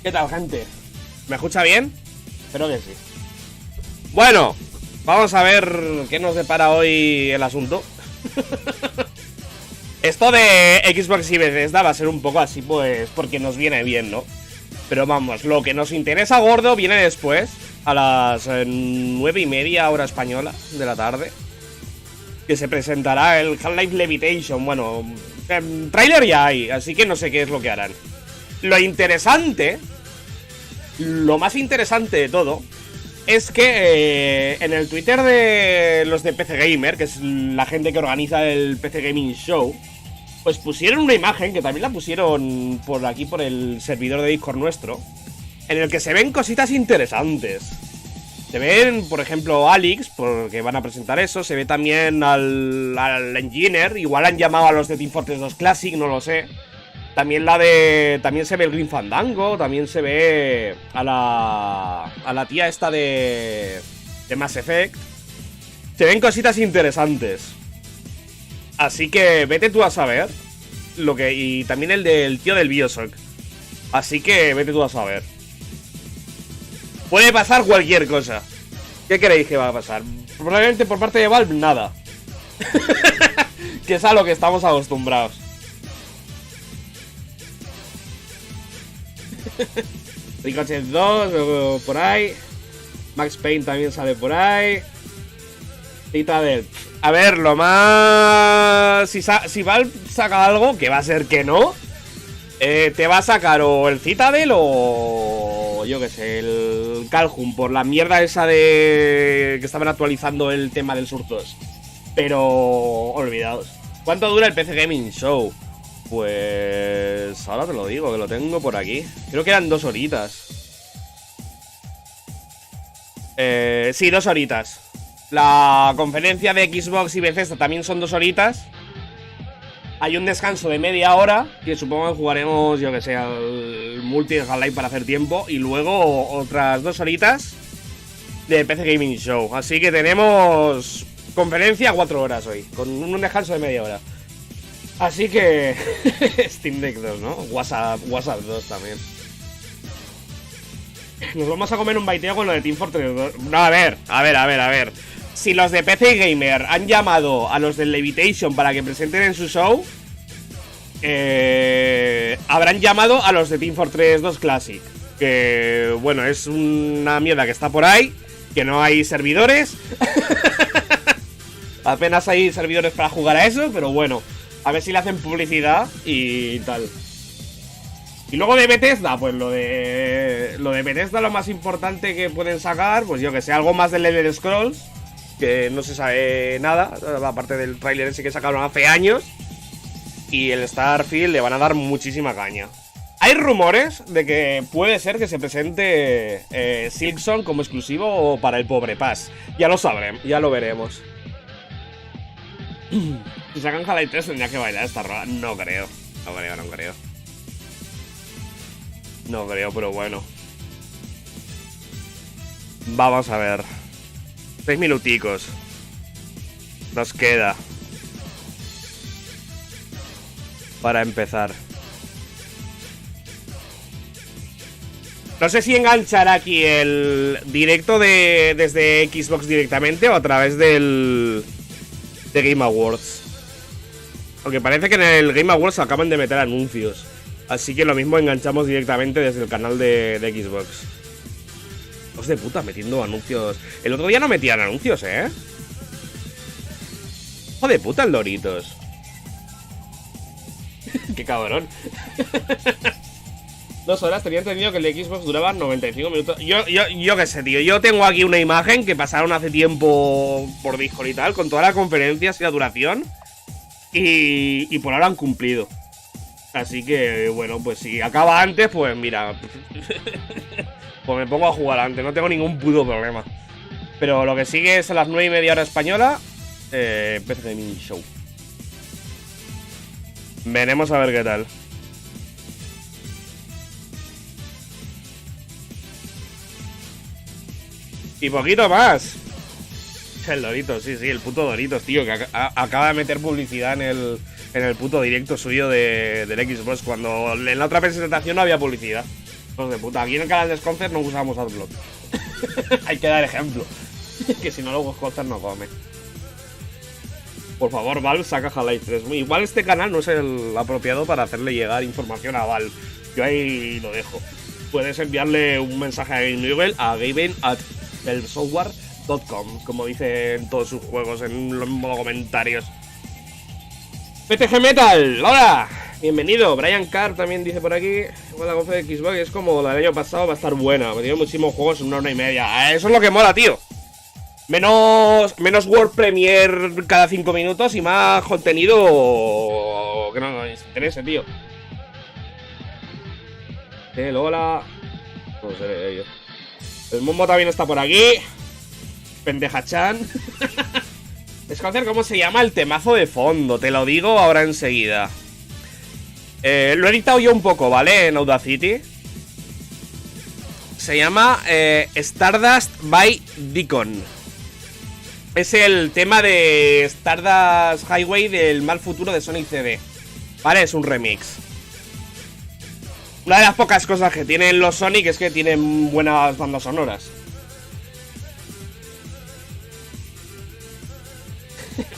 ¿Qué tal, gente? ¿Me escucha bien? Espero que sí. Bueno, vamos a ver qué nos depara hoy el asunto. Esto de Xbox y Bethesda va a ser un poco así, pues, porque nos viene bien, ¿no? Pero vamos, lo que nos interesa gordo viene después, a las 9:30 hora española de la tarde, que se presentará el Half-Life Levitation. Bueno, tráiler ya hay, así que no sé qué es lo que harán. Lo interesante, lo más interesante de todo, es que en el Twitter de los de PC Gamer, que es la gente que organiza el PC Gaming Show, pues pusieron una imagen, que también la pusieron por aquí, por el servidor de Discord nuestro, en el que se ven cositas interesantes. Se ven, por ejemplo, Alyx, porque van a presentar eso. Se ve también al Engineer. Igual han llamado a los de Team Fortress 2 Classic, no lo sé. También también se ve el Green Fandango. También se ve a la tía esta de Mass Effect. Se ven cositas interesantes. Así que vete tú a saber y también el del tío del Bioshock. Así que vete tú a saber. Puede pasar cualquier cosa. ¿Qué creéis que va a pasar? Probablemente por parte de Valve, nada. Que es a lo que estamos acostumbrados. Ricochet 2, por ahí. Max Payne también sale por ahí. Citadel. A ver, lo más... Si Valve saca algo, que va a ser que no, te va a sacar o el Citadel o... yo qué sé, el Calhoun, por la mierda esa de... que estaban actualizando el tema del Sur 2. Pero... olvidaos. ¿Cuánto dura el PC Gaming Show? Pues... ahora te lo digo, que lo tengo por aquí. Creo que eran 2 horitas. Sí, 2 horitas. La conferencia de Xbox y Bethesda también son 2 horitas. Hay un descanso de media hora, que supongo que jugaremos, yo que sé, al multi de Half-Life para hacer tiempo. Y luego otras 2 horitas de PC Gaming Show. Así que tenemos conferencia 4 horas hoy, con un descanso de media hora. Así que... Steam Deck 2, ¿no? WhatsApp 2 también. Nos vamos a comer un baiteo con lo de Team Fortress 2. No, a ver. Si los de PC Gamer han llamado a los del Levitation para que presenten en su show, habrán llamado a los de Team Fortress 2 Classic. Que, bueno, es una mierda que está por ahí, que no hay servidores. Apenas hay servidores para jugar a eso, pero bueno, a ver si le hacen publicidad y tal. Y luego de Bethesda, pues lo de Bethesda, lo más importante que pueden sacar, pues yo que sé, algo más del Elder Scrolls, que no se sabe nada, aparte del tráiler ese que sacaron hace años. Y el Starfield le van a dar muchísima caña. Hay rumores de que puede ser que se presente Silksong como exclusivo para el Pobre Pass. Ya lo sabremos, ya lo veremos. Si sacan Half-Life 3 tendría que bailar esta rola. No creo, pero bueno. Vamos a ver. 6 minuticos nos queda para empezar. No sé si enganchar aquí el directo desde Xbox directamente o a través de Game Awards. Porque parece que en el Game Awards acaban de meter anuncios. Así que lo mismo enganchamos directamente desde el canal de Xbox. Hijos de puta, metiendo anuncios. El otro día no metían anuncios, ¿eh? Hijo de puta el Doritos. Qué cabrón. 2 horas, tenía entendido que el de Xbox duraba 95 minutos. Yo qué sé, tío. Yo tengo aquí una imagen que pasaron hace tiempo por Discord y tal, con todas las conferencias y la duración. Y por ahora han cumplido. Así que, bueno, pues si acaba antes, pues mira. Pues me pongo a jugar antes, no tengo ningún puto problema. Pero lo que sigue es a las 9:30 hora española, PC Gaming Show. Veremos a ver qué tal. Y poquito más. El Doritos, sí, el puto Doritos, tío, que acaba de meter publicidad en el puto directo suyo del Xbox, cuando en la otra presentación no había publicidad. Hijos de puta, aquí en el canal de Scolcer no usamos Adblock. Hay que dar ejemplo. Que si no, luego Scolcer no come. Por favor, Valve, saca Half-Life 3. Igual este canal no es el apropiado para hacerle llegar información a Valve. Yo ahí lo dejo. Puedes enviarle un mensaje a gaben@delsoftware.com, como dicen todos sus juegos en los comentarios. PTG Metal, hola, bienvenido. Brian Carr también dice por aquí: la conf de Xbox es como la del año pasado, va a estar buena. Me dio muchísimos juegos en 1 hora y media. Eso es lo que mola, tío. Menos World Premiere cada 5 minutos y más contenido que no nos interese, tío. Hola. No sé, el Momo también está por aquí. Pendeja-chan. Scolcer, ¿cómo se llama el temazo de fondo? Te lo digo ahora enseguida. Lo he editado yo un poco, ¿vale? En Audacity. Se llama Stardust by Deacon. Es el tema de Stardust Highway del mal futuro de Sonic CD. ¿Vale? Es un remix. Una de las pocas cosas que tienen los Sonic es que tienen buenas bandas sonoras.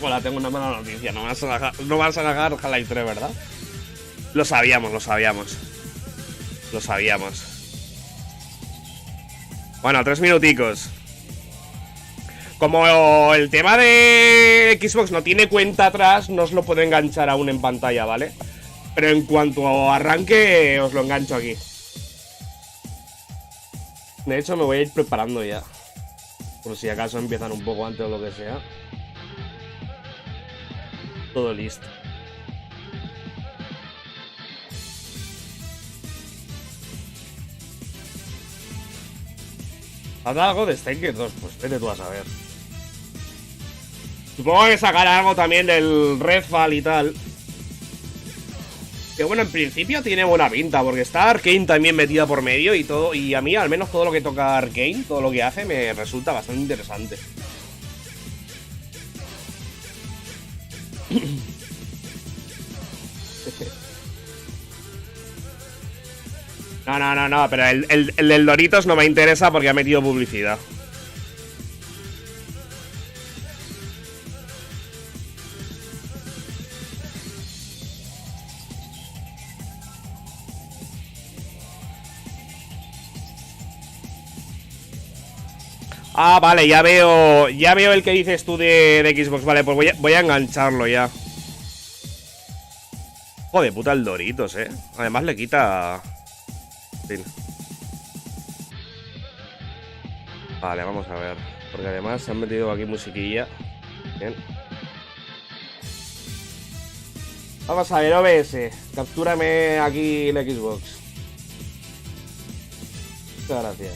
Hola, tengo una mala noticia. No vas a sacar Half-Life 3, ¿verdad? Lo sabíamos. Bueno, 3 minuticos. Como el tema de Xbox no tiene cuenta atrás, no os lo puedo enganchar aún en pantalla, ¿vale? Pero en cuanto arranque, os lo engancho aquí. De hecho, me voy a ir preparando ya. Por si acaso empiezan un poco antes o lo que sea. Todo listo. ¿Has algo de Stalker 2? Pues vete tú a saber. Supongo que sacará algo también del Redfall y tal. Que bueno, en principio tiene buena pinta, porque está Arkane también metida por medio y todo. Y a mí, al menos todo lo que toca Arkane, todo lo que hace, me resulta bastante interesante. No, pero el del Doritos no me interesa porque ha metido publicidad. Ah, vale, ya veo el que dices tú de Xbox. Vale, pues voy a engancharlo ya. Joder, puta el Doritos, Además le quita... Fin. Vale, vamos a ver. Porque además se han metido aquí musiquilla. Bien. Vamos a ver, OBS. Captúrame aquí el Xbox. Muchas gracias.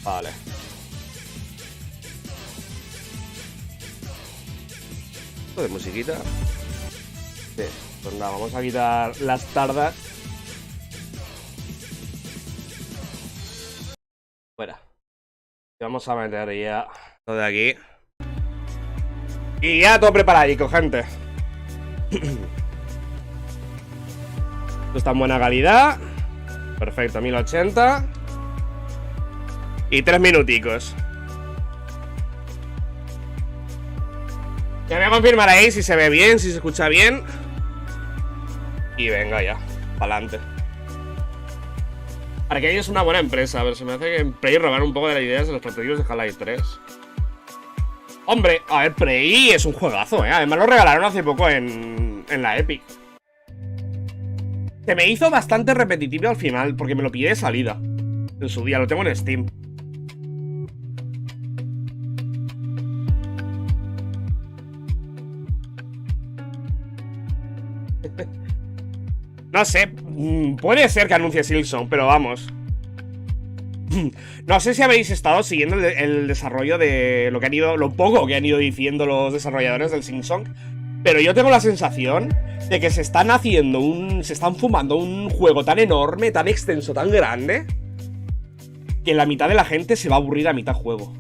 Vale. Esto de musiquita. Sí, pues nada, vamos a quitar las tardas. Fuera. Y vamos a meter ya todo de aquí. Y ya todo preparadico, gente. Esto está en buena calidad. Perfecto, 1080. Y 3 minuticos. Ya me confirmaréis si se ve bien, si se escucha bien. Y venga ya, pa'lante. Arkane es una buena empresa. A ver, se me hace que Prey robar un poco de las ideas de los prototipos de Half-Life 3. Hombre, a ver, Prey es un juegazo, Además lo regalaron hace poco en la Epic. Se me hizo bastante repetitivo al final, porque me lo pillé de salida. En su día, lo tengo en Steam. No sé, puede ser que anuncie Silksong, pero vamos. No sé si habéis estado siguiendo el desarrollo de lo poco que han ido diciendo los desarrolladores del Silksong, pero yo tengo la sensación de que se están fumando un juego tan enorme, tan extenso, tan grande, que la mitad de la gente se va a aburrir a mitad juego.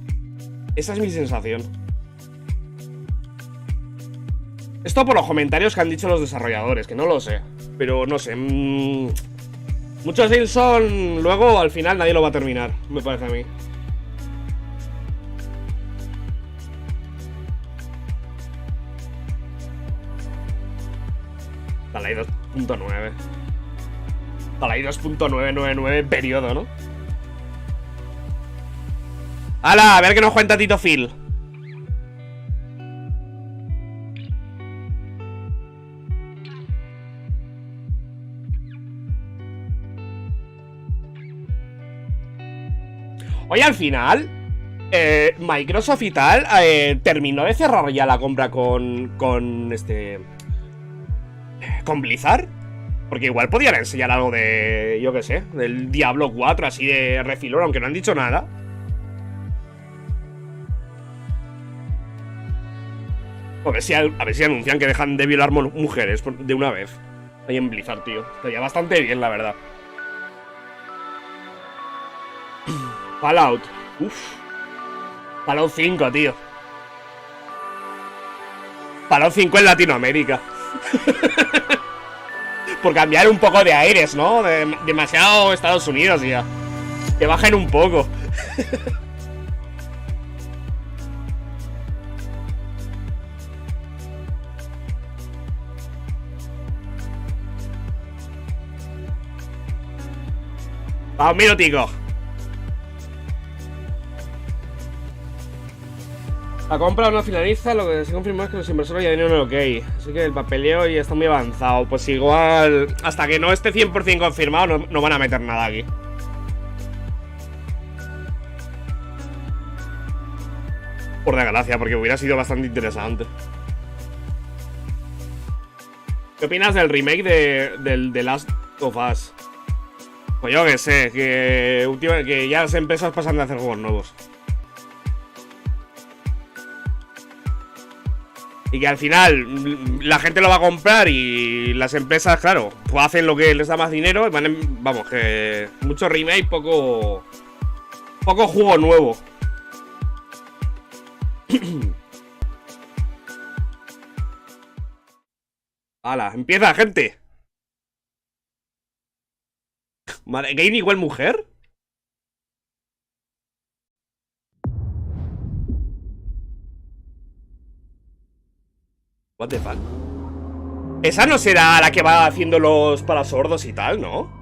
Esa es mi sensación. Esto por los comentarios que han dicho los desarrolladores, que no lo sé. Pero no sé. Muchos Silson, luego al final nadie lo va a terminar, me parece a mí. Talay 2.9. Talay 2.999 periodo, ¿no? ¡Hala! A ver qué nos cuenta Tito Phil. Oye, al final Microsoft y tal terminó de cerrar ya la compra con Blizzard. Porque igual podían enseñar algo de, yo qué sé, del Diablo 4, así de refilón, aunque no han dicho nada. A ver si anuncian que dejan de violar mujeres de una vez. Ahí en Blizzard, tío. Estaría bastante bien, la verdad. Fallout. Uff. Fallout 5, tío. Fallout 5 en Latinoamérica. Por cambiar un poco de aires, ¿no? Demasiado Estados Unidos ya. Que bajen un poco. Vamos, un minutico. La compra no finaliza, lo que se confirma es que los inversores ya tienen un ok. Así que el papeleo ya está muy avanzado. Pues igual, hasta que no esté 100% confirmado, no van a meter nada aquí. Por desgracia, porque hubiera sido bastante interesante. ¿Qué opinas del remake del The Last of Us? Pues yo que sé, que ya las empresas pasan de hacer juegos nuevos. Y que al final la gente lo va a comprar y las empresas, claro, pues hacen lo que les da más dinero. Vamos, que mucho remake, poco juego nuevo. ¡Hala! ¡Empieza, gente! ¿Game igual mujer? What the fuck? Esa no será la que va haciendo los para sordos y tal, ¿no?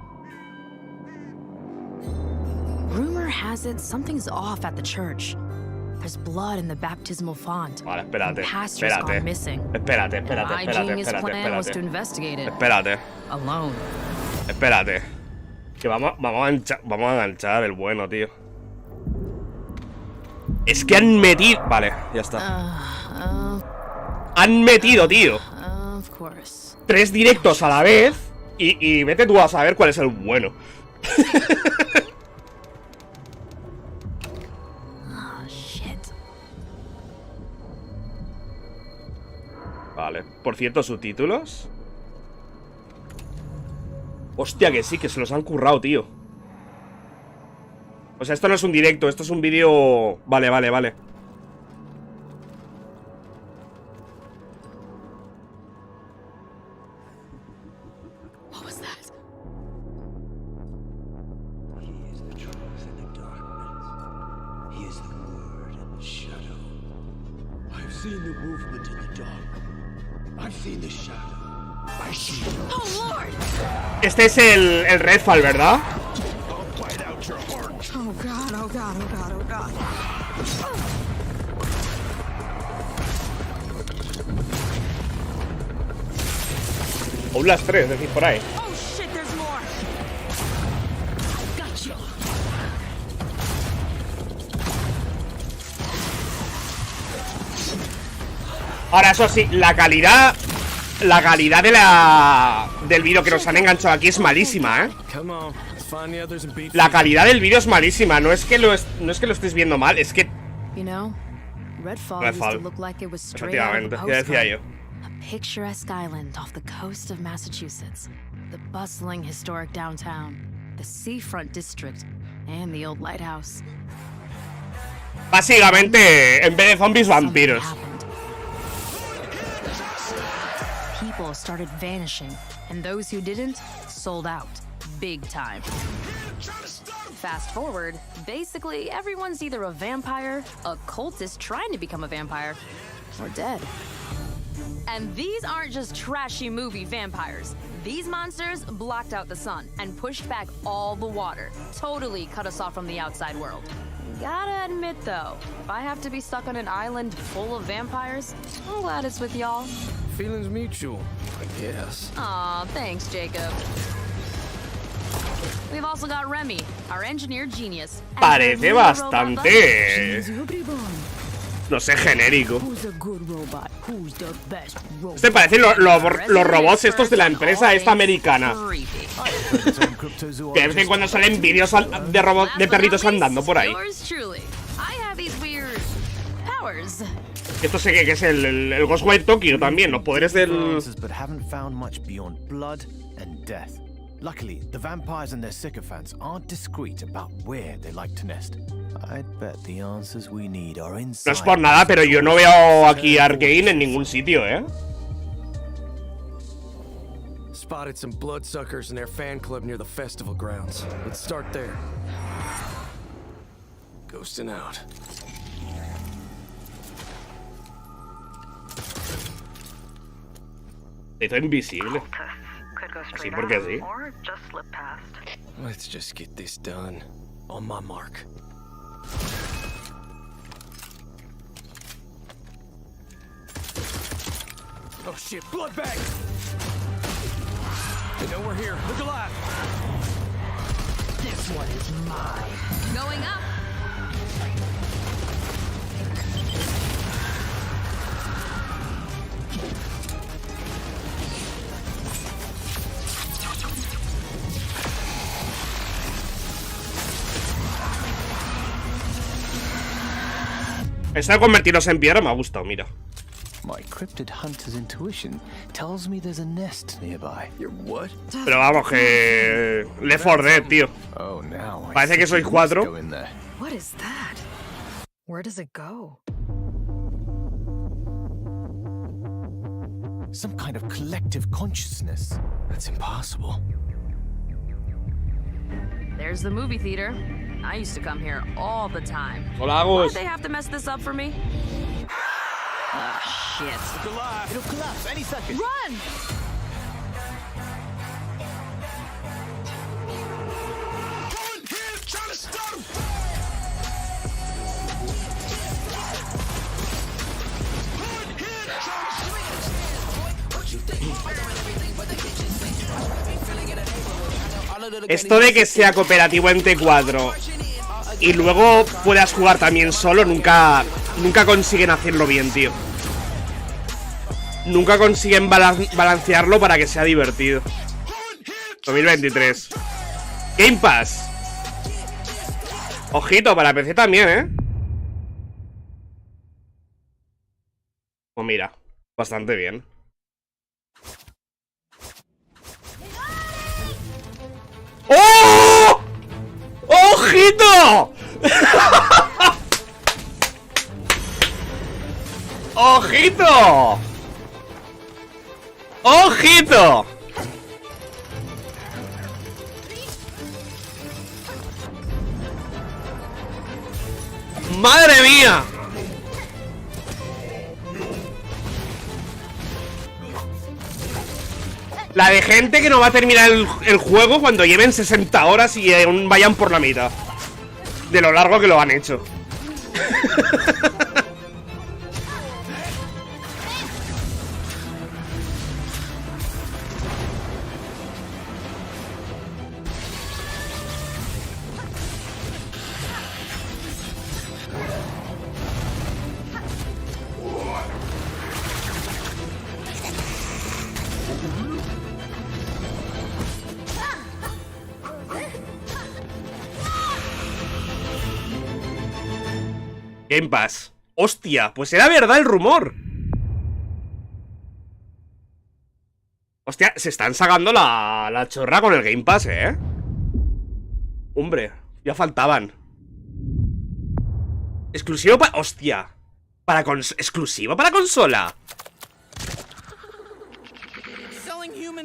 Rumor has it something's off at the church. There's blood in the baptismal font. Vale, espérate. Espérate. Que vamos a enganchar el bueno, tío. Es que han metido... Vale, ya está. Han metido, tío, 3 directos a la vez. Y vete tú a saber cuál es el bueno. Vale, por cierto, subtítulos. Hostia, que sí, que se los han currado, tío. O sea, esto no es un directo, esto es un vídeo... Vale. Este es el Redfall, ¿verdad? O las 3, decís por ahí. Ahora, eso sí, la calidad del vídeo que nos han enganchado aquí es malísima, ¿eh? La calidad del vídeo es malísima. No es que lo estés viendo mal, es que... Redfall. Efectivamente, ya decía yo. Picturesque island off the coast of Massachusetts, the bustling historic downtown, the seafront district, and the old lighthouse. Básicamente, en vez de zombies, vampiros. people started vanishing, and those who didn't sold out, big time. Fast forward, basically everyone's either a vampire, a cultist trying to become a vampire, or dead. And these aren't just trashy movie vampires. These monsters blocked out the sun and pushed back all the water, totally cut us off from the outside world. Gotta admit though, if I have to be stuck on an island full of vampires, I'm glad it's with y'all. Feelings mutual, I guess. Aw, thanks, Jacob. We've also got Remy, our engineer genius. Parece bastante... no sé, genérico. Este parece los robots estos de la empresa esta americana. Que de vez en cuando salen vídeos de robots, de perritos andando por ahí. Esto sé que es el Ghostwire Tokyo también, los poderes del... Luckily, the vampires and their sycophants aren't discreet about where they like to nest. I'd bet the answers we need are inside. No es por nada, pero yo no veo aquí Arcane en ningún sitio, Spotted some bloodsuckers in their fan club near the festival grounds. Let's start there. Ghosting out. Esto es invisible. Así porque sí. Let's just get this done. On my mark. Oh shit, blood bag! They know we're here. Look alive! This one is mine. Going up. Esta de convertirlos en piedra me ha gustado, mira. My cryptid hunter's intuition tells me there's a nest nearby. Your what? Pero vamos, que... Left 4 Dead, tío. Oh, now Parece que soy 4. What is that? Where does it go? Some kind of collective consciousness. That's impossible. There's the movie theater. I used to come here all the time. Hola, Why'd Agus. they have to mess this up for me? Ah, shit. It'll collapse any second. Run! Esto de que sea cooperativo en T4 y luego puedas jugar también solo, nunca consiguen hacerlo bien, tío. Nunca consiguen balancearlo para que sea divertido. 2023. Game Pass. Ojito, para PC también, Pues mira, bastante bien. ¡Oh! ¡Ojito! ¡Ojito! ¡Ojito! ¡Madre mía! La de gente que no va a terminar el juego cuando lleven 60 horas y aún vayan por la mitad de lo largo que lo han hecho. Game Pass. Hostia, pues era verdad el rumor. Hostia, se están sacando la chorra con el Game Pass, Hombre, ya faltaban. Exclusivo para... Hostia. Exclusivo para consola.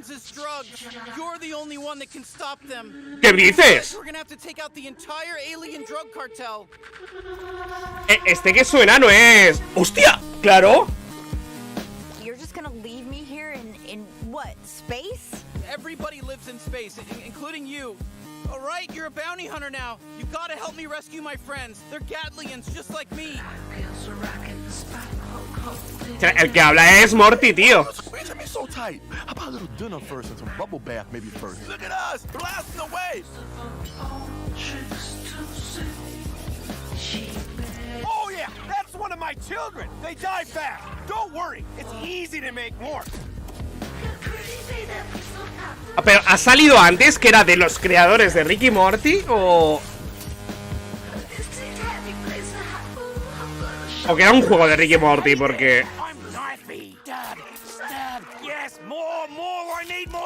friends' drugs. You're the only one that can stop them. ¿Qué dices? We're gonna have to take out the entire alien drug cartel. Este que suena no es... ¡Hostia! ¡Claro! You're just gonna leave me here in what, space? Everybody lives in space, including you. All right, you're a bounty hunter now. You gotta help me rescue my friends. They're Gatlians, just like me. El que habla es Morty, tío. Squeeze me so tight. How about a little dinner first and some bubble bath maybe first? Look at us, blasting away. Oh yeah, that's one of my children. They die fast. Don't worry, it's easy to make more. Pero ¿ha salido antes que era de los creadores de Rick y Morty? ¿O que era un juego de Rick y Morty? Porque...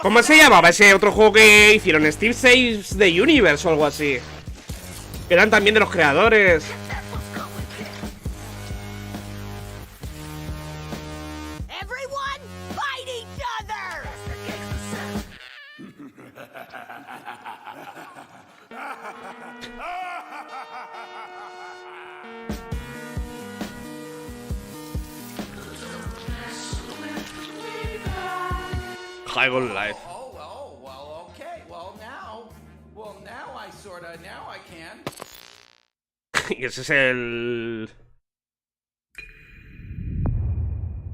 ¿Cómo se llamaba ese otro juego que hicieron? Steve Saves the Universe o algo así. Que eran también de los creadores. High on life. Oh, well, okay. Well, now I can. Y ese es el...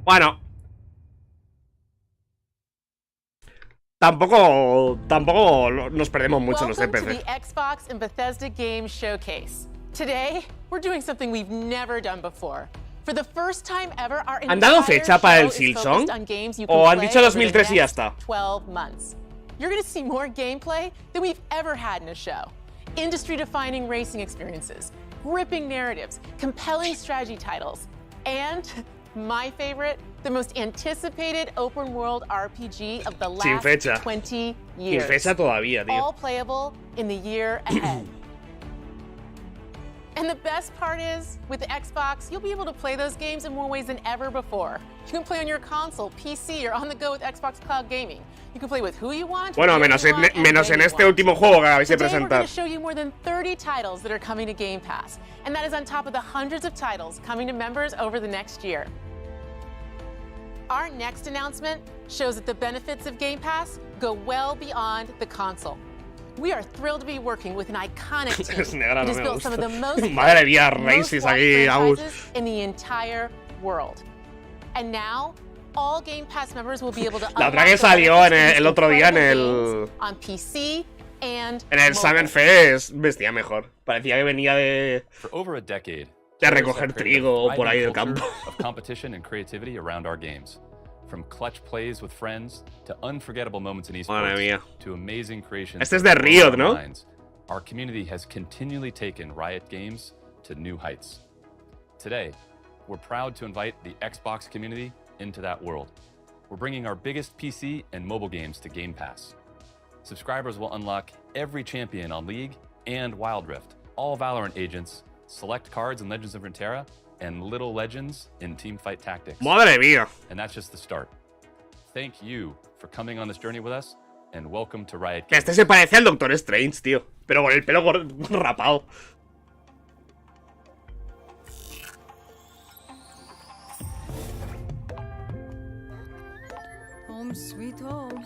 Bueno. Tampoco nos perdemos mucho los Welcome CPC. to the Xbox and Bethesda Game Showcase. Today, we're doing something we've never done before. For the first time ever, our ¿Han dado entire fecha para el show is Silksong? focused on games you can ¿O han play dicho over the 2003 y ya next está? 12 months. You're going to see more gameplay than we've ever had in a show. Industry-defining racing experiences, gripping narratives, compelling strategy titles, and my favorite, the most anticipated open-world RPG of the last 20 years. Sin fecha todavía, tío. All playable in the year ahead. And the best part is, with the Xbox, you'll be able to play those games in more ways than ever before. You can play on your console, PC, or on the go with Xbox Cloud Gaming. You can play with who you want. Bueno, menos en este último juego que acabáis de Today, we're presentar. going to show you more than 30 titles that are coming to Game Pass. And that is on top of the hundreds of titles coming to members over the next year. Our next announcement shows that the benefits of Game Pass go well beyond the console. We are thrilled to be working with an iconic team that has built some of the most Madre mía, Races aquí, franchises in the entire world. And now, all Game Pass members will be able to La otra que salió en el otro día en el... on PC and En el Summer Fest vestía mejor. Parecía que venía de recoger trigo por ahí del campo. Of competition and creativity around our games. From clutch plays with friends to unforgettable moments in esports to amazing creations. Este es de Riot, ¿no? Our community has continually taken Riot games to new heights. Today, we're proud to invite the Xbox community into that world. We're bringing our biggest PC and mobile games to Game Pass. Subscribers will unlock every champion on League and Wild Rift, all Valorant agents, select cards in Legends of Runeterra, and little legends in Teamfight Tactics. Madre mía. And that's just the start. Thank you for coming on this journey with us, and welcome to Riot Que Games. este se parece al Doctor Strange, tío. Pero con el pelo rapado. Home sweet home.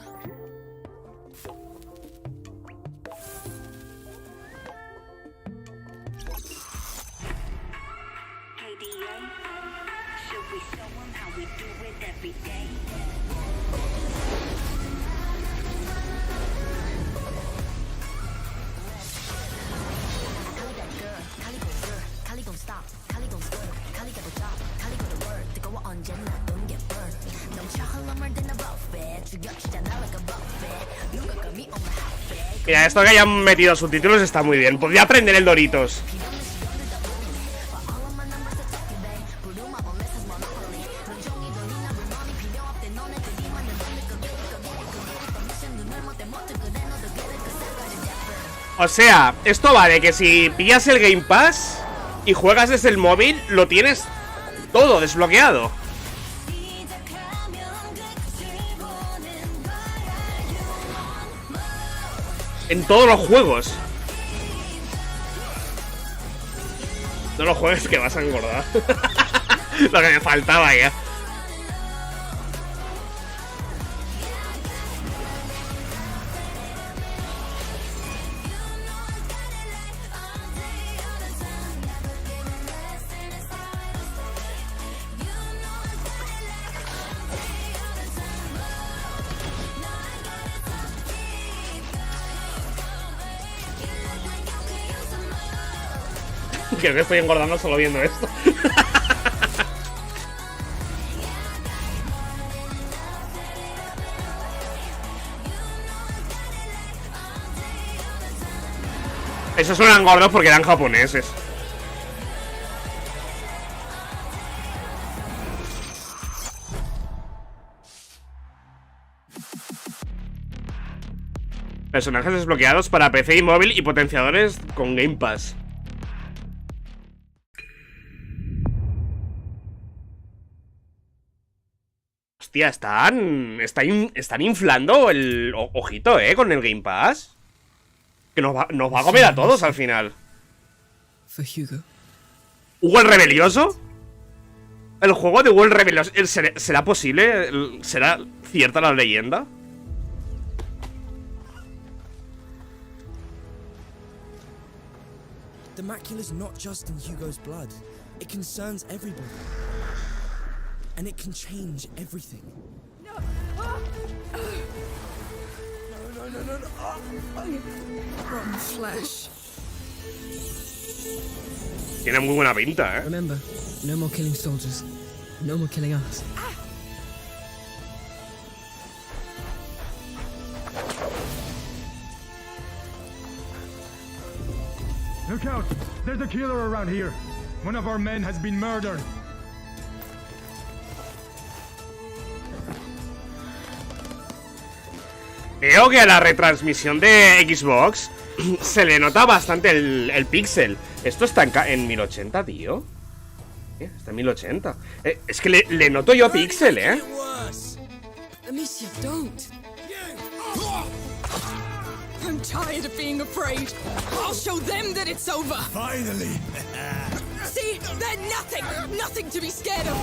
Mira, esto que hayan metido subtítulos está muy bien. Podría aprender el Doritos. O sea, esto vale que si pillas el Game Pass y juegas desde el móvil, lo tienes todo desbloqueado. En todos los juegos. No los juegues que vas a engordar. Lo que me faltaba ya. Creo que estoy engordando solo viendo esto. Esos suenan gordos porque eran japoneses. Personajes desbloqueados para PC y móvil y potenciadores con Game Pass. Hostia, están inflando el ojito, con el Game Pass. Que nos va a comer a todos al final. ¿Hugo el Rebelioso? ¿El juego de Hugo el Rebelioso será posible? ¿Será cierta la leyenda? The macula's not just in Hugo's blood. It concerns everybody. And it can change everything. No. No. Rotten flesh. Tiene muy buena pinta, Remember, no more killing soldiers. No more killing us. Look out! There's a killer around here. One of our men has been murdered. Veo que a la retransmisión de Xbox se le nota bastante el píxel. Esto está en 1080, tío. Está en 1080. Es que le noto yo píxel, Amicia, don't. I'm tired of being afraid. I'll show them that it's over. Finally. See, they're nothing to be scared of.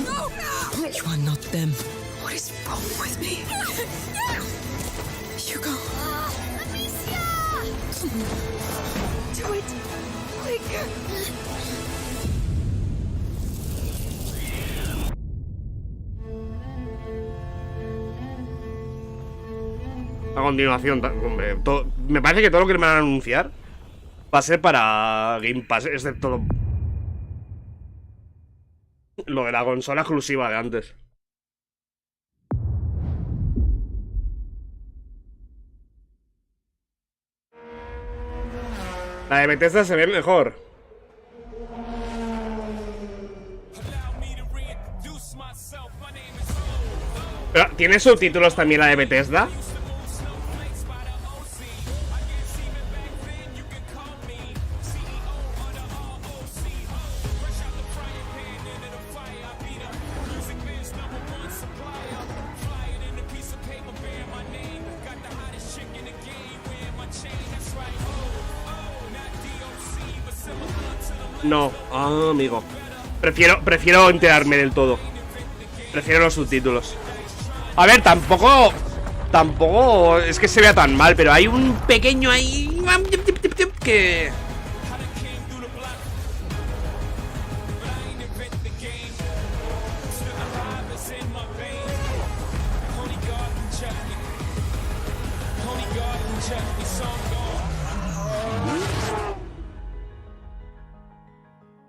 No! You are not them. What is wrong with me? Hugo. Amicia! Come on. Do it. Quick. A continuación, hombre, me parece que todo lo que me van a anunciar va a ser para Game Pass, excepto lo de la consola exclusiva de antes. La de Bethesda se ve mejor. Pero, ¿tiene subtítulos también la de Bethesda? No, amigo. Prefiero enterarme del todo. Prefiero los subtítulos. A ver, tampoco es que se vea tan mal, pero hay un pequeño ahí que...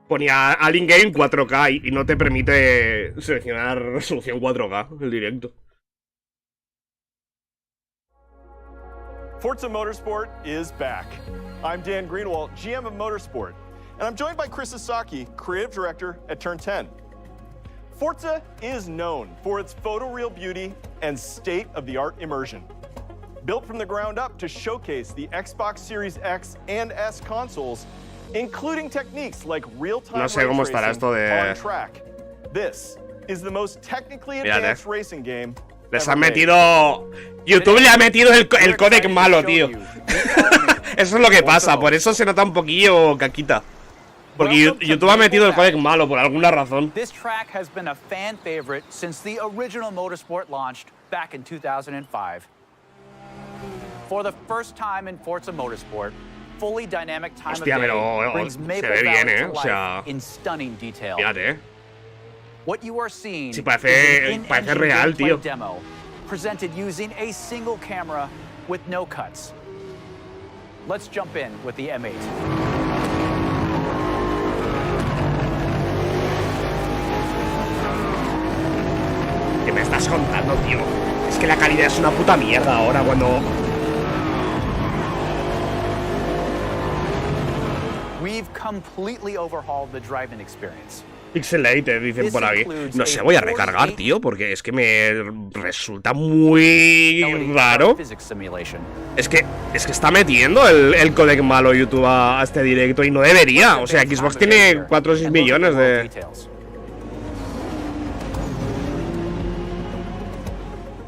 Ponía Alien Game 4K y no te permite seleccionar resolución 4K el directo. Forza Motorsport is back. I'm Dan Greenwald, GM of Motorsport, and I'm joined by Chris Sasaki, Creative Director at Turn 10. Forza is known for its photoreal beauty and state-of-the-art immersion. Built from the ground up to showcase the Xbox Series X and S consoles, including techniques like real-time cómo estará esto de... on track. This is the most technically advanced racing game Les han metido... YouTube le ha metido el codec malo, tío. Eso es lo que pasa, por eso se nota un poquillo caquita. Porque YouTube ha metido el codec malo por alguna razón. This track has been a fan favorite since the original Motorsport launched back in 2005. For the first time in Forza Motorsport, fully dynamic time of day brings Maple Valley to life in stunning detail. Fíjate. What you are seeing Sí, is parece an in-engine real, gameplay tío. demo presented using a single camera with no cuts. Let's jump in with the M8. ¿Qué me estás contando, tío? Es que la calidad es una puta mierda ahora cuando... We've completely overhauled the driving experience. Pixelated, dicen por aquí. No sé, voy a recargar, tío, porque es que me resulta muy raro. Es que está metiendo el codec malo YouTube a este directo y no debería. O sea, Xbox tiene 4 o 6 millones de...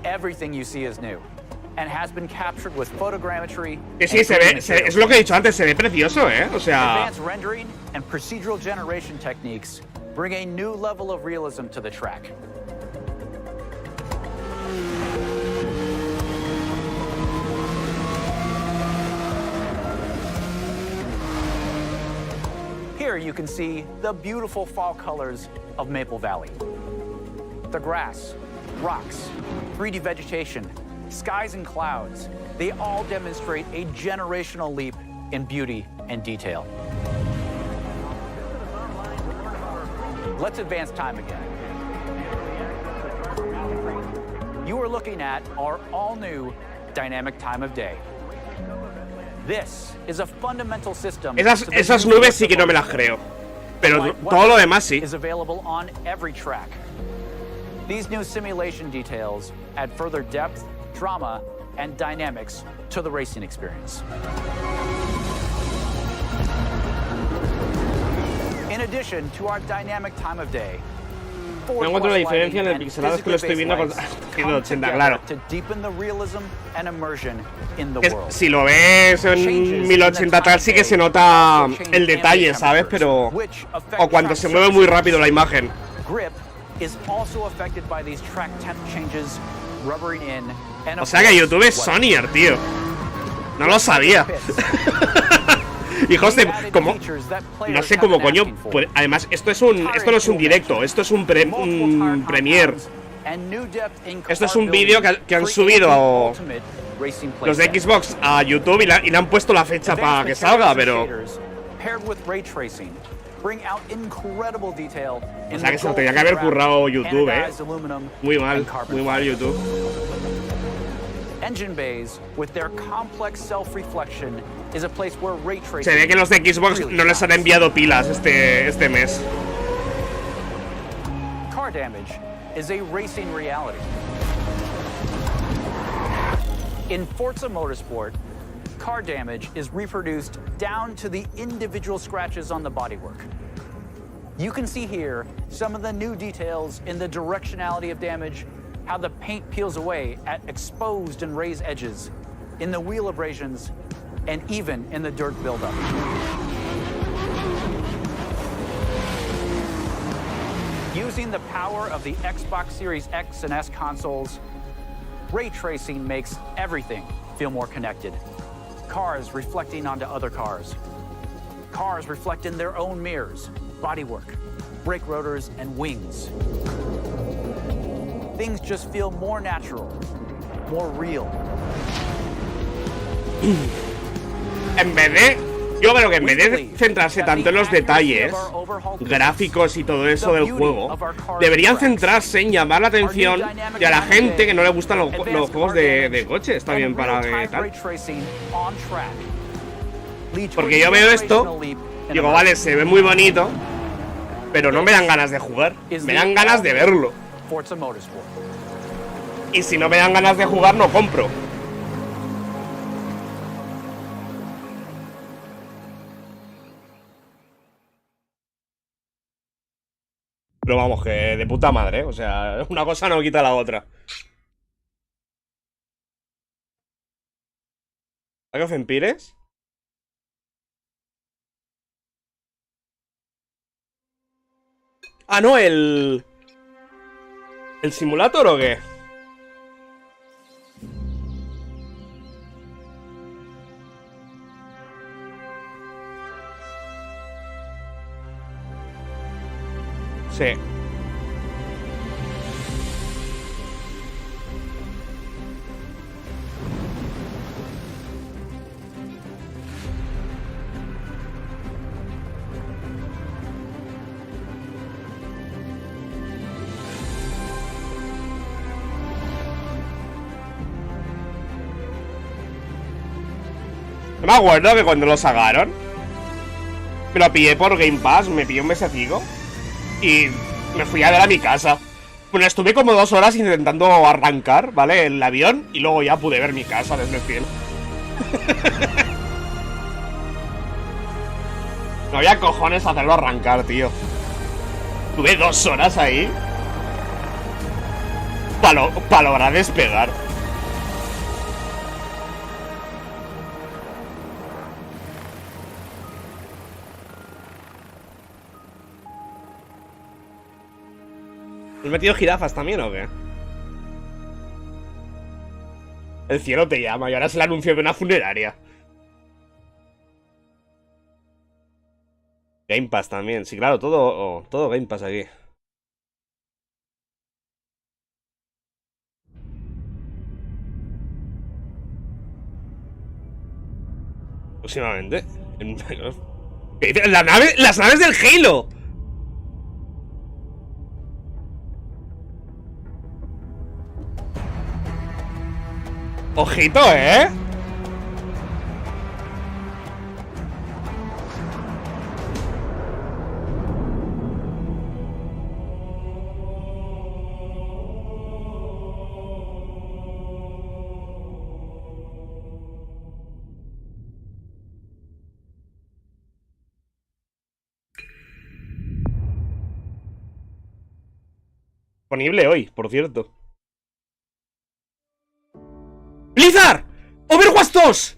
Everything you see is new and has been captured with photogrammetry. Que sí, se ve, es lo que he dicho antes, se ve precioso, o sea... Advanced rendering and procedural generation techniques bring a new level of realism to the track. Here you can see the beautiful fall colors of Maple Valley. The grass, rocks, 3D vegetation, skies and clouds, they all demonstrate a generational leap in beauty and detail. Let's advance time again. You are looking at our all-new dynamic time of day. This is a fundamental system. Esas nubes sí que no me las creo. Pero todo lo demás sí. Is available on every track. These new simulation details add further depth, drama, and dynamics to the racing experience. In addition to our dynamic time of day, no encuentro la diferencia en el pixelado, es que lo estoy viendo con 180, claro. Es, si lo ves en 1080 tal, sí que se nota el detalle, ¿sabes? Pero... o cuando se mueve muy rápido la imagen. O sea que YouTube es Sonyer, tío. No lo sabía. Hijos de... como... no sé cómo coño... pues, además, esto no es un directo. Esto es un Premiere. Esto es un vídeo que han subido los de Xbox a YouTube y le han puesto la fecha para que salga, pero... o sea que se lo tenía que haber currado YouTube, Muy mal YouTube. Engine bays, with their complex self-reflection, is a place where ray tracing. Se ve que los de Xbox no les han enviado pilas este mes. Car damage is a racing reality. In Forza Motorsport, car damage is reproduced down to the individual scratches on the bodywork. You can see here some of the new details in the directionality of damage, how the paint peels away at exposed and raised edges, in the wheel abrasions, and even in the dirt buildup. Using the power of the Xbox Series X and S consoles, ray tracing makes everything feel more connected. Cars reflecting onto other cars. Cars reflect in their own mirrors, bodywork, brake rotors, and wings. Things just feel more natural, more real. Yo creo que en vez de centrarse tanto en los detalles gráficos y todo eso del juego, deberían centrarse en llamar la atención de a la gente que no le gustan los juegos de coche. Está bien para que tal. Porque yo veo esto, digo, vale, se ve muy bonito, pero no me dan ganas de jugar, me dan ganas de verlo. Y si no me dan ganas de jugar, no compro. Pero vamos, que de puta madre, o sea, una cosa no quita la otra. ¿Age of Empires? Ah, no, ¿El simulator o qué? Sí. No me acuerdo que cuando lo sacaron me lo pillé por Game Pass, me pillé un mesecico y me fui a ver a mi casa. Bueno, estuve como 2 horas intentando arrancar, ¿vale? El avión y luego ya pude ver mi casa desde el cielo. No había cojones hacerlo arrancar, tío. Tuve 2 horas ahí para lograr despegar. ¿Has metido jirafas también o qué? El cielo te llama y ahora es el anuncio de una funeraria. Game Pass también, sí, claro, todo Game Pass aquí. Próximamente. Las naves del Halo. Ojito, ¿eh? Disponible hoy, por cierto. ¡Blizzard! ¡Overwatch 2!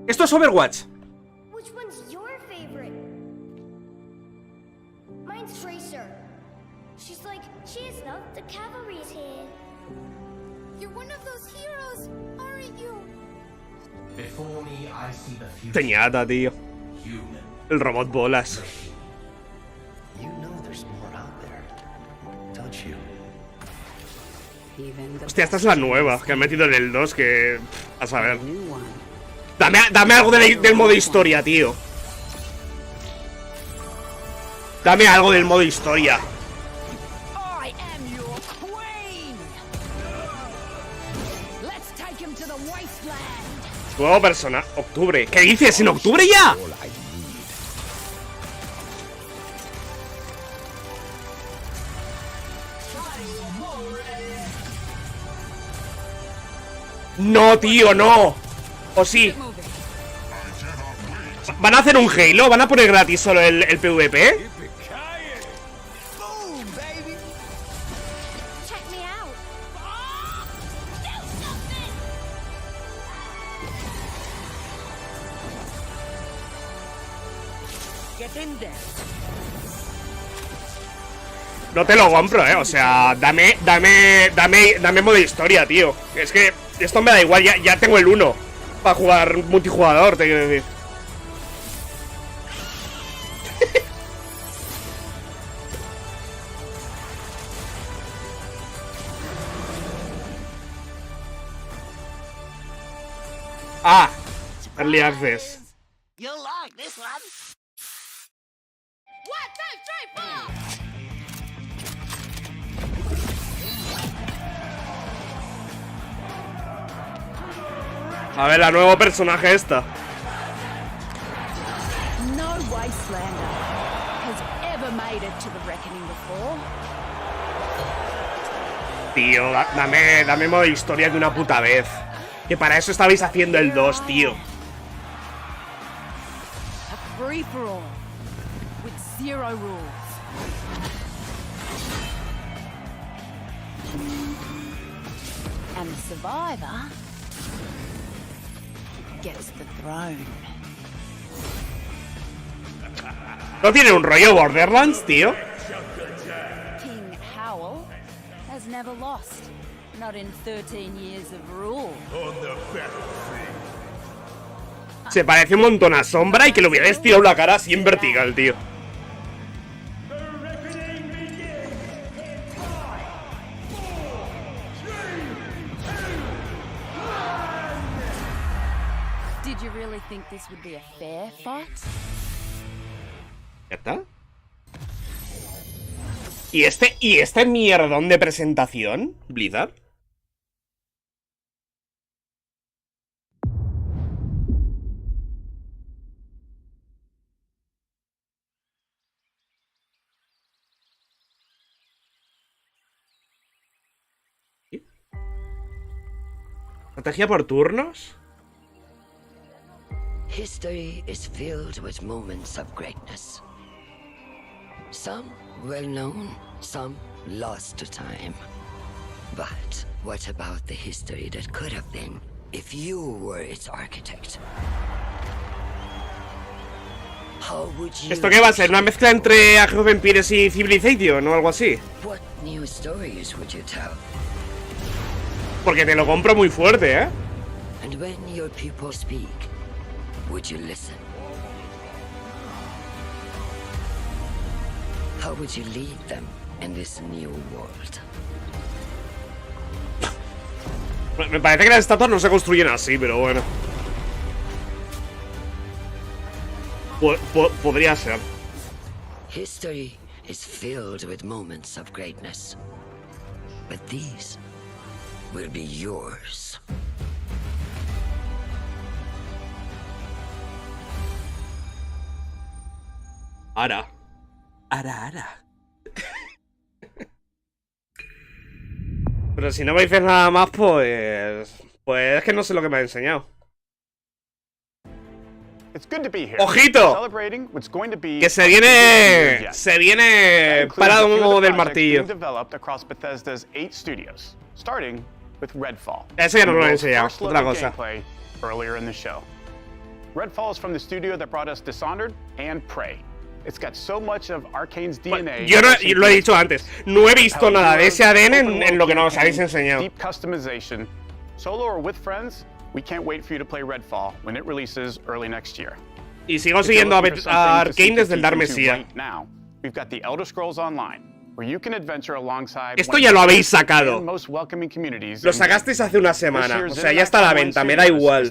Esto es Overwatch. Which one's your favorite? Mine's Tracer. She's like, she is not. The cavalry's here. You're one of those heroes, aren't you? Before me, I see the future. Teñata, tío. El robot bolas. You know there's more out there, don't you? Hostia, esta es la nueva que han metido en el 2, que... a saber. Dame algo del modo historia, tío. Dame algo del modo historia. Nuevo personaje. Octubre. ¿Qué dices? ¿En octubre ya? No, tío, no. ¿O sí? ¿Van a hacer un Halo? ¿Van a poner gratis solo el PvP? No te lo compro, o sea, dame modo historia, tío. Es que esto me da igual, ya tengo el 1 para jugar multijugador, te quiero decir. Ah, Early Access. You'll like this one. 1, 2, 3, 4. A ver, la nuevo personaje esta. No wastelander has ever made it to the reckoning before. Tío, dame modo historia de una puta vez. Que para eso estabais haciendo el 2, tío. A free for all with zero rules. And the survivor gets the throne. ¿No tiene un rollo Borderlands, tío? King Howell has never lost. Not in 13 years of rule. Se parece un montón a Sombra y que le hubiera estirado la cara así en vertical, tío. Did you really think this would be a fair fight? ¿Ya está? ¿Y este mierdón de presentación, Blizzard? ¿Estrategia por turnos? History is filled with moments of greatness. Some well known, some lost to time. But what about the history that could have been if you were its architect? How would you... ¿Esto qué va a ser? ¿Una mezcla entre Age of Empires y Civilization o algo así? What new stories would you tell? Porque te lo compro muy fuerte, ¿eh? And when your people speak, would you listen? How would you lead them in this new world? Me parece que las estatuas no se construyen así, pero bueno. Podría ser. History is filled with moments of greatness. But these will be yours. Ara. Pero si no me dices nada más, pues es que no sé lo que me ha enseñado. ¡Ojito! Que se viene parado del martillo. Ese ya no lo he enseñado, otra cosa. Redfall is from the studio that brought us Dishonored and Prey. It's got so much of Arcane's DNA. Yo no, lo he dicho antes, no he visto nada de ese ADN en lo que nos habéis enseñado. Deep customization, solo or with friends. We can't wait for you to play Redfall when it releases early next year. Y sigo siguiendo a Arcane desde el Dar Mesía. We've got the Elder Scrolls Online. Esto ya lo habéis sacado. Lo sacasteis hace una semana. O sea, ya está a la venta, me da igual.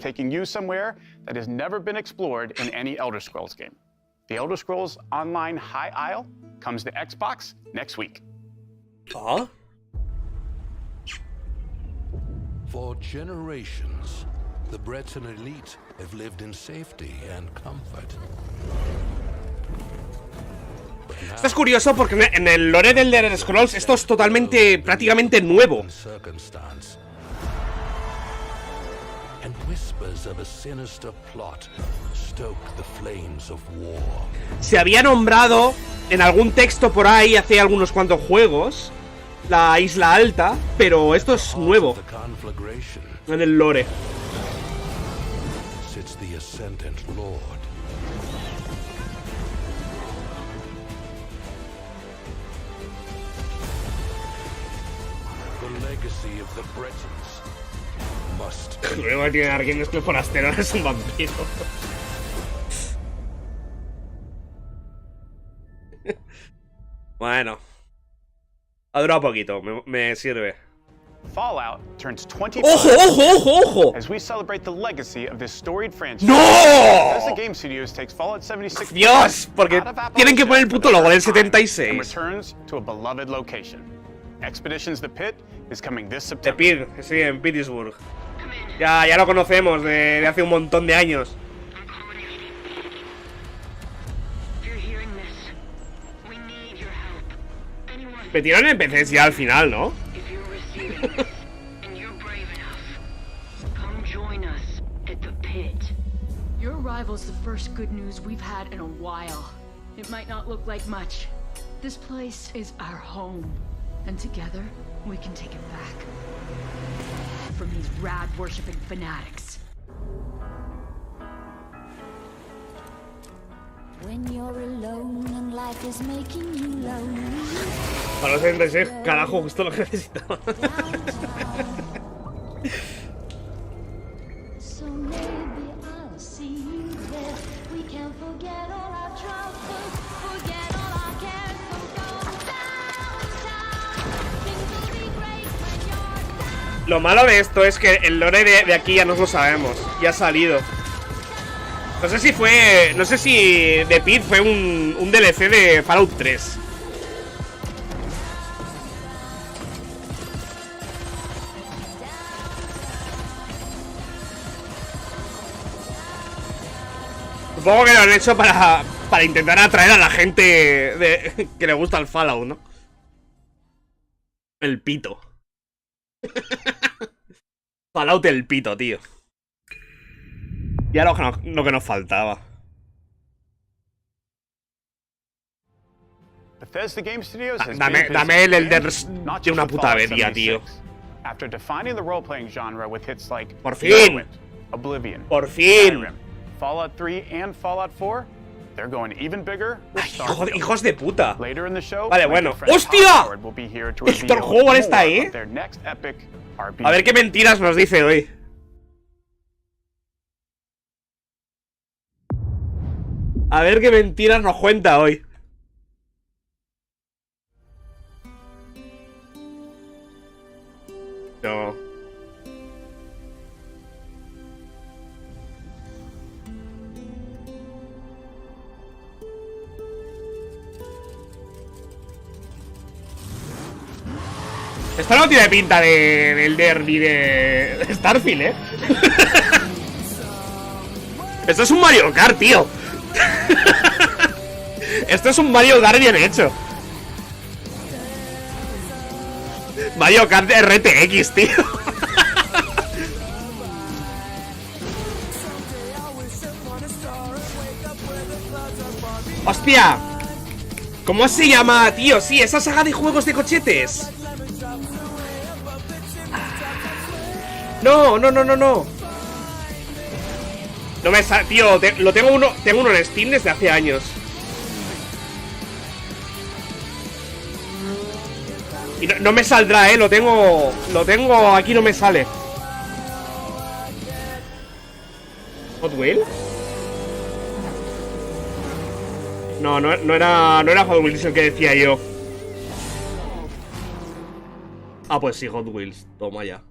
The Elder Scrolls Online High Isle comes to Xbox next week. ¿Ah? For generations, the Breton elite have lived in safety and comfort. Esto es curioso porque en el lore del Elder Scrolls esto es totalmente, prácticamente nuevo. And whispers of a sinister plot stoke the flames of war. Se había nombrado en algún texto por ahí hace algunos cuantos juegos la Isla Alta, pero esto es nuevo en el lore. Sits the ascendant lord. The legacy of the Bretons must. Luego tiene alguien que es forastero, es un vampiro. Bueno, ha durado poquito, me sirve. Fallout turns 25 ¡Ojo! as we celebrate the legacy of this storied franchise. ¡No! Bethesda Game Studios takes Fallout 76 Dios, porque tienen que poner el puto logo del 76. and returns to a beloved location. Expeditions the Pit is coming this September. The Pit, sí, en Pittsburgh. Ya lo conocemos de hace un montón de años. Metieron en PCs ya al final, ¿no? Your arrival's the first good news we've had in a while. It might not look like much. This place is our home, and together we can take it back. From these rad-worshipping fanatics. Para los 76, carajo, justo lo que necesitaba. Lo malo de esto es que el lore de aquí ya nos lo sabemos. Ya ha salido. No sé si fue... No sé si The Pit fue un DLC de Fallout 3. Supongo que lo han hecho para intentar atraer a la gente que le gusta el Fallout, ¿no? El pito. Fallout el pito, tío. Ya lo que nos faltaba. Bethesda Game Studios has dame el Elder de una puta avería, tío. After defining the role-playing genre with hits like Por fin. Oblivion, Por fin. Skyrim, Fallout 3 and Fallout 4, they're going even bigger with Ay, hijos de puta. Later in the show, vale, bueno. ¡Hostia! Héctor Howard está ahí. Their next epic RPG. A ver qué mentiras nos dice hoy. A ver qué mentiras nos cuenta hoy. No. Esta no tiene pinta del derby de Starfield, ¿eh? Esto es un Mario Kart, tío. Esto es un Mario Kart bien hecho. Mario Kart RTX, tío. ¡Hostia! ¿Cómo se llama, tío? Sí, esa saga de juegos de cochetes. No. No me sale, tío, tengo uno en Steam desde hace años. Y no me saldrá, lo tengo aquí, no me sale. ¿Hot Wheels? No era Hot Wheels el que decía yo. Ah, pues sí, Hot Wheels, toma ya.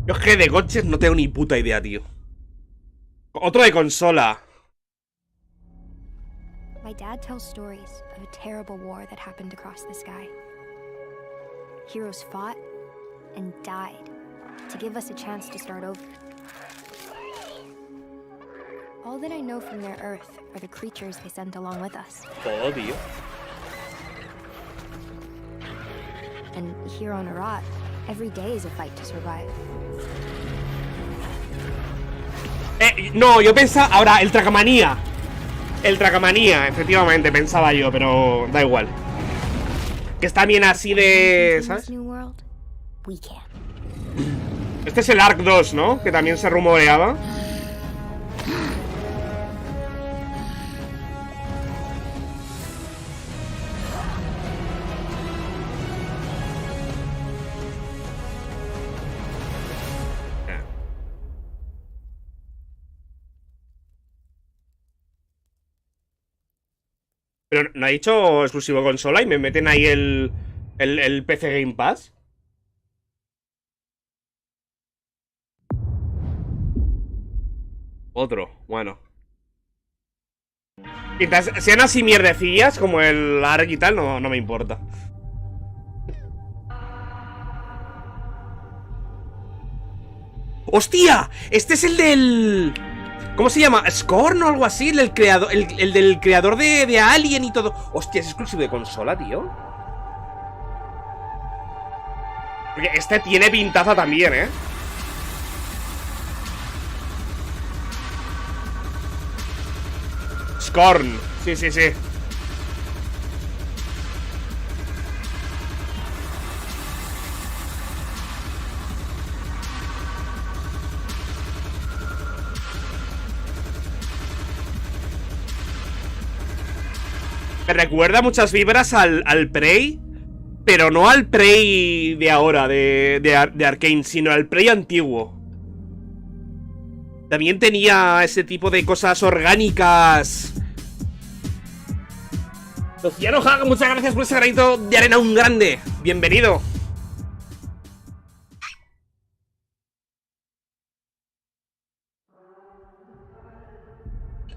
Yo es que de coches no tengo ni puta idea, tío. Otro de consola. My dad tells stories of a terrible war that happened across the sky. Heroes fought and died to give us a chance to start over. All that I know from their Earth are the creatures they sent along with us. Oh, tío. And here on Arat, every day is a fight to survive. No, yo pensaba... Ahora, el Tracamanía. El Tracamanía, efectivamente, pensaba yo, pero da igual. Que está bien así de... ¿sabes? Este es el Ark 2, ¿no? Que también se rumoreaba. Pero no ha dicho exclusivo consola y me meten ahí el PC Game Pass. Otro, bueno. Mientras sean así mierdecillas como el ARK y tal, no me importa. ¡Hostia! Este es el del... ¿Cómo se llama? ¿Scorn o algo así? El del creador de Alien y todo. Hostia, es exclusivo de consola, tío. Porque este tiene pintaza también, ¿eh? Scorn. Sí. Me recuerda muchas vibras al Prey, pero no al Prey de ahora, de Arcane, sino al Prey antiguo. También tenía ese tipo de cosas orgánicas. Luciano Haga, muchas gracias por ese granito de arena, un grande. Bienvenido.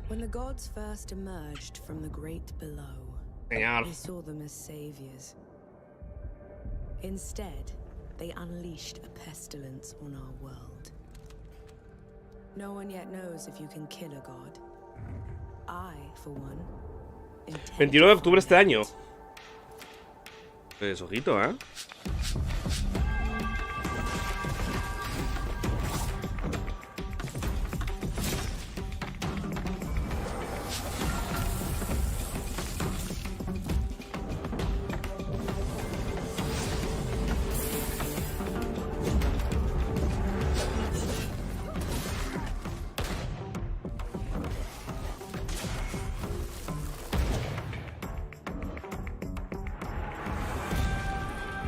When the gods first emerged from the great below, Señor. they saw them as saviors. Instead, they unleashed a pestilence on our world. No one yet knows if you can kill a god. I, for one, 21 de octubre este año. Pues ojito, ¿eh?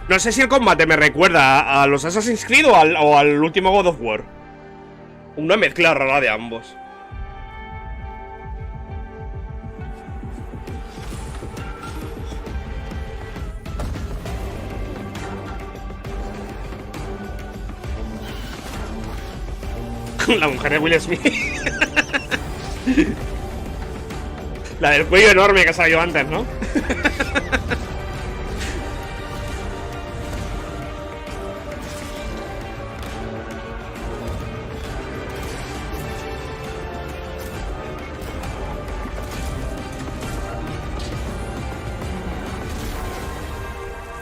No sé si el combate me recuerda a los Assassin's Creed o al último God of War. Una mezcla rara de ambos. La mujer de Will Smith. La del cuello enorme que salió antes, ¿no?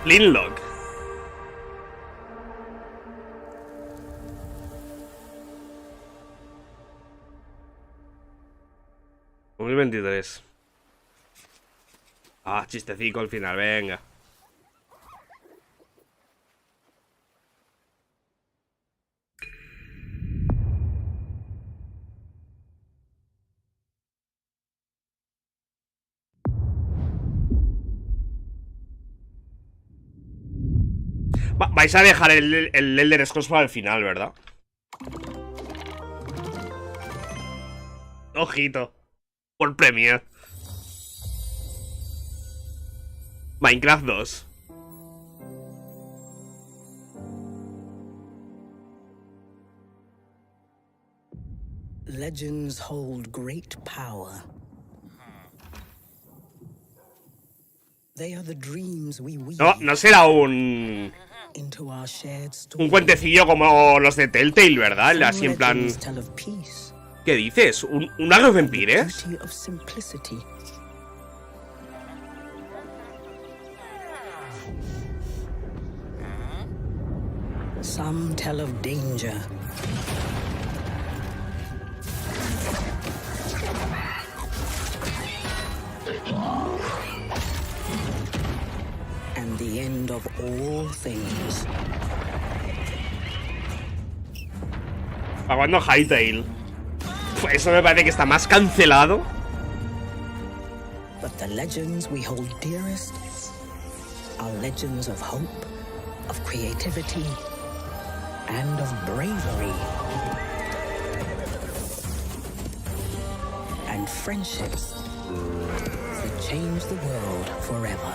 Linlock. $2023. Ah, chistecico al final, venga. Vais a dejar el Elder Scrolls para el final, ¿verdad? Ojito. Por Premier. Minecraft 2. Legends hold great power. They are the dreams we weave. No será un cuentecillo como los de Telltale, ¿verdad? Así en plan... ¿Qué dices? ¿Un agrovampires? Some tell of danger. And the end of all things. ¿Para cuándo Hightail? Eso me parece que está más cancelado. But the legends we hold dearest are legends of hope, of creativity, and of bravery. And friendships that change the world forever.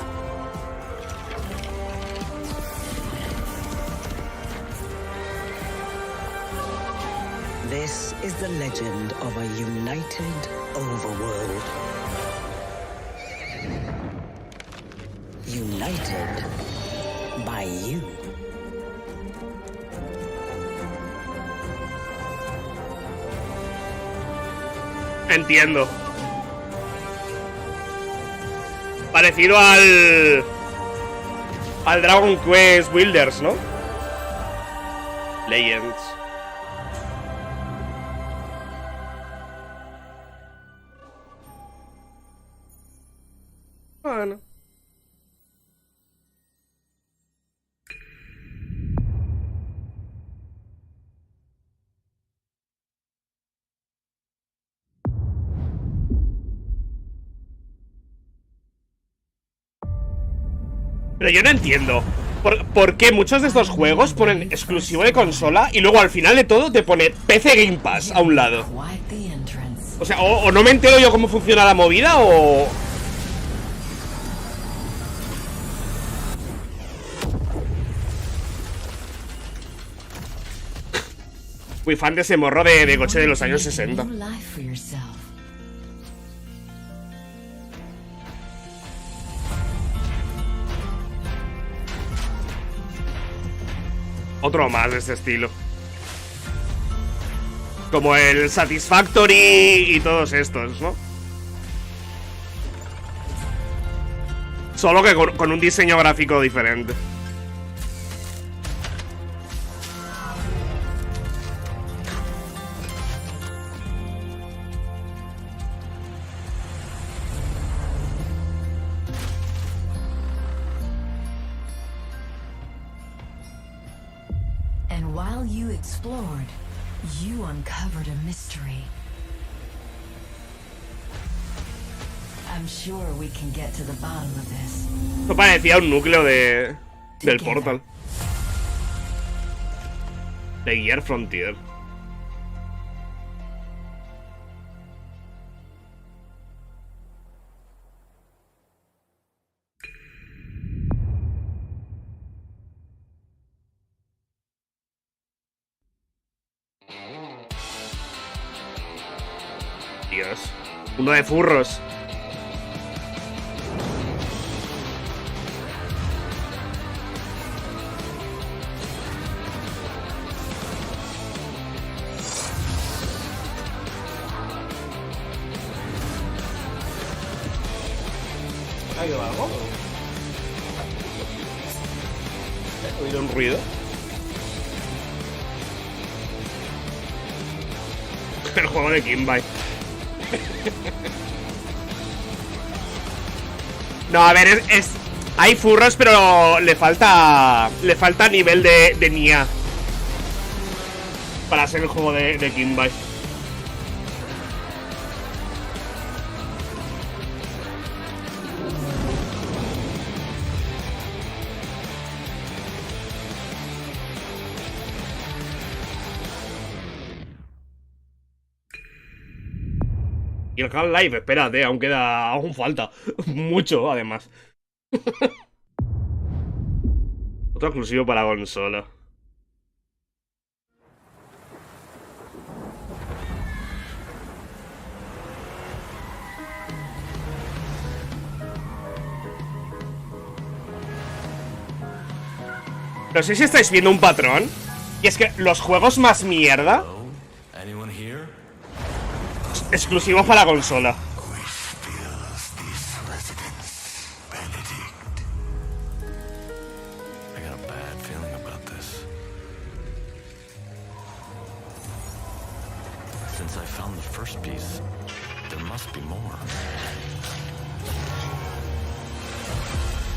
This is the legend of a united overworld. United by you. Entiendo. Parecido al Dragon Quest Builders, ¿no? Legends. Bueno. Pero yo no entiendo ¿por qué muchos de estos juegos ponen exclusivo de consola y luego al final de todo te pone PC Game Pass a un lado. O sea, o no me entero yo cómo funciona la movida o... Fui fan de ese morro de coche de los años 60. Otro más de este estilo. Como el Satisfactory y todos estos, ¿no? Solo que con un diseño gráfico diferente. And while you explored, you uncovered a mystery. I'm sure we can get to the bottom of this. Esto parecía un núcleo del Portal. De Gear Frontier. Dios. Uno de furros. ¿Ha oído algo? ¿He oído un ruido? El juego de Kimbai. No, a ver, hay furros, pero le falta nivel de Nia para ser el juego de Kimbai. Y el Half-Life, espérate, aún falta. Mucho, además. Otro exclusivo para consola. No sé si estáis viendo un patrón. Y es que los juegos más mierda exclusivos para consola.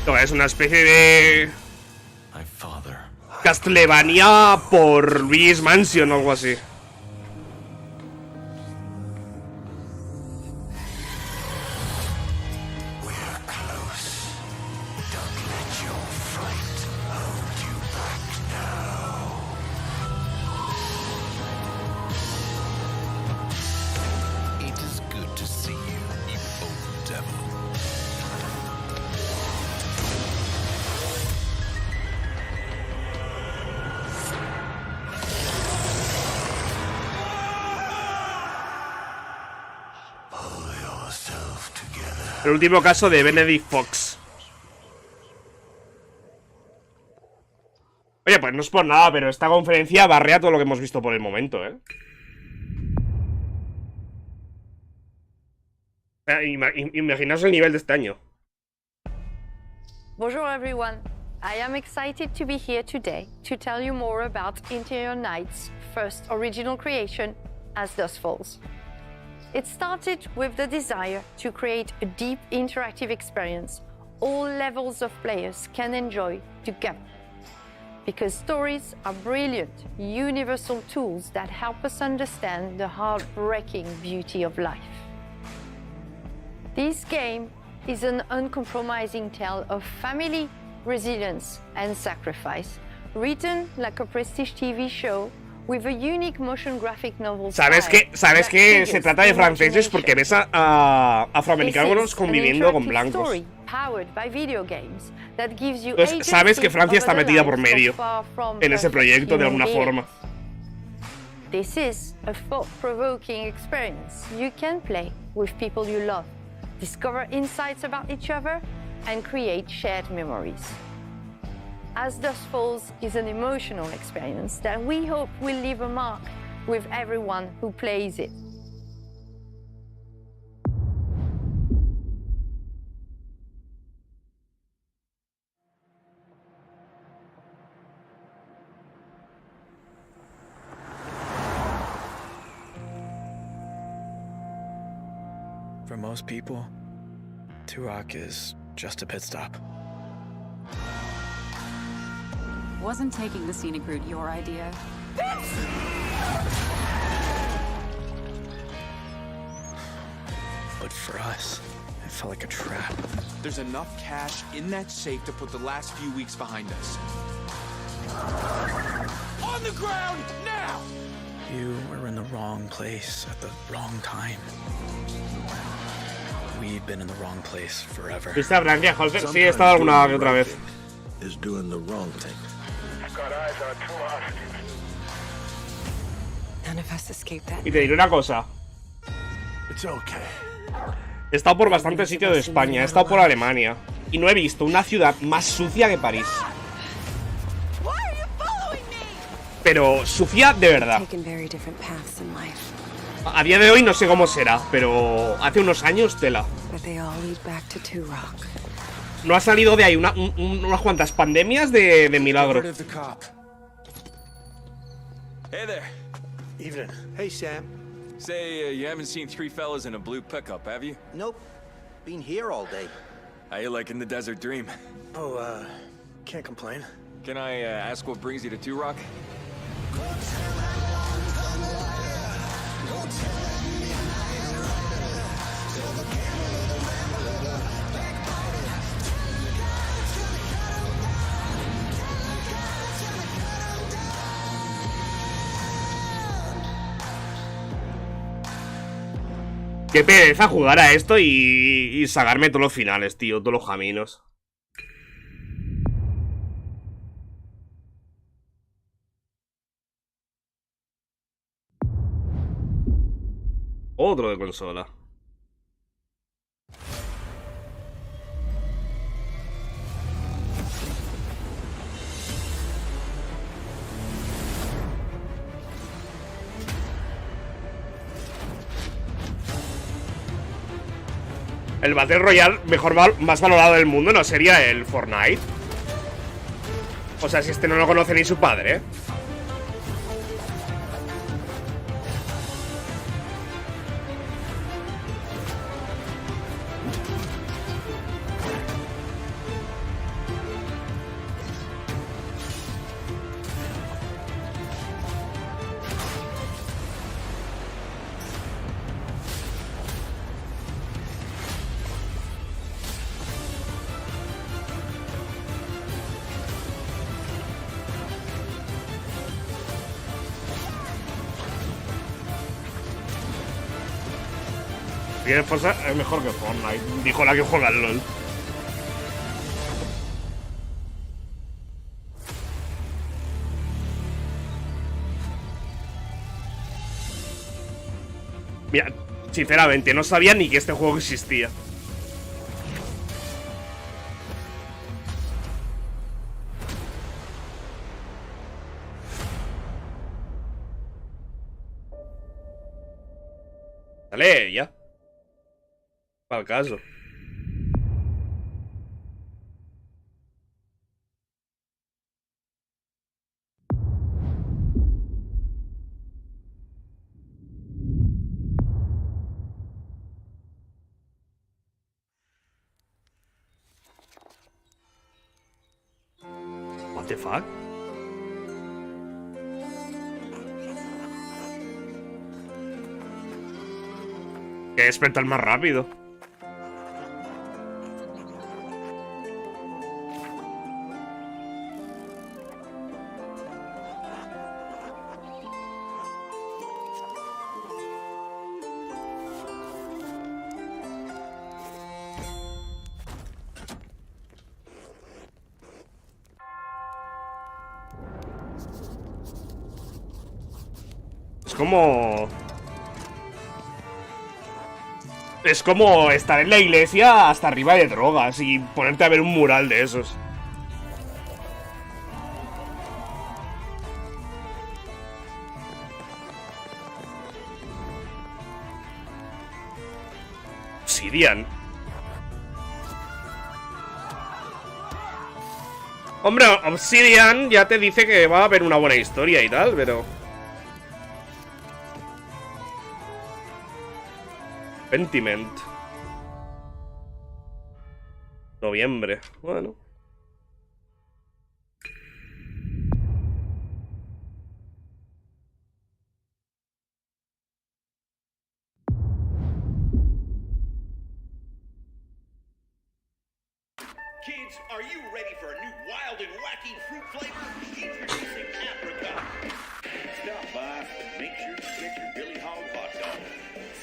No, es una especie de Castlevania por Luis Mansion o algo así. El último caso de Benedict Fox. Oye, pues no es por nada, pero esta conferencia barrea todo lo que hemos visto por el momento, ¿eh? Imaginaos el nivel de este año. Bonjour everyone. I am excited to be here today to tell you more about Interior Night's first original creation, As Dusk Falls. It started with the desire to create a deep interactive experience all levels of players can enjoy together. Because stories are brilliant, universal tools that help us understand the heartbreaking beauty of life. This game is an uncompromising tale of family, resilience, and sacrifice, written like a prestige TV show with a unique motion graphic novel. ¿Sabes que se trata de franceses porque ves a afroamericanos conviviendo con blancos? Entonces, sabes que Francia está metida por medio en ese proyecto de alguna forma. This is a thought-provoking experience you can play with people you love, discover insights about each other, and create shared memories. As Dusk Falls is an emotional experience that we hope will leave a mark with everyone who plays it. For most people, Turok is just a pit stop. Wasn't taking the scenic route your idea? But for us, it felt like a trap. There's enough cash in that safe to put the last few weeks behind us. On the ground, now! You were in the wrong place at the wrong time. We've been in the wrong place forever. ¿Viste a Brandy, Holzer? Sí, he estado alguna que otra vez. Is doing the wrong thing. None of us escaped that. Y te diré una cosa. It's okay. He estado por bastantes sitios de España, he estado por Alemania y no he visto una ciudad más sucia que París. Pero sucia de verdad. A día de hoy no sé cómo será, pero hace unos años tela. No ha salido de ahí unas cuantas pandemias de milagro. Hey there. Evening. Hey, Sam. Say, you haven't seen three fellas in a blue pickup, have you? Nope. Been here all day. How you liking the desert dream? Oh, can't complain. Can I ask what brings you to Turok? Qué pereza jugar a esto y sacarme todos los finales, tío, todos los caminos. Otro de consola. El Battle Royale más valorado del mundo no sería el Fortnite. O sea, si este no lo conoce ni su padre, ¿eh? Y después es mejor que Fortnite, dijo la que juega al LOL. Mira, sinceramente, no sabía ni que este juego existía. Dale, ya. Para el caso. What the fuck? Que despertar más rápido. Es como... Es como estar en la iglesia hasta arriba de drogas y ponerte a ver un mural de esos. Obsidian. Hombre, Obsidian ya te dice que va a haber una buena historia y tal, pero... Pentiment. Noviembre. Bueno. Kids, are you ready for a new wild and wacky fruit flavor? Introducing Apricot. Stop by, make sure you get your Billy Hog hot dog.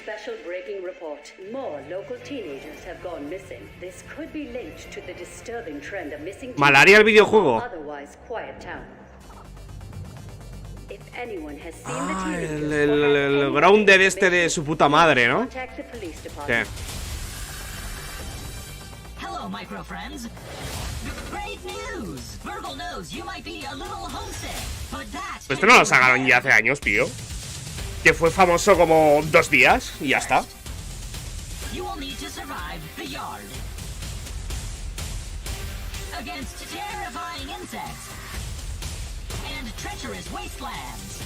Special breaking report. More local teenagers have gone missing. This could be linked to the disturbing trend of missing Malaria el videojuego. Otherwise quiet town. If anyone has seen the Ah, teenagers, el grounded este de su puta madre, ¿no? contact the police department. Sí. Hello, micro friends. Great news! Virgil knows you might be a little homesick, but that... Pues esto no lo sacaron ya hace años, tío. Que fue famoso como 2 días y ya está. You will need to survive the yard against terrifying insects and treacherous wastelands.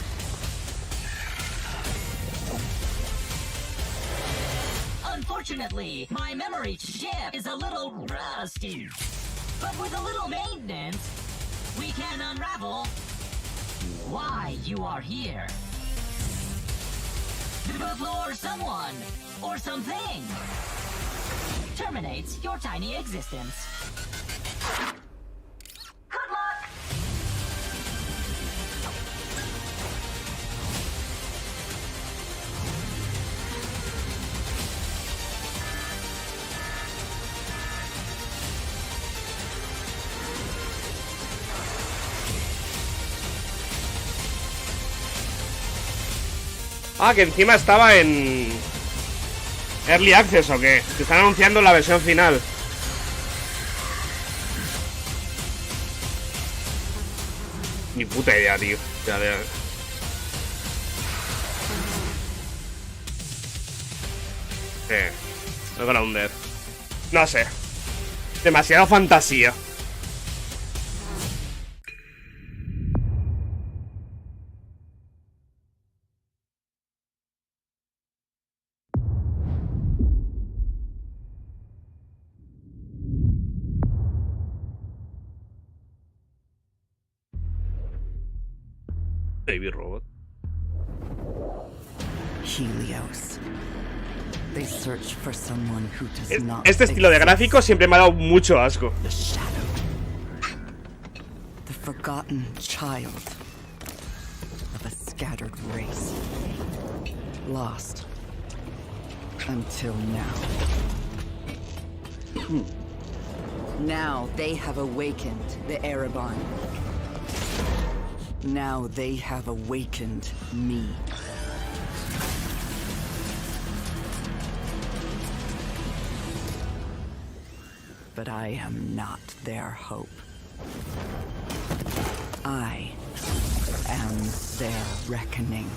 Unfortunately, my memory chip is a little rusty. But with a little maintenance, we can unravel why you are here. Before someone or something terminates your tiny existence. Good luck! Ah, que encima estaba en... Early Access o qué. Que están anunciando la versión final. Ni puta idea, tío. Ya, ya. El Grounded. No sé. Demasiada fantasía. Baby robot. Helios. They search for someone who does not Este estilo de gráfico siempre me ha dado mucho asco. The forgotten child of a scattered race. Lost until now. Now they have awakened the Erebon. Now they have awakened me. But I am not their hope. I am their reckoning.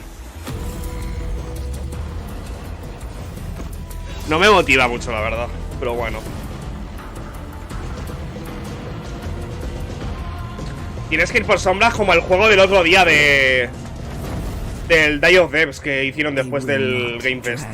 No me motiva mucho, la verdad. Pero bueno. Tienes que ir por sombras como el juego del otro día de... Del Day of Devs que hicieron después del Game Fest.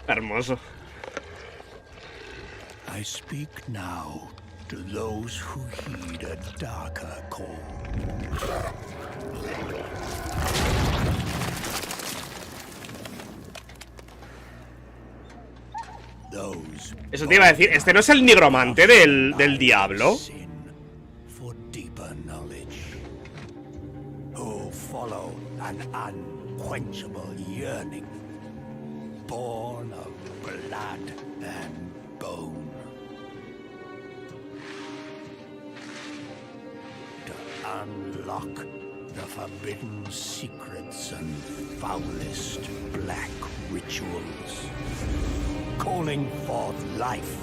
Hermoso. I speak now to those who heed a darker call. those Eso te iba a decir, ¿este no es el nigromante del Diablo? for deeper knowledge, who follow an unquenchable yearning, born of blood and bone, to unlock the forbidden secrets and foulest black rituals, calling forth life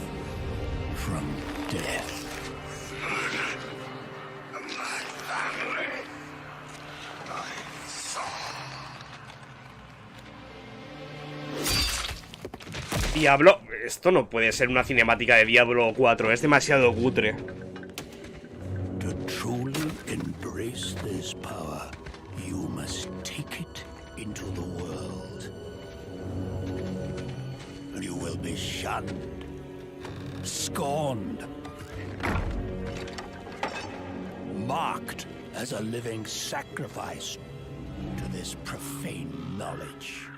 from death. Diablo, esto no puede ser una cinemática de Diablo 4, es demasiado cutre. To truly embrace this power, you must take it into the world. You will be shunned, scorned, marked as a living sacrifice to this profane knowledge.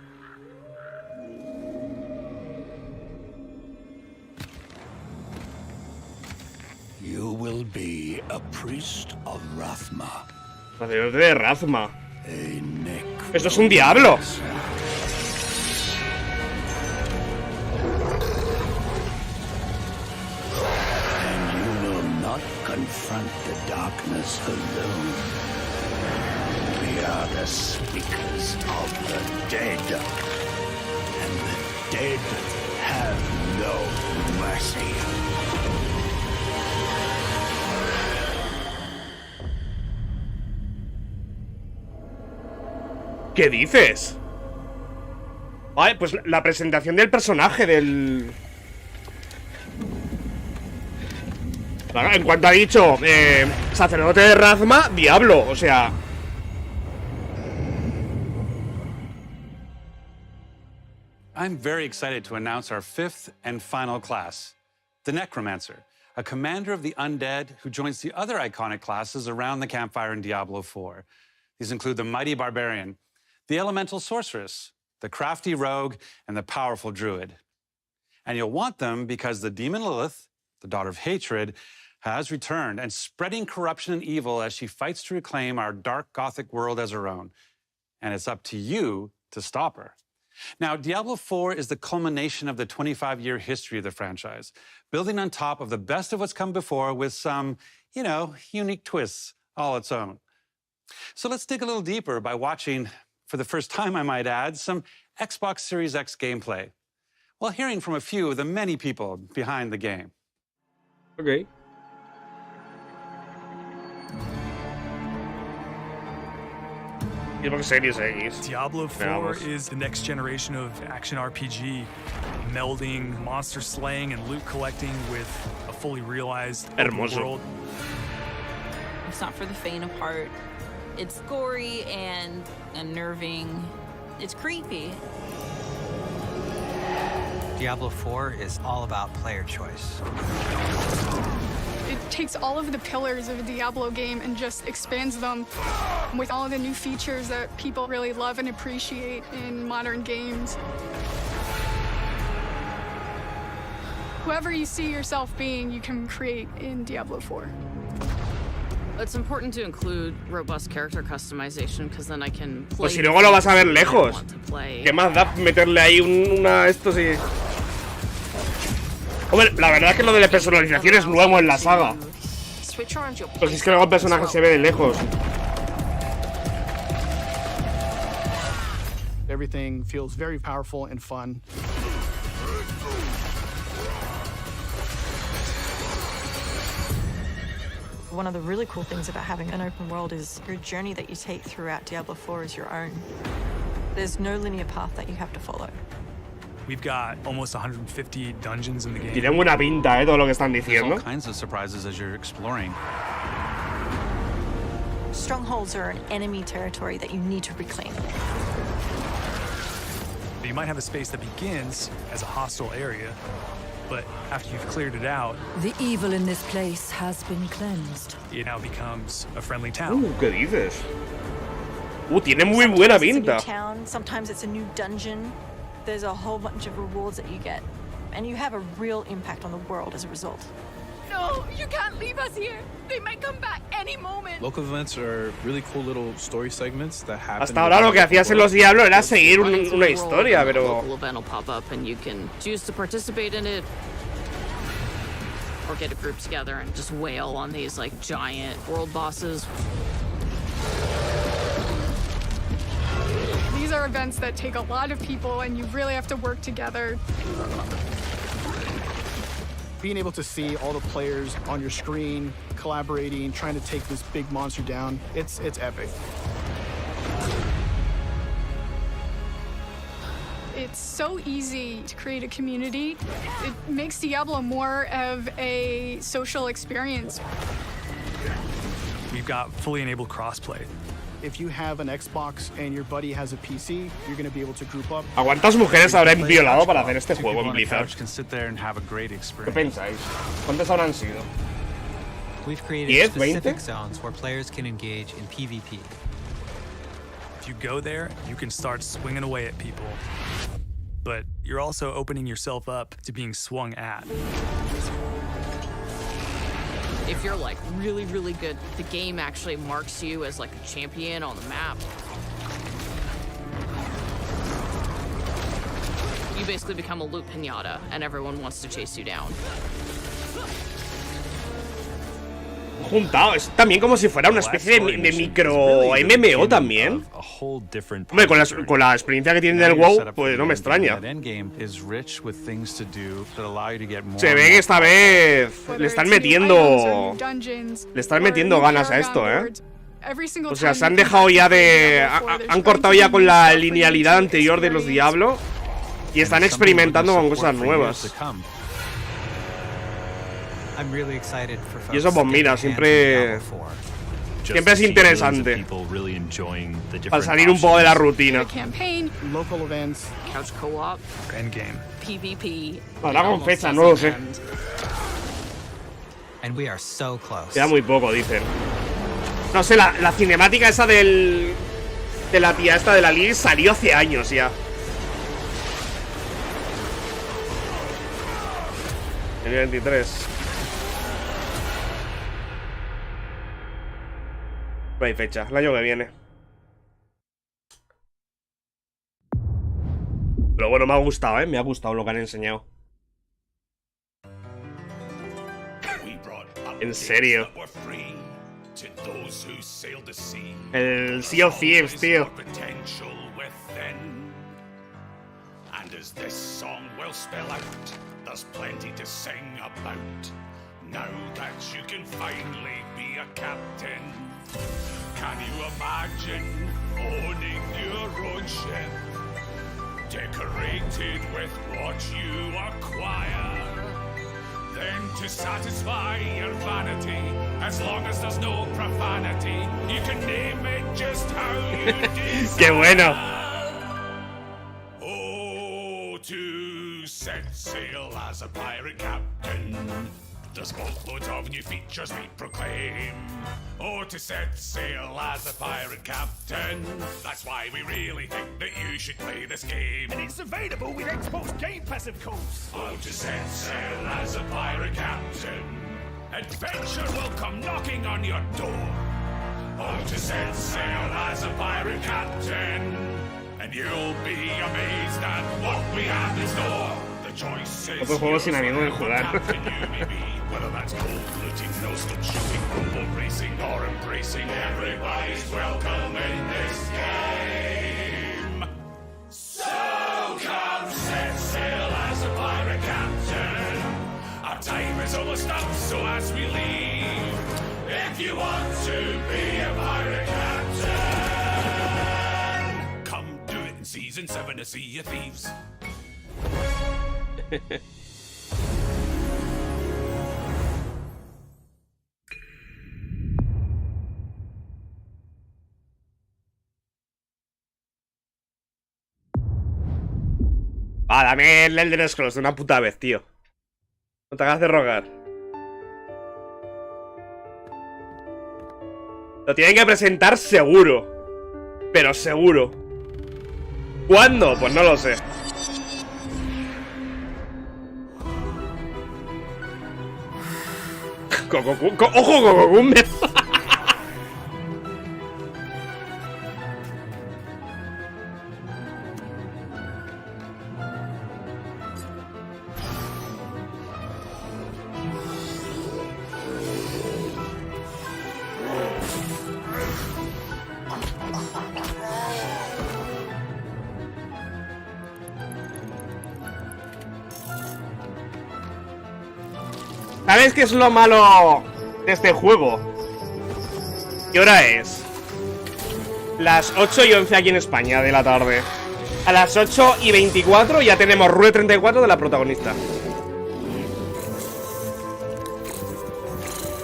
You will be a priest of Rathma. Sacerdote de Rathma. ¡Esto es un diablo! And you will not confront the darkness alone. We are the speakers of the dead. And the dead have no mercy. ¿Qué dices? Vale, pues la presentación del personaje del... Claro, en cuanto ha dicho sacerdote de Rathma, diablo, o sea... I'm very excited to announce our 5th and final class, the Necromancer, a commander of the undead who joins the other iconic classes around the campfire in Diablo 4. These include the mighty barbarian, the elemental sorceress, the crafty rogue, and the powerful druid. And you'll want them because the demon Lilith, the daughter of hatred, has returned and spreading corruption and evil as she fights to reclaim our dark Gothic world as her own. And it's up to you to stop her. Now, Diablo 4 is the culmination of the 25-year history of the franchise, building on top of the best of what's come before with some, unique twists all its own. So let's dig a little deeper by watching, for the first time I might add, some Xbox Series X gameplay, while hearing from a few of the many people behind the game. Okay. Diablo 4 is the next generation of action RPG, melding monster slaying and loot collecting with a fully realized world. It's not for the faint of heart. It's gory and unnerving. It's creepy. Diablo 4 is all about player choice. It takes all of the pillars of a Diablo game and just expands them with all of the new features that people really love and appreciate in modern games. Whoever you see yourself being, you can create in Diablo 4. It's important to include robust character customization because then I can play. Pues si luego lo vas a ver lejos. ¿Qué más da meterle ahí una esto sí? Hombre, la verdad es que lo de la personalización es nuevo en la saga. Pues es que luego el personaje se ve de lejos. Everything feels very powerful and fun. One of the really cool things about having an open world is your journey that you take throughout Diablo 4 is your own. There's no linear path that you have to follow. We've got almost 150 dungeons in the game. Tiene buena pinta, todo lo que están diciendo. All kinds of surprises as you're exploring. Strongholds are an enemy territory that you need to reclaim. You might have a space that begins as a hostile area, but after you've cleared it out, the evil in this place has been cleansed. It now becomes a friendly town. ¿Qué dices? Tiene muy buena pinta. Sometimes it's a new town, sometimes it's a new dungeon. There's a whole bunch of rewards that you get. and you have a real impact on the world as a result. No, you can't leave us here. They might come back any moment. Local events are really cool little story segments that happen. Hasta ahora lo que hacías en los Diablos era seguir una historia, pero Local event will pop up and you can choose to participate in it or get a group together and just wail on these like giant world bosses. These are events that take a lot of people and you really have to work together. Being able to see all the players on your screen, collaborating, trying to take this big monster down, it's epic. It's so easy to create a community. It makes Diablo more of a social experience. We've got fully enabled crossplay. If you have an Xbox and your buddy has a PC, you're going to be able to group up. ¿A cuántas mujeres habrán violado para hacer este juego en Blizzard? ¿Qué pensáis? ¿Cuántas habrán sido? We've created 10, specific 20? zones where players can engage in PvP. If you go there, you can start swinging away at people. But you're also opening yourself up to being swung at. If you're like really, really good, the game actually marks you as like a champion on the map. You basically become a loot pinata and everyone wants to chase you down. Juntado, es también como si fuera una especie de micro MMO también. Hombre, con la experiencia que tienen del WoW, pues no me extraña. Se ve que esta vez le están metiendo ganas a esto, ¿eh? O sea, se han dejado ya de... Han cortado ya con la linealidad anterior de los Diablo y están experimentando con cosas nuevas. Y eso, pues mira, siempre es interesante para salir un poco de la rutina. Ahora con fecha, no lo sé. Queda muy poco, dicen. No sé, la cinemática esa de la tía esta de la Lily salió hace años ya. El 23. No hay fecha, el año que viene. Pero bueno, me ha gustado, me ha gustado lo que han enseñado. En serio. El Sea of Thieves, tío. And as this song will spell out, there's plenty to sing about. Now that you can finally be a captain, can you imagine owning your own ship, decorated with what you acquire? Then to satisfy your vanity, as long as there's no profanity, you can name it just how you desire. ¡Qué bueno! Oh, to set sail as a pirate captain, there's boatloads of new features we proclaim. Oh, to set sail as a pirate captain, that's why we really think that you should play this game. And it's available with Xbox Game Pass, of course. Oh, to set sail as a pirate captain, adventure will come knocking on your door. Oh, to set sail as a pirate captain, and you'll be amazed at what we have in store. The choice is otro juego sin ánimo de jugar. whether that's cold looting, no stop shooting, rumble racing, or embracing, everybody's welcome in this game. So come set sail as a pirate captain. Our time is almost up, so as we leave, if you want to be a pirate captain, come do it in Season 7 to Sea of Thieves. Dame el Elder Scrolls de una puta vez, tío. No te hagas de rogar. Lo tienen que presentar seguro. Pero seguro. ¿Cuándo? Pues no lo sé. ¡Ojo, Kokokun! ¿Sabes qué es lo malo de este juego? ¿Qué hora es? Las 8:11 aquí en España de la tarde. A las 8:24 ya tenemos Rue 34 de la protagonista.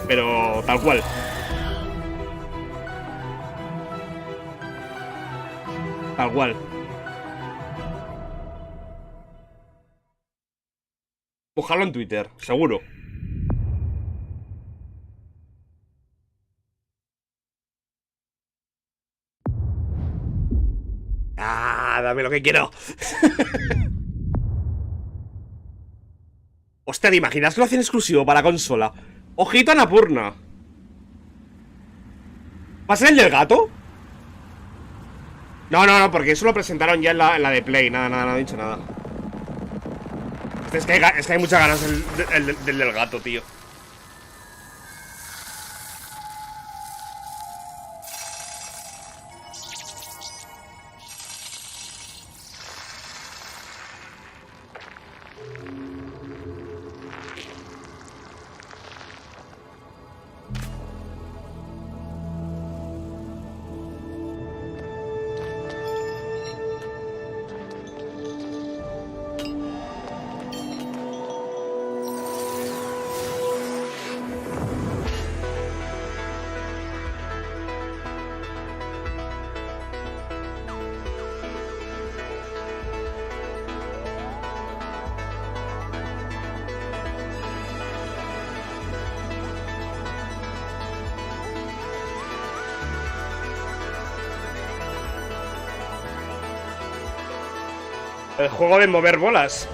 Pero tal cual. Tal cual. Ojalá en Twitter, seguro. Ah, dame lo que quiero. Hostia, ¿te imaginas que lo hacen exclusivo para consola? Ojito a Napurna. ¿Va a ser el del gato? No, porque eso lo presentaron ya en la de Play. Nada, no he dicho nada. Es que hay muchas ganas del gato, tío. El juego de mover bolas.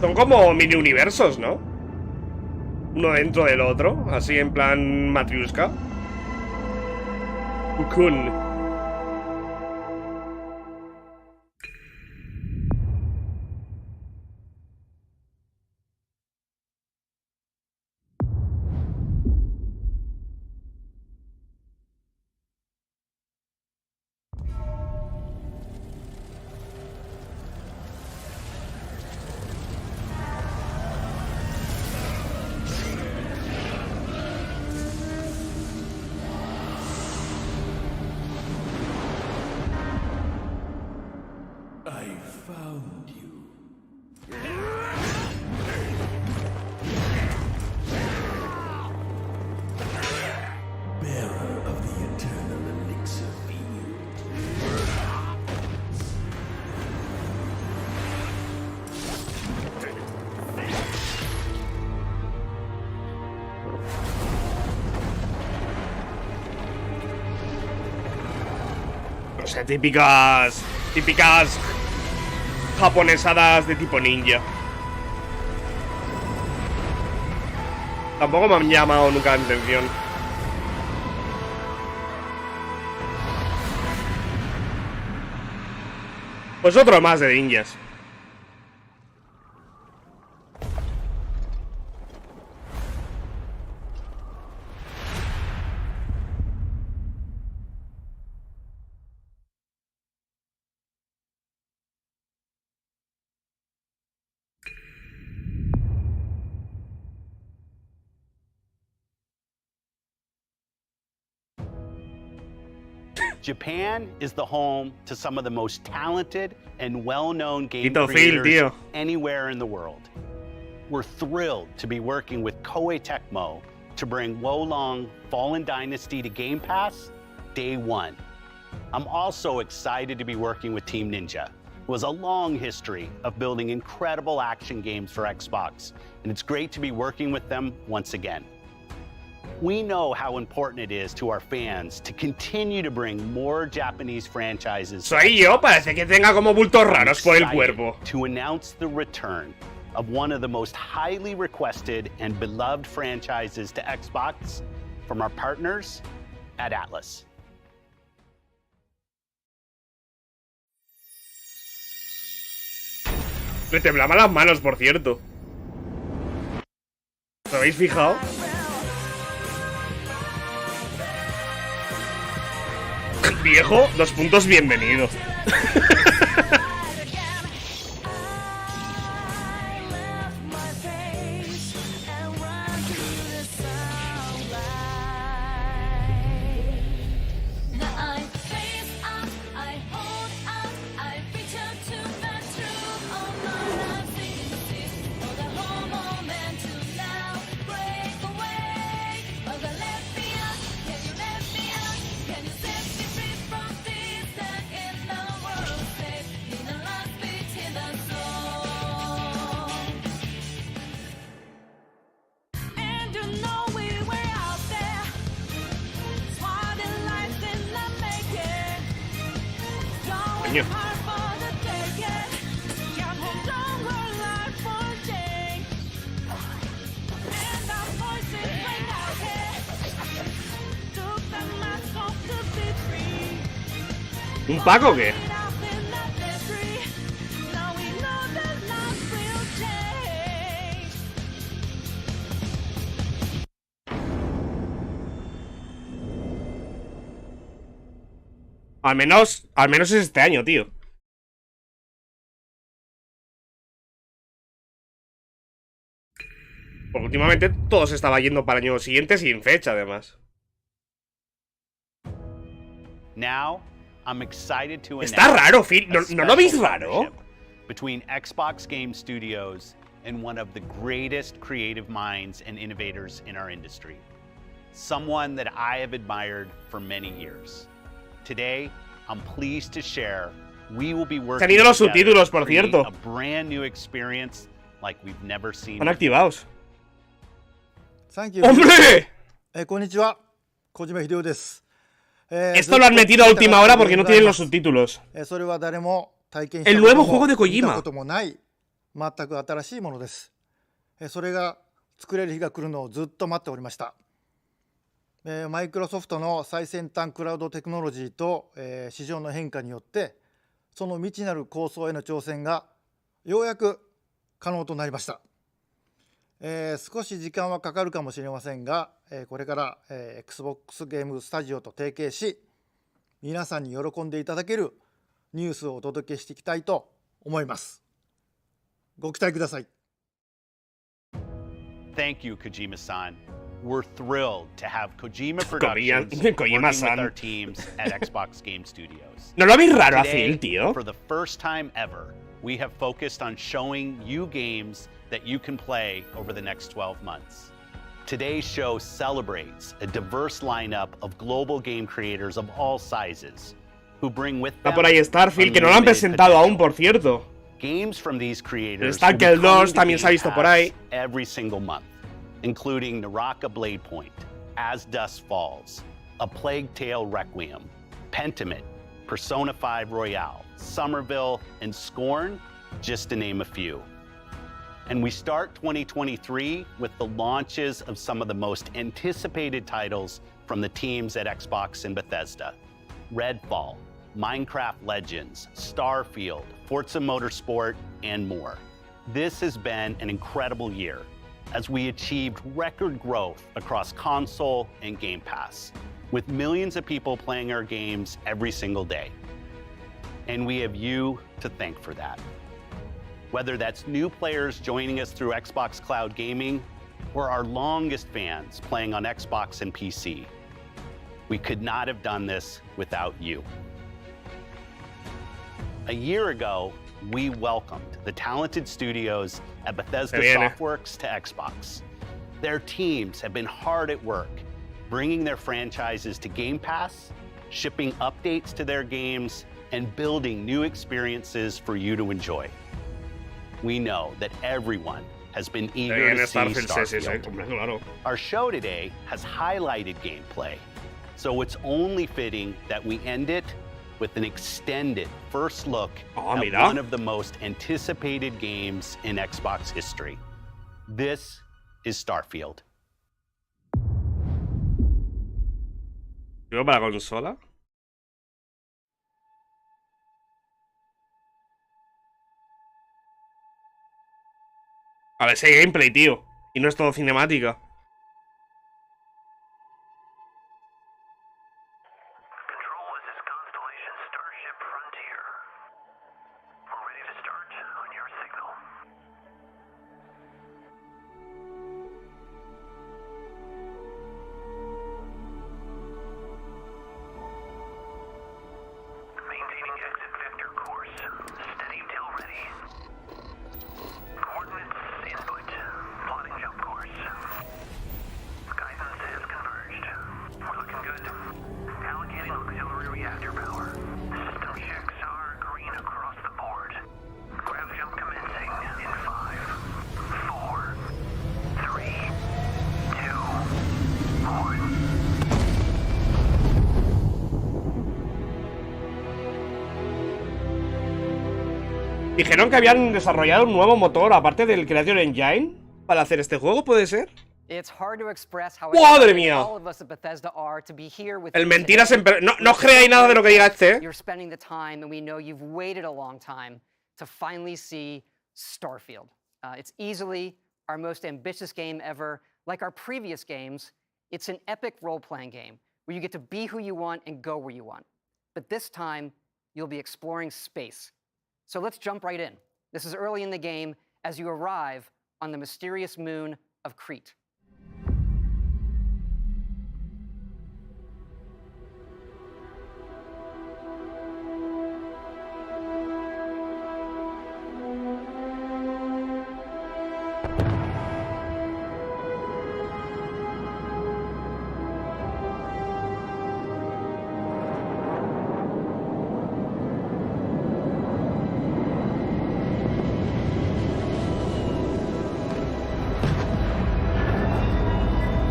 Son como mini universos, ¿no? Uno dentro del otro, así en plan Matriushka. Cocoon. O sea, típicas japonesadas de tipo ninja. Tampoco me han llamado nunca la atención. Pues otro más de ninjas. Japan is the home to some of the most talented and well-known game Tito creators Phil, anywhere in the world. We're thrilled to be working with Koei Tecmo to bring Wolong Fallen Dynasty to Game Pass day one. I'm also excited to be working with Team Ninja, who has a long history of building incredible action games for Xbox, and it's great to be working with them once again. We know how important it is to our fans to continue to bring more Japanese franchises. Soy yo, parece que tenga como bultos raros por el cuerpo. To announce the return of one of the most highly requested and beloved franchises to Xbox from our partners at Atlus. Me temblaban las manos, por cierto. ¿Os habéis fijado? Viejo, 2 puntos, bienvenido. Coño. ¿Un pack o qué? Al menos es este año, tío. Porque últimamente todo se estaba yendo para el año siguiente sin fecha, además. Now, I'm excited to Está raro, Phil. ¿No lo veis raro? Between Xbox Game Studios and one of the greatest creative minds and innovators in our industry. Someone that I have admired for many years. Today, I'm pleased to share we will be working together los subtítulos, por cierto. A brand new experience like we've never seen. Están activados. ¡Hombre! Konnichiwa, Kojima Hideo desu. Esto lo han metido a última hora porque no tienen los subtítulos. El nuevo juego de Kojima. 全く新しいものです。それが作れる日が来るのをずっと待っておりました。マイクロソフトの最先端クラウドテクノロジーと市場の変化によってその未知なる構想への挑戦がようやく可能となりました。少し時間はかかるかもしれませんが、これから、Xbox ゲームスタジオと提携し皆さんに喜んでいただけるニュースをお届けしていきたいと思います。ご期待ください。Thank you, Kojima-san. We're thrilled to have Kojima Productions working with our teams at Xbox Game Studios. ¿No lo veis raro así el tío? For the first time ever, we have focused on showing you games that you can play over the next 12 months. Today's show celebrates a diverse lineup of global game creators of all sizes who bring with them. Está por ahí Starfield, que no lo han presentado aún, por cierto. Games from these creators Stalker 2 también se ha visto por ahí. Every single month, including Naraka Blade Point, As Dusk Falls, A Plague Tale Requiem, Pentiment, Persona 5 Royale, Somerville, and Scorn, just to name a few. And we start 2023 with the launches of some of the most anticipated titles from the teams at Xbox and Bethesda. Redfall, Minecraft Legends, Starfield, Forza Motorsport, and more. This has been an incredible year as we achieved record growth across console and Game Pass, with millions of people playing our games every single day. And we have you to thank for that. Whether that's new players joining us through Xbox Cloud Gaming or our longest fans playing on Xbox and PC, we could not have done this without you. A year ago, we welcomed the talented studios at Bethesda Softworks to Xbox. Their teams have been hard at work, bringing their franchises to Game Pass, shipping updates to their games, and building new experiences for you to enjoy. We know that everyone has been eager to see Starfield. Our show today has highlighted gameplay, so it's only fitting that we end it with an extended first look at mira. one of the most anticipated games in Xbox history. This is Starfield. ¿Yo para consola? A ver si hay gameplay, tío. Y no es todo cinemática. Dijeron que habían desarrollado un nuevo motor, aparte del Creator Engine, para hacer este juego, ¿puede ser? ¡Madre mía! El mentiras en... No os creáis nada de lo que diga este, ¿eh? Starfield. It's easily our most ambitious game ever. Like our previous games, it's an epic role-playing game where you get to be who you want and go where you want. But this time, you'll be exploring space. So let's jump right in. This is early in the game as you arrive on the mysterious moon of Crete.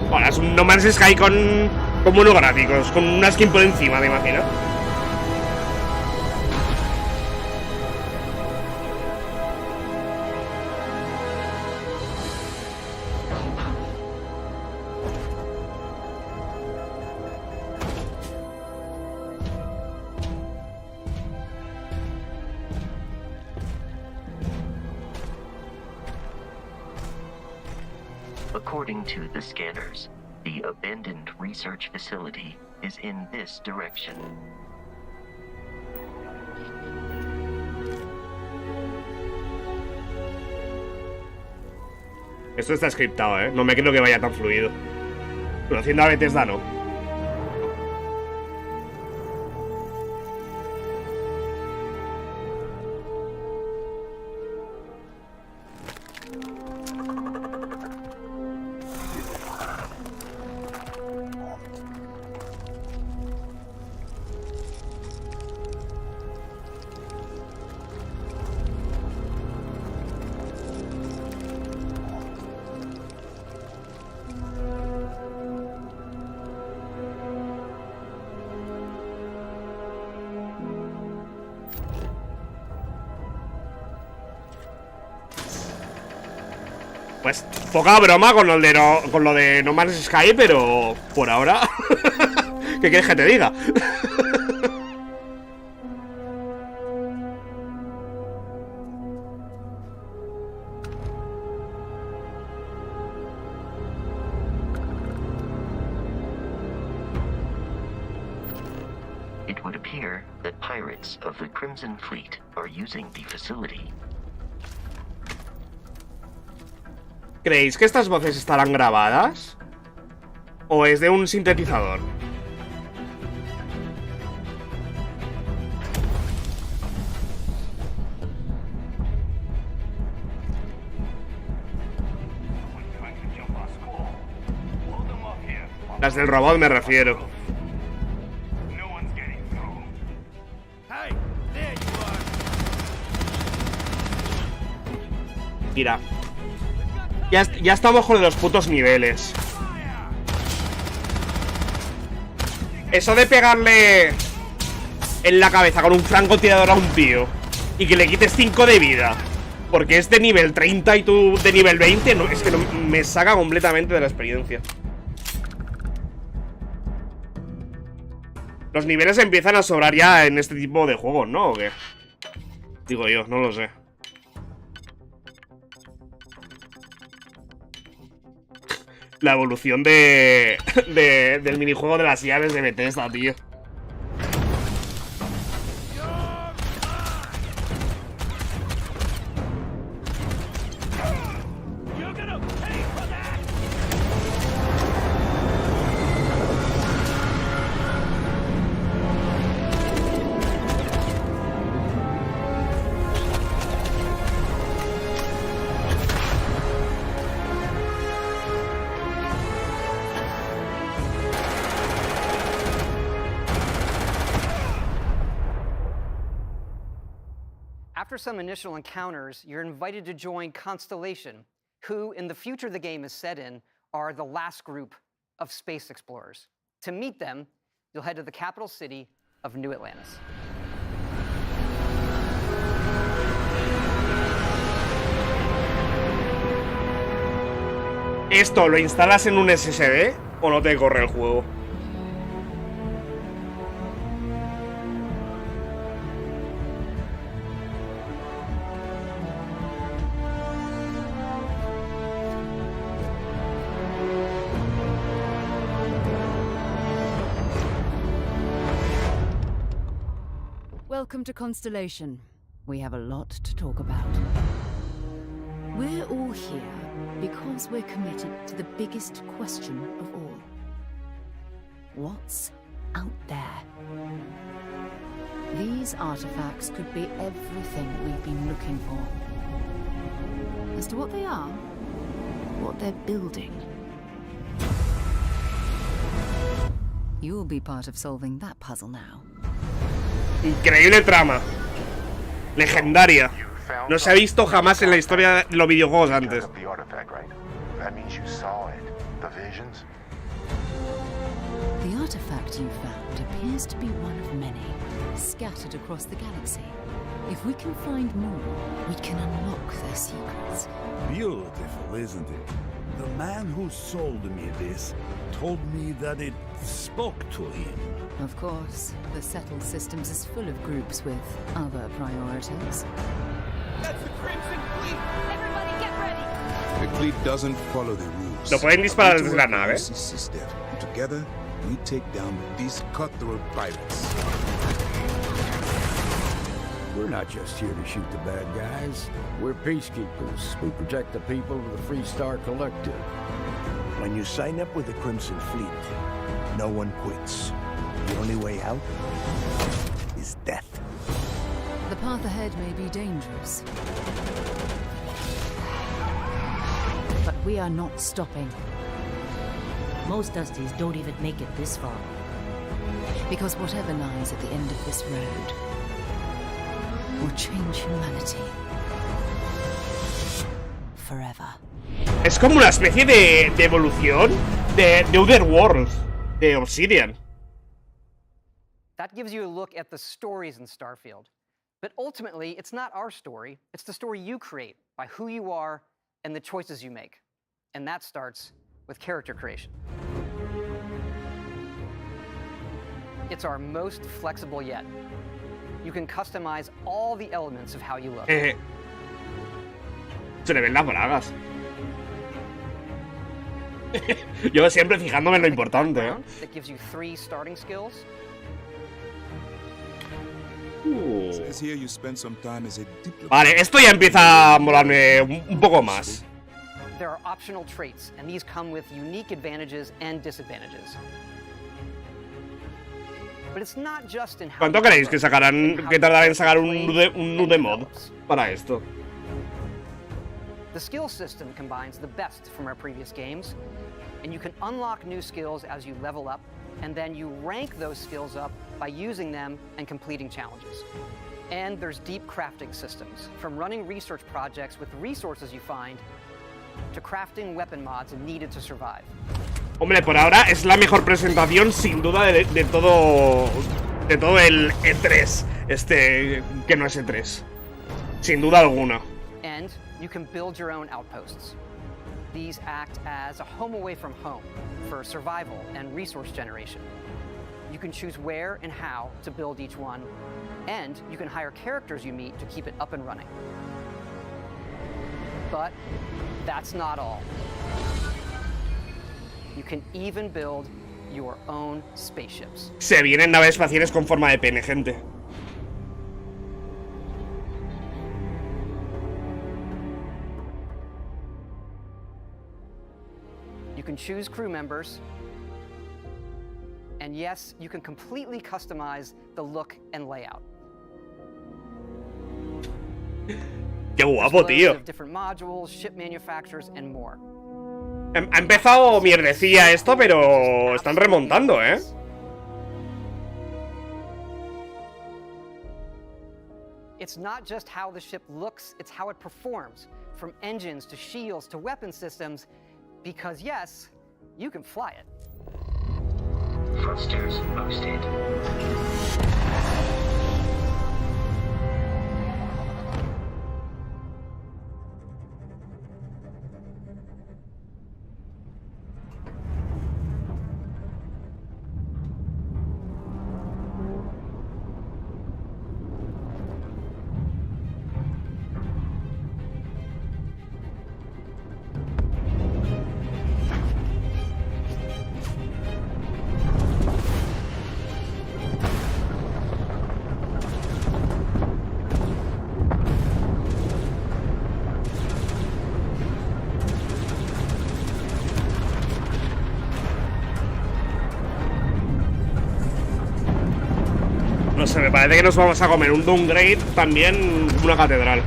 Bueno, es un No Man's Sky con buenos gráficos, con una skin por encima, me imagino. According to the scanners, the abandoned research facility is in this direction. Esto está scriptado, ¿eh? No me creo que vaya tan fluido. Pero haciendo a Bethesda no. Pues poca broma con lo de No Man's Sky, pero por ahora ¿qué quieres que te diga? It would appear that pirates of the Crimson Fleet are using the facility. ¿Creéis que estas voces estarán grabadas? ¿O es de un sintetizador? Las del robot me refiero. Mira. Ya estamos con los putos niveles. Eso de pegarle en la cabeza con un francotirador a un tío y que le quites 5 de vida porque es de nivel 30 y tú de nivel 20, no, es que no, me saca completamente de la experiencia. Los niveles empiezan a sobrar ya en este tipo de juegos, ¿no? ¿O qué? Digo yo, no lo sé. La evolución del minijuego de las llaves de Bethesda, tío. After some initial encounters, you're invited to join Constellation, who, in the future the game is set in, are the last group of space explorers. To meet them, you'll head to the capital city of New Atlantis. ¿Esto lo instalas en un SSD o no te corre el juego? Welcome to Constellation. We have a lot to talk about. We're all here because we're committed to the biggest question of all. What's out there? These artifacts could be everything we've been looking for. As to what they are, what they're building, you'll be part of solving that puzzle now. Increíble trama. Legendaria. No se ha visto jamás en la historia de los videojuegos antes. The artifact you found appears to be one of many, scattered across the galaxy. If we can find more, we can unlock their secrets. Beautiful, isn't it? The man who sold me this told me that it spoke to him. Of course, the settled systems is full of groups with other priorities. That's the Crimson Fleet! Everybody get ready! The fleet doesn't follow the rules. Lo pueden disparar desde la nave. Together, we take down these cutthroat pirates. We're not just here to shoot the bad guys. We're peacekeepers. We protect the people of the Free Star Collective. When you sign up with the Crimson Fleet, no one quits. The only way out is death. The path ahead may be dangerous, but we are not stopping. Most Dusties don't even make it this far. Because whatever lies at the end of this road will change humanity forever. Es como una especie de evolución de Other Worlds, de Obsidian. That gives you a look at the stories in Starfield. But ultimately, it's not our story. It's the story you create by who you are and the choices you make. And that starts with character creation. It's our most flexible yet. You can customize all the elements of how you look. Se le ven las bragas. Yo siempre fijándome en lo importante, ¿eh? That gives you 3 starting skills. Vale, esto ya empieza a molarme un poco más. There are optional traits, and these come with unique advantages and disadvantages. But it's not just in how ¿Cuánto creéis que tardarán en sacar un nude mod para esto? The skill system combines the best from our previous games, and you can unlock new skills as you level up, and then you rank those skills up by using them and completing challenges. And there's deep crafting systems, from running research projects with the resources you find, to crafting weapon mods needed to survive. Hombre, por ahora es la mejor presentación sin duda de todo de todo el E3, que no es E3. Sin duda alguna. And you can build your own outposts. These act as a home away from home for survival and resource generation. You can choose where and how to build each one, and you can hire characters you meet to keep it up and running. But that's not all. You can even build your own spaceships. Se vienen naves espaciales con forma de pene, gente. You can choose crew members. And yes, you can completely customize the look and layout. Qué guapo, tío. Of different modules, ship manufacturers, and more. Ha empezado mierdecilla esto, pero están remontando, ¿eh? It's not just how the ship looks, it's how it performs, from engines to shields to weapon systems, because yes, you can fly it. Thrusters boosted. No sé, me parece que nos vamos a comer un downgrade, también una catedral.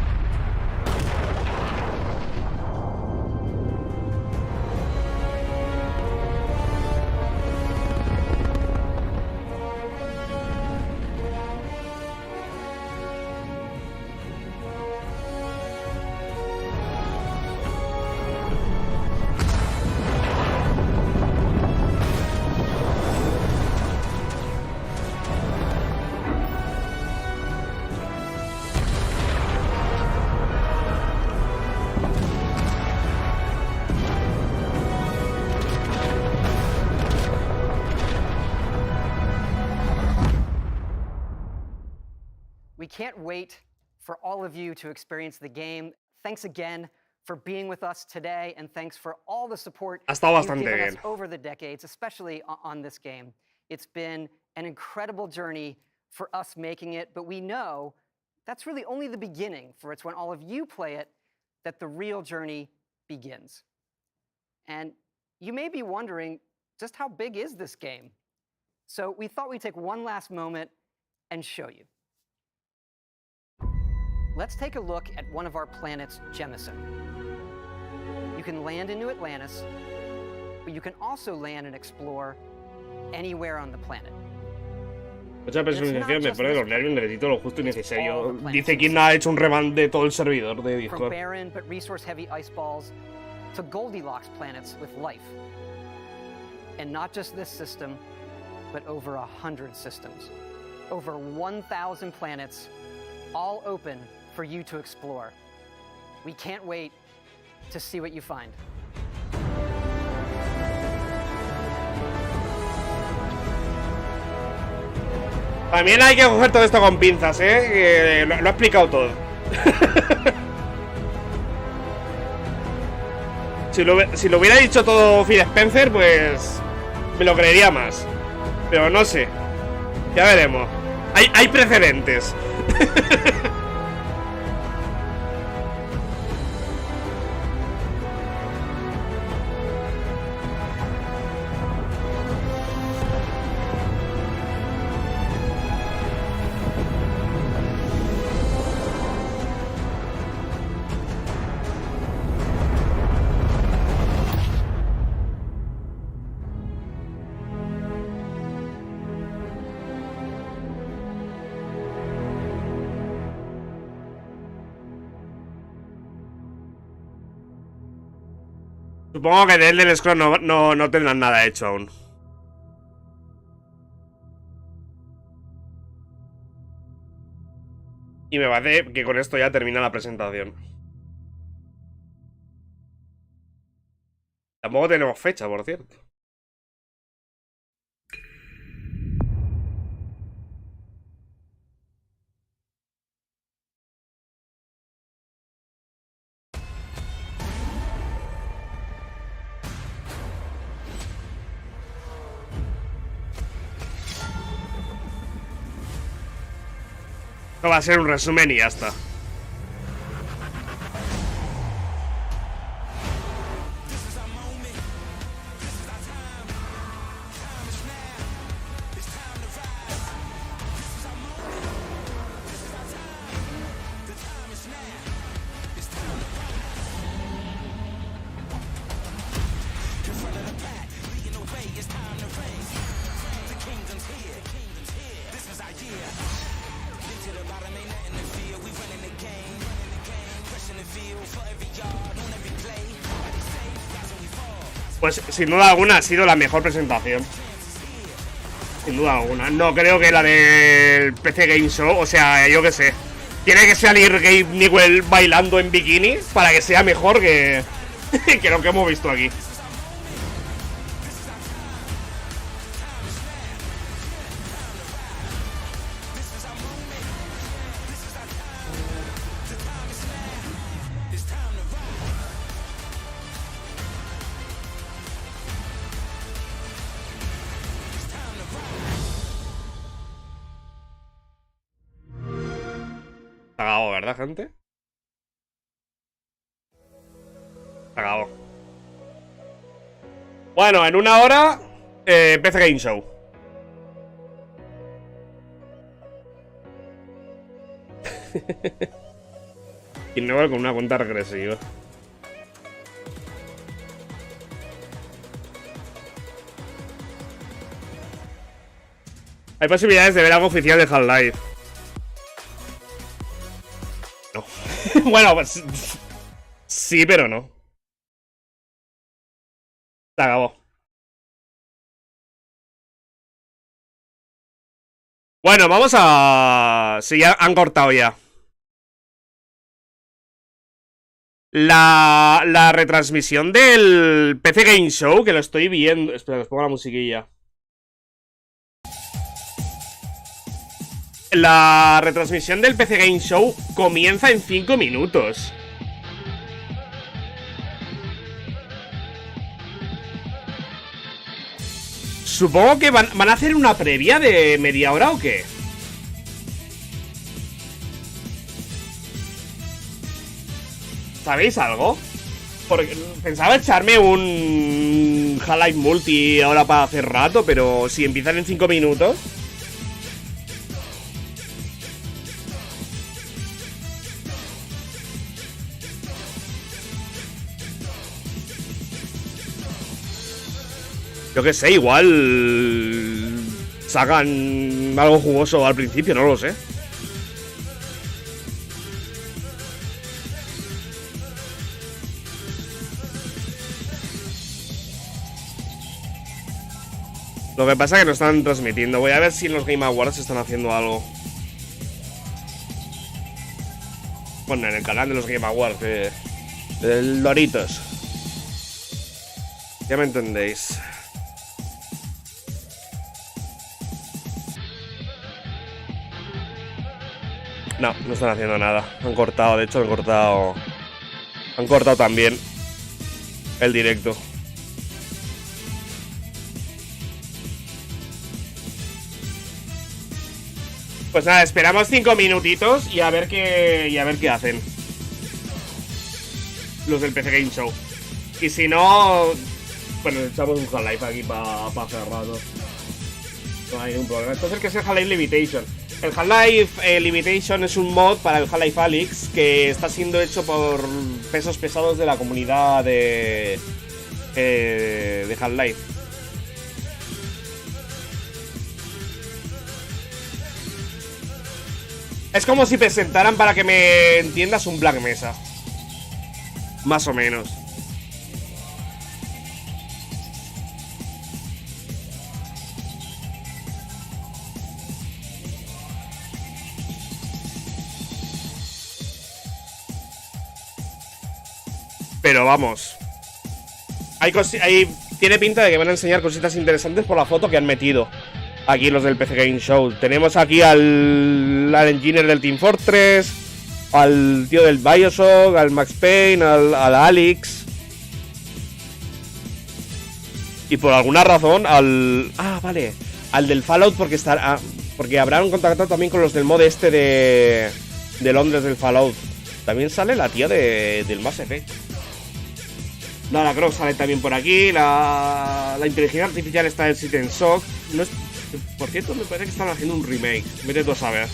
We can't wait for all of you to experience the game. Thanks again for being with us today, and thanks for all the support Ha estado you've bastante given us bien. over the decades, especially on this game. It's been an incredible journey for us making it, but we know that's really only the beginning, for it's when all of you play it that the real journey begins. And you may be wondering, just how big is this game? So we thought we'd take one last moment and show you. Let's take a look at one of our planets, Jemison. You can land into Atlantis, but you can also land and explore anywhere on the planet. Mucha personalización, me pone los nervios, necesito lo justo y necesario. Dice quien ha hecho un reman de todo el servidor de From Discord. barren but resource-heavy ice balls to Goldilocks planets with life. And not just this system, but over 100 systems. Over 1,000 planets, all open for you to explore. We can't wait to see what you find. También hay que coger todo esto con pinzas, ¿eh? Lo ha explicado todo. Si lo hubiera dicho todo Phil Spencer, pues me lo creería más. Pero no sé. Ya veremos. Hay precedentes. Supongo que de Elder Scrolls no tendrán nada hecho aún. Y me parece que con esto ya termina la presentación. Tampoco tenemos fecha, por cierto. Esto va a ser un resumen y ya está. Pues sin duda alguna ha sido la mejor presentación. Sin duda alguna. No creo que la del PC Game Show, o sea, yo qué sé. Tiene que salir Gabe Newell bailando en bikini para que sea mejor que lo que hemos visto aquí. Se acabó, ¿verdad, gente? Se acabó. Bueno, en una hora PC Game Show. Y no con una cuenta regresiva. Hay posibilidades de ver algo oficial de Half-Life. No. Bueno, pues sí, pero no. Se acabó. Bueno, vamos a... Sí, ya han cortado ya. La retransmisión del PC Game Show, que lo estoy viendo... Espera, que os pongo la musiquilla. La retransmisión del PC Game Show comienza en 5 minutos. Supongo que van a hacer una previa de media hora o qué. ¿Sabéis algo? Porque pensaba echarme un Half-Life Multi ahora para hacer rato, pero si empiezan en 5 minutos... Yo qué sé, igual sacan algo jugoso al principio, no lo sé. Lo que pasa es que no están transmitiendo. Voy a ver si en los Game Awards están haciendo algo. Bueno, en el canal de los Game Awards, del Doritos. Ya me entendéis. No, no están haciendo nada. Han cortado, de hecho han cortado también el directo. Pues nada, esperamos 5 minutitos y a ver qué hacen los del PC Game Show. Y si no, bueno, echamos un Half-Life aquí para hacer rato. No hay ningún problema. Esto es el que es el Half-Life Levitation. El Half-Life Levitation es un mod para el Half-Life Alyx que está siendo hecho por pesos pesados de la comunidad de Half-Life. Es como si presentaran, para que me entiendas, un Black Mesa. Más o menos. Pero vamos. Tiene pinta de que van a enseñar cositas interesantes por la foto que han metido aquí los del PC Game Show. Tenemos aquí al engineer del Team Fortress, al tío del Bioshock, al Max Payne, al Alyx. Y por alguna razón al del Fallout, porque habrán contactado también con los del mod este de Londres del Fallout. También sale la tía del Mass Effect. Nada, creo que sale también por aquí. La inteligencia artificial está en Sit and Shock. Por cierto, me parece que están haciendo un remake. Vete tú a saber.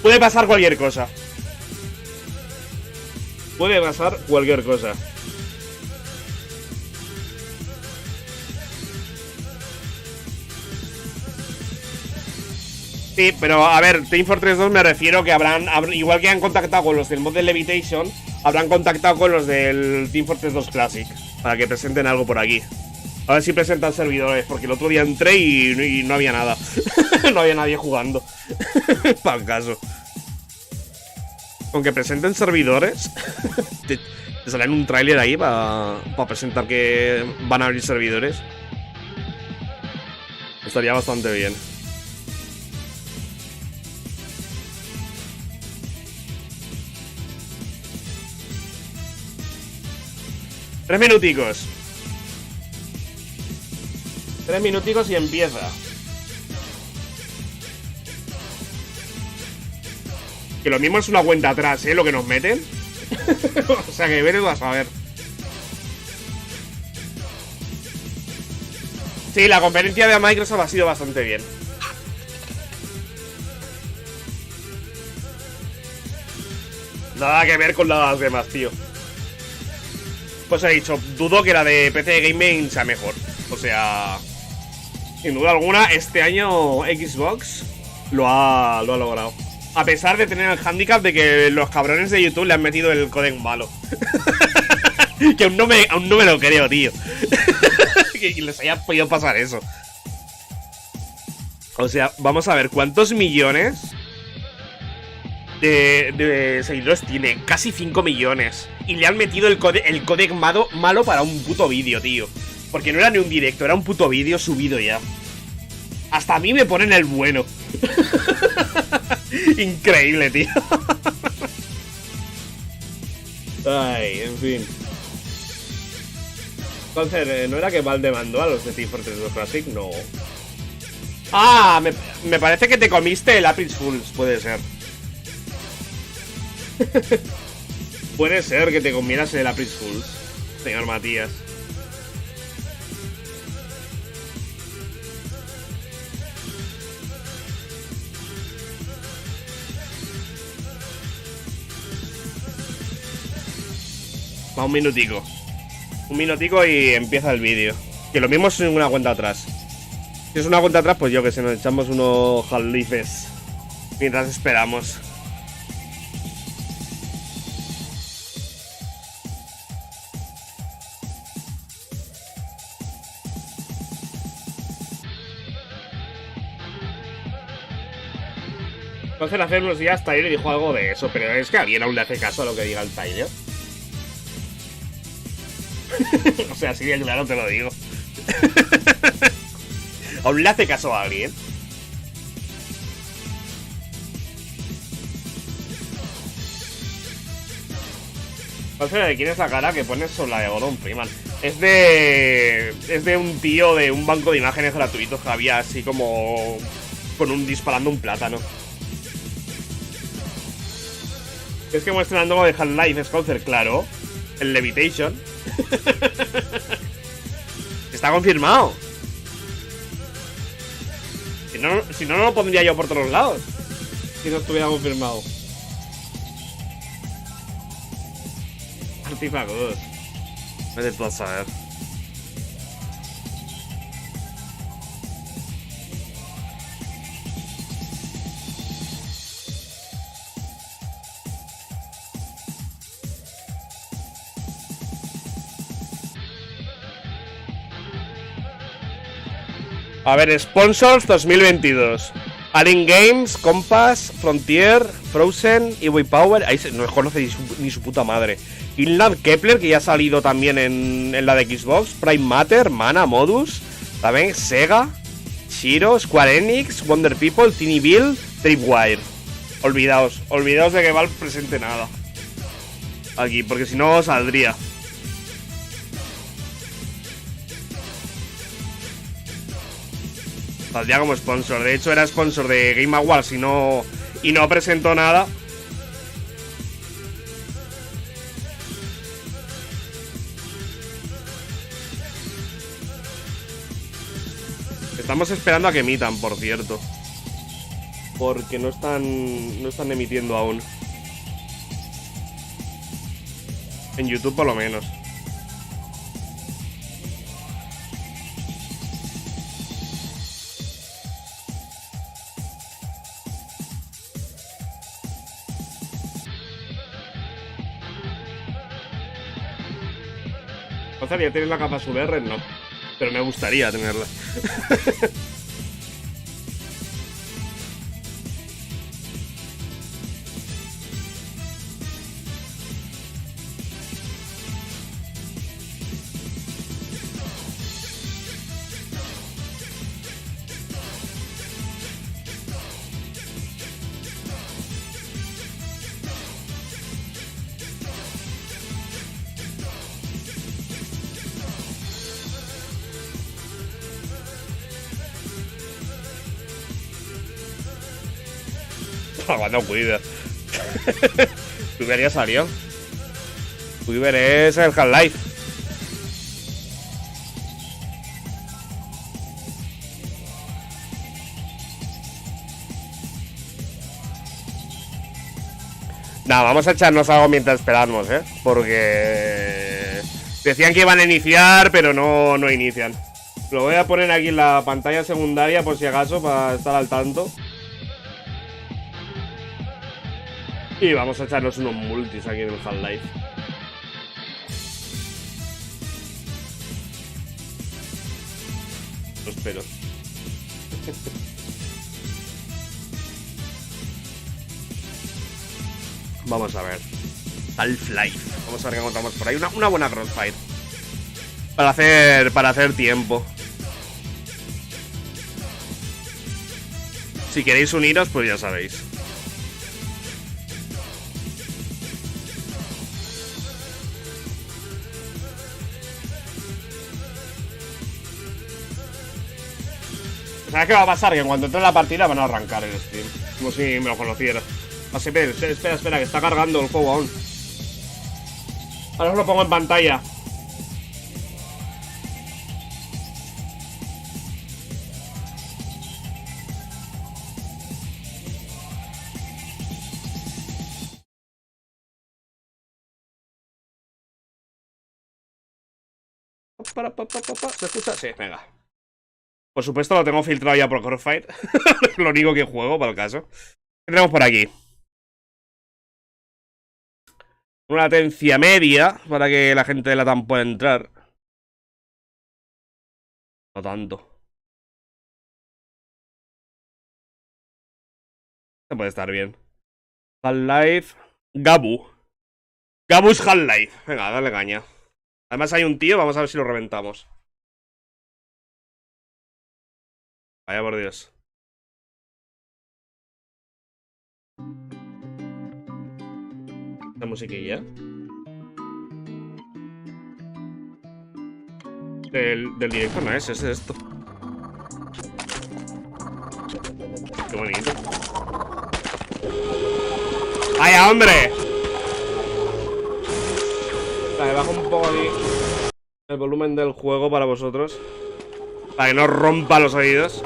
Puede pasar cualquier cosa. Puede pasar cualquier cosa. Sí, pero a ver, Team Fortress 2 me refiero que habrán igual que han contactado con los del mod de Levitation, habrán contactado con los del Team Fortress 2 Classic para que presenten algo por aquí. A ver si presentan servidores, porque el otro día entré y no había nada. No había nadie jugando. Para el caso. Con que presenten servidores, te salen un tráiler ahí para presentar que van a abrir servidores. Estaría bastante bien. Tres minuticos y empieza. Que lo mismo es una cuenta atrás, lo que nos meten. O sea que vete tú a saber. Sí, la conferencia de Microsoft ha sido bastante bien. Nada que ver con las demás, tío. Pues he dicho, dudo que la de PC Gaming sea mejor. O sea, sin duda alguna, este año Xbox lo ha logrado. A pesar de tener el handicap de que los cabrones de YouTube le han metido el codec malo. Que aún no me lo creo, tío. Que les haya podido pasar eso. O sea, vamos a ver cuántos millones de seguidores tiene. Casi 5 millones. Y le han metido el codec malo para un puto vídeo, tío. Porque no era ni un directo, era un puto vídeo subido ya. Hasta a mí me ponen el bueno. Increíble, tío. Ay, en fin. Entonces, ¿no era que Valve mandó a los de Team Fortress 2 Classic? No. Ah, me parece que te comiste el April Fools, puede ser. Puede ser que te comieras el April Fools, señor Matías. Va, un minutico. Un minutico y empieza el vídeo. Que lo mismo es una cuenta atrás. Si es una cuenta atrás, pues yo que sé, nos echamos unos Half-Lifes mientras esperamos. Entonces hace unos días Tyler dijo algo de eso, pero es que alguien aún le hace caso a lo que diga el Tyler. O sea, sí, claro, te lo digo. ¿Aún le hace caso a alguien? Entonces, ¿de quién es la cara que pones sobre la de Gordon Freeman? Es de un tío de un banco de imágenes gratuitos que había así como disparando un plátano. Es que muestran algo de Half-Life Scolcer, claro. El Levitation. Está confirmado. Si no, no lo pondría yo por todos lados. Si no estuviera confirmado. Artifactos. Vete tú a saber. A ver, Sponsors 2022. Alien Games, Compass, Frontier, Frozen, EV Power. Ahí no conoce ni su puta madre. Inland Kepler, que ya ha salido también en la de Xbox. Prime Matter, Mana, Modus. También Sega, Shiro, Square Enix, Wonder People, Teeny Bill, Tripwire. Olvidaos de que Valve presente nada aquí, porque si no saldría. Saldría como sponsor. De hecho era sponsor de Game Awards y no presentó nada. Estamos esperando a que emitan, por cierto, porque no están emitiendo aún. En YouTube por lo menos. ¿No sabía tener la capa VR? No. Pero me gustaría tenerla. Cuando Quiver. Quiver ya salió. Quiver es el Half-Life. Nada, vamos a echarnos algo mientras esperamos, porque decían que iban a iniciar, pero no inician. Lo voy a poner aquí en la pantalla secundaria por si acaso, para estar al tanto. Y vamos a echarnos unos multis aquí en el Half-Life. Lo espero. Vamos a ver. Half-Life. Vamos a ver qué encontramos por ahí. Una buena crossfire. Para hacer tiempo. Si queréis uniros, pues ya sabéis. ¿Sabes qué va a pasar? Que en cuanto entre en la partida van a arrancar el stream. Como si me lo conociera. Espera, que está cargando el juego aún. Ahora os lo pongo en pantalla. ¿Se escucha? Sí, venga. Por supuesto lo tengo filtrado ya por Crossfire. Lo único que juego, para el caso. ¿Qué tenemos por aquí? Una latencia media para que la gente de la TAM pueda entrar. No tanto. Esto puede estar bien. Half-Life. Gabu. Gabu's Half-Life. Venga, dale caña. Además hay un tío, vamos a ver si lo reventamos. Vaya por Dios. La musiquilla. Del directo no es esto. Qué bonito. ¡Vaya, hombre! Vale, bajo un poco aquí el volumen del juego para vosotros, para que no rompa los oídos.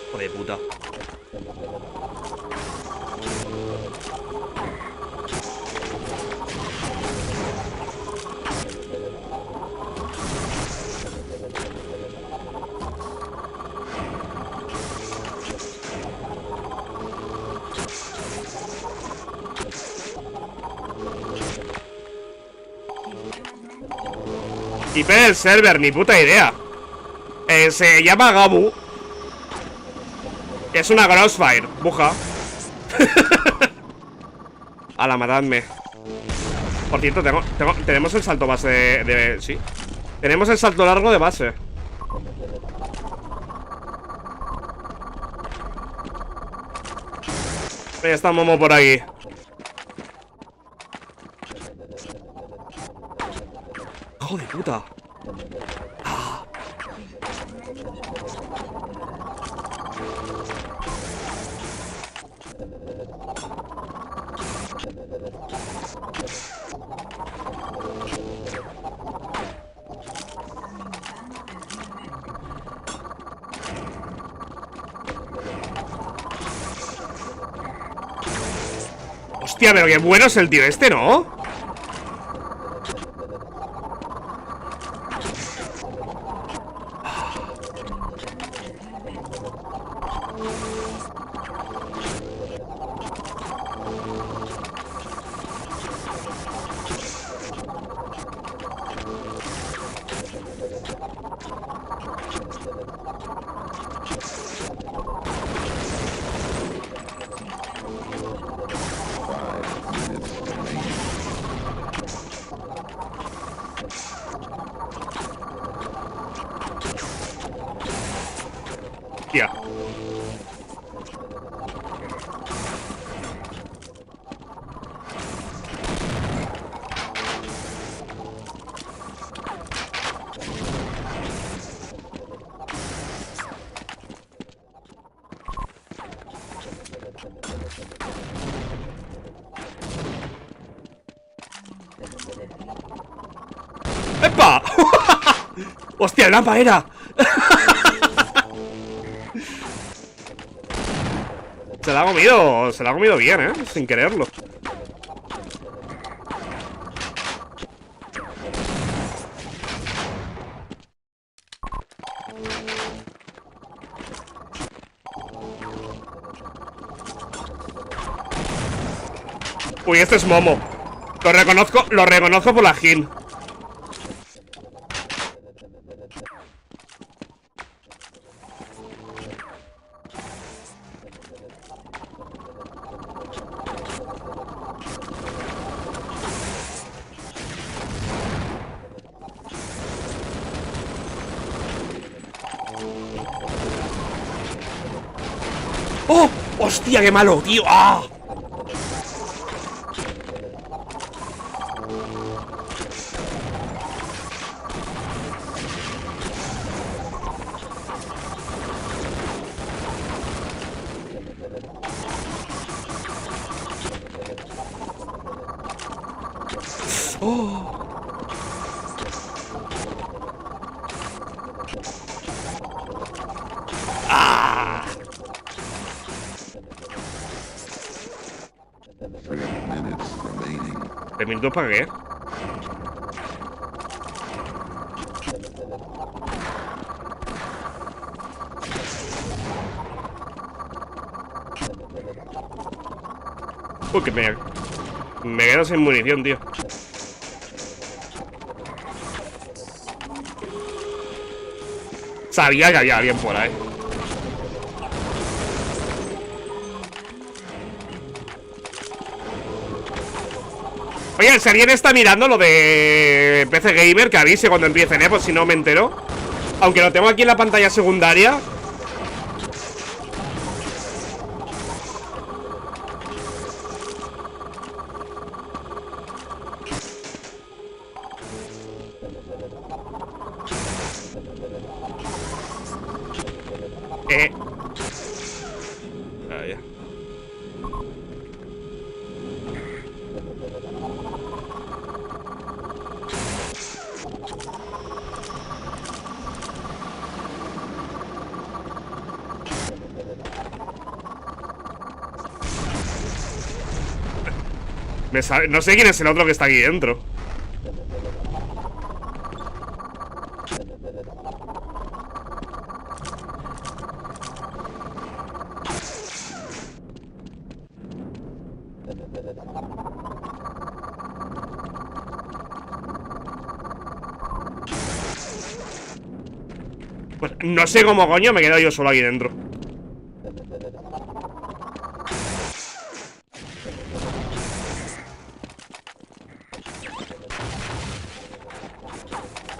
Hijo de puta. IP del server, ni puta idea. Se llama Gabu. Es una Crossfire, buja. Ala, matadme. Por cierto, tenemos el salto base de... Sí. Tenemos el salto largo de base. Ahí está Momo por ahí. ¡Hijo de puta! ¡Ah! Hostia, pero qué bueno es el tío este, ¿no? Tía. ¡Epa! ¡Hostia, el mapa era! Se la ha comido bien, sin quererlo. Uy, este es Momo. Lo reconozco por la skin. ¡Oh! ¡Hostia, qué malo, tío! ¡Ah! ¡Oh! ¡Ah! ¿3 minutos para qué? Uy, que me quedo sin munición, tío. Sabía que había alguien por ahí. Oye, si alguien está mirando lo de PC Gamer, que avise cuando empiecen, pues si no me entero. Aunque lo tengo aquí en la pantalla secundaria. Ah, ya. No sé quién es el otro que está aquí dentro. Pues no sé cómo coño me he quedado yo solo aquí dentro.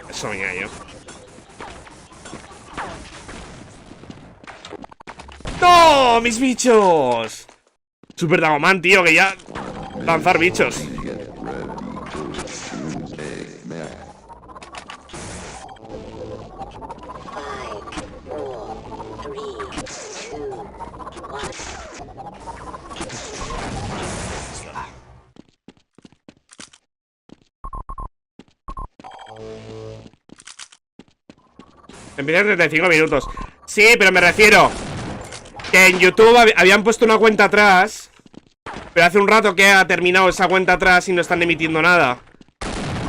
Eso venía yo. ¡No! ¡Mis bichos! Super Dagoman, tío, que ya... Lanzar bichos. Empieza en 35 minutos. Sí, pero me refiero que en YouTube habían puesto una cuenta atrás, pero hace un rato que ha terminado esa cuenta atrás y no están emitiendo nada.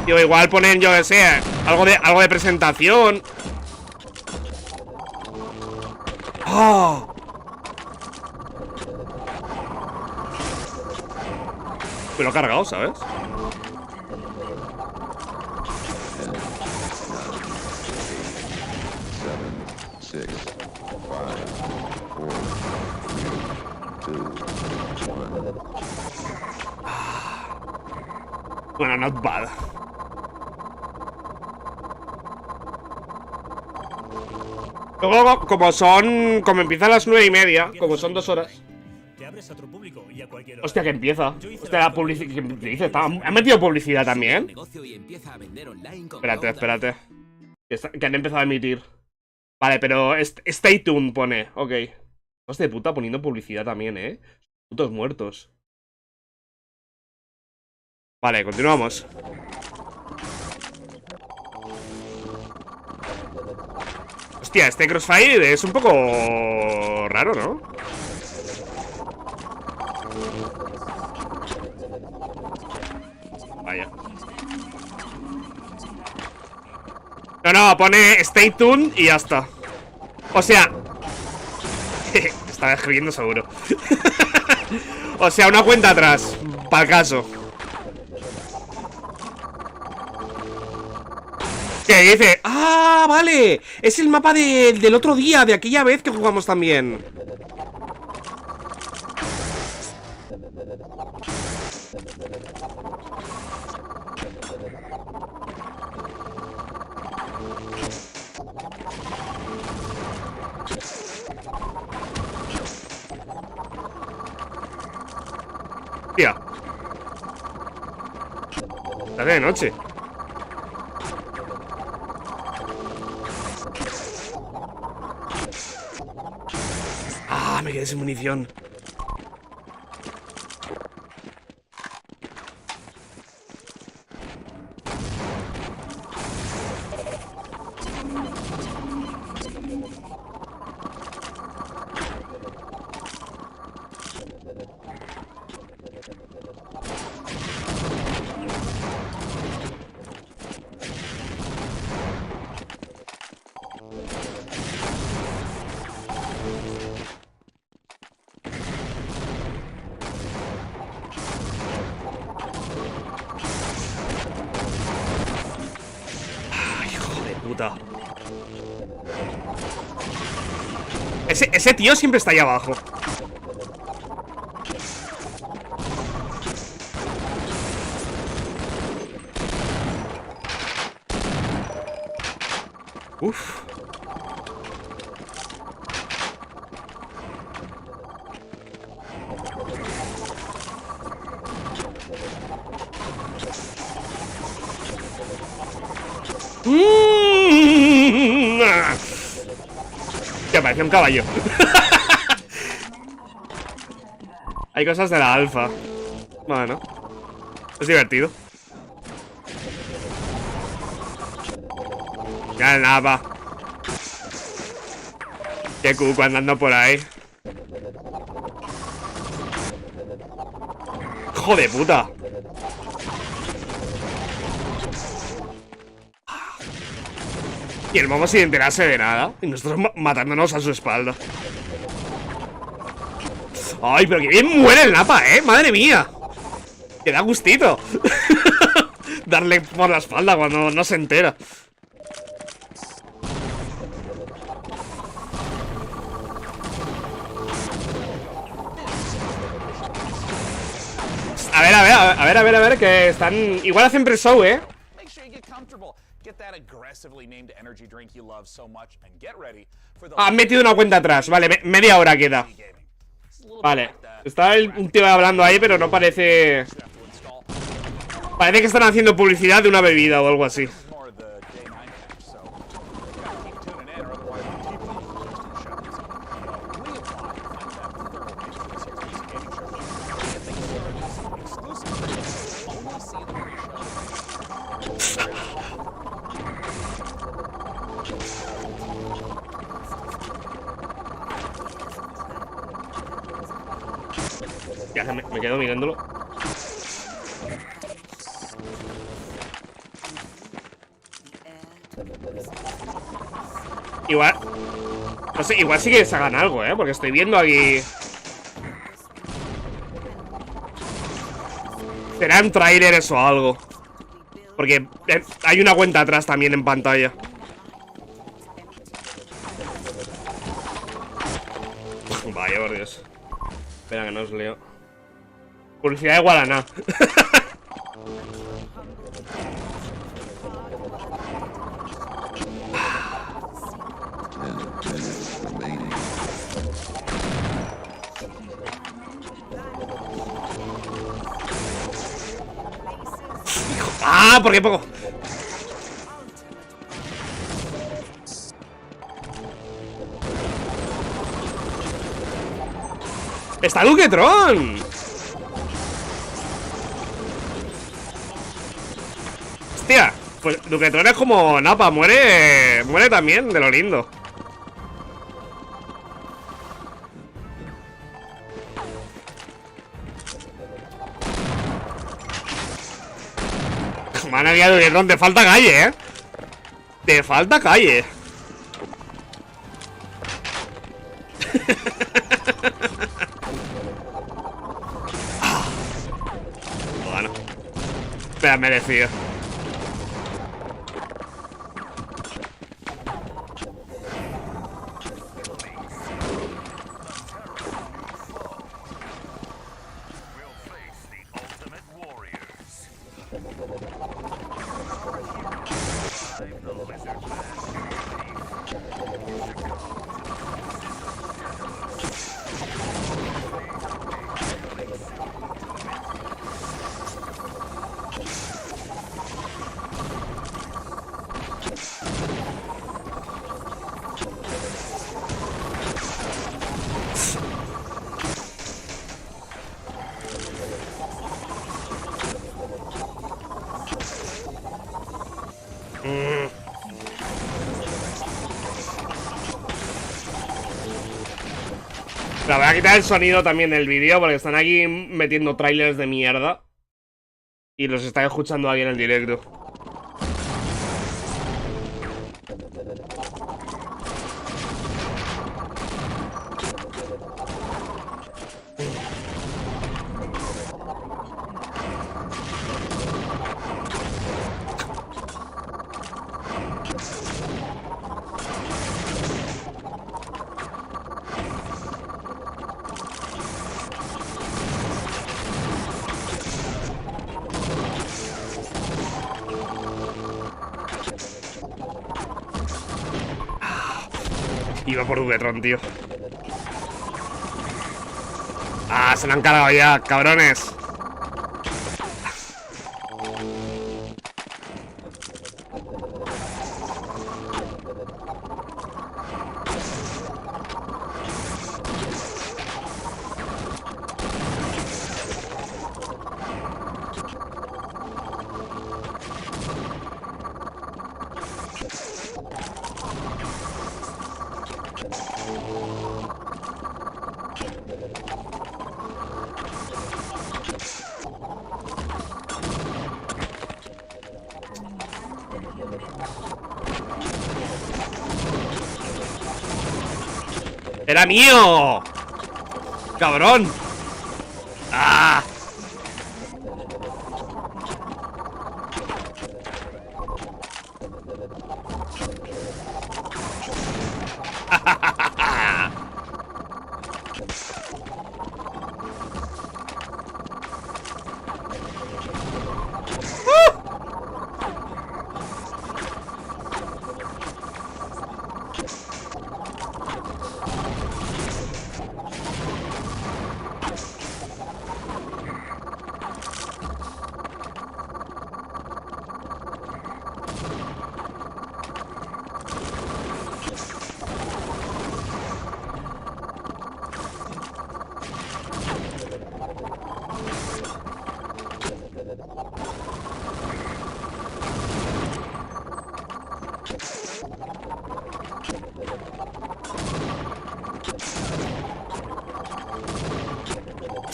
Digo, igual ponen, yo que sé, algo de presentación. ¡Oh! Me lo he cargado, ¿sabes? Bueno, not bad. Luego, como empieza a las 9:30, como son 2 horas. Hostia, que empieza. Hostia, la publicidad. ¿Qué dice? ¿Han metido publicidad también? Espérate. Que han empezado a emitir. Vale, pero stay tuned pone. Ok. Hostia de puta poniendo publicidad también, Putos muertos. Vale, continuamos. Hostia, este Crossfire es un poco raro, ¿no? Vaya. No, pone stay tuned y ya está. O sea... Estaba escribiendo seguro. O sea, una cuenta atrás, para el caso. ¿Qué dice? ¡Ah, vale! Es el mapa del otro día, de aquella vez que jugamos también. Tía. Está de noche. Ah, me quedé sin munición. Ese tío siempre está ahí abajo. Uf. Que parecía un caballo. Hay cosas de la alfa. Bueno, es divertido. Ya nada. Qué cuco andando por ahí. ¡Hijo de puta! Y el momo sin enterarse de nada. Y nosotros matándonos a su espalda. ¡Ay, pero que bien muere el Napa, ¡Madre mía! Que da gustito. Darle por la espalda cuando no se entera. A ver, que están... Igual hacen pre-show, ¿eh? Han metido una cuenta atrás, vale, media hora queda. Vale, está un tío hablando ahí, pero no parece... Parece que están haciendo publicidad de una bebida o algo así. Ya me quedo mirándolo. Igual, no sé, igual sí que se hagan algo, porque estoy viendo aquí. ¿Serán trailers o algo? Porque hay una cuenta atrás también en pantalla. Vaya, por Dios. Espera que no os leo. Publicidad de Guaraná. ¡Ah! ¿Por qué poco? ¡Está Duquetron! Hostia, pues Duquetron es como Napa, muere también de lo lindo. Madre mía, Duquetron, te falta calle, te falta calle. Bueno, espera, merecido. La voy a quitar el sonido también del vídeo porque están aquí metiendo trailers de mierda y los están escuchando aquí en el directo. Iba por Duquetron, tío. Ah, se lo han cargado ya, cabrones. ¡Era mío! ¡Cabrón! ¡Ah!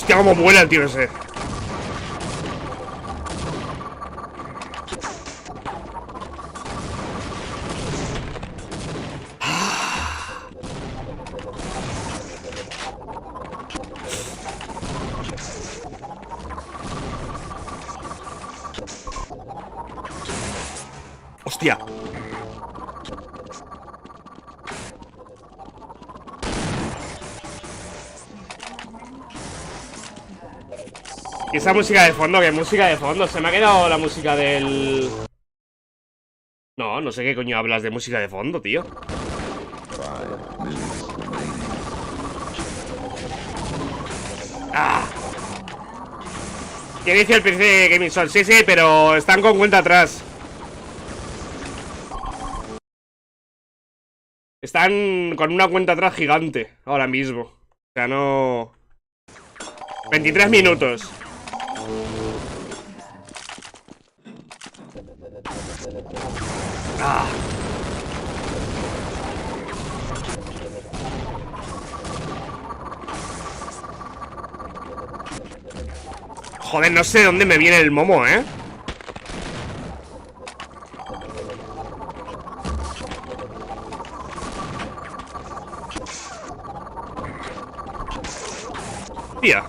Hostia, cómo vuela el tío ese. Hostia. ¿Y esa música de fondo? ¿Qué música de fondo? Se me ha quedado la música del... No, no sé qué coño hablas de música de fondo, tío. ¡Ah! ¿Qué dice el PC Gaming Sol? Sí, sí, pero están con cuenta atrás. Están con una cuenta atrás gigante ahora mismo. O sea, no... 23 minutos. Ah. Joder, no sé dónde me viene el momo, ¿eh? Tía.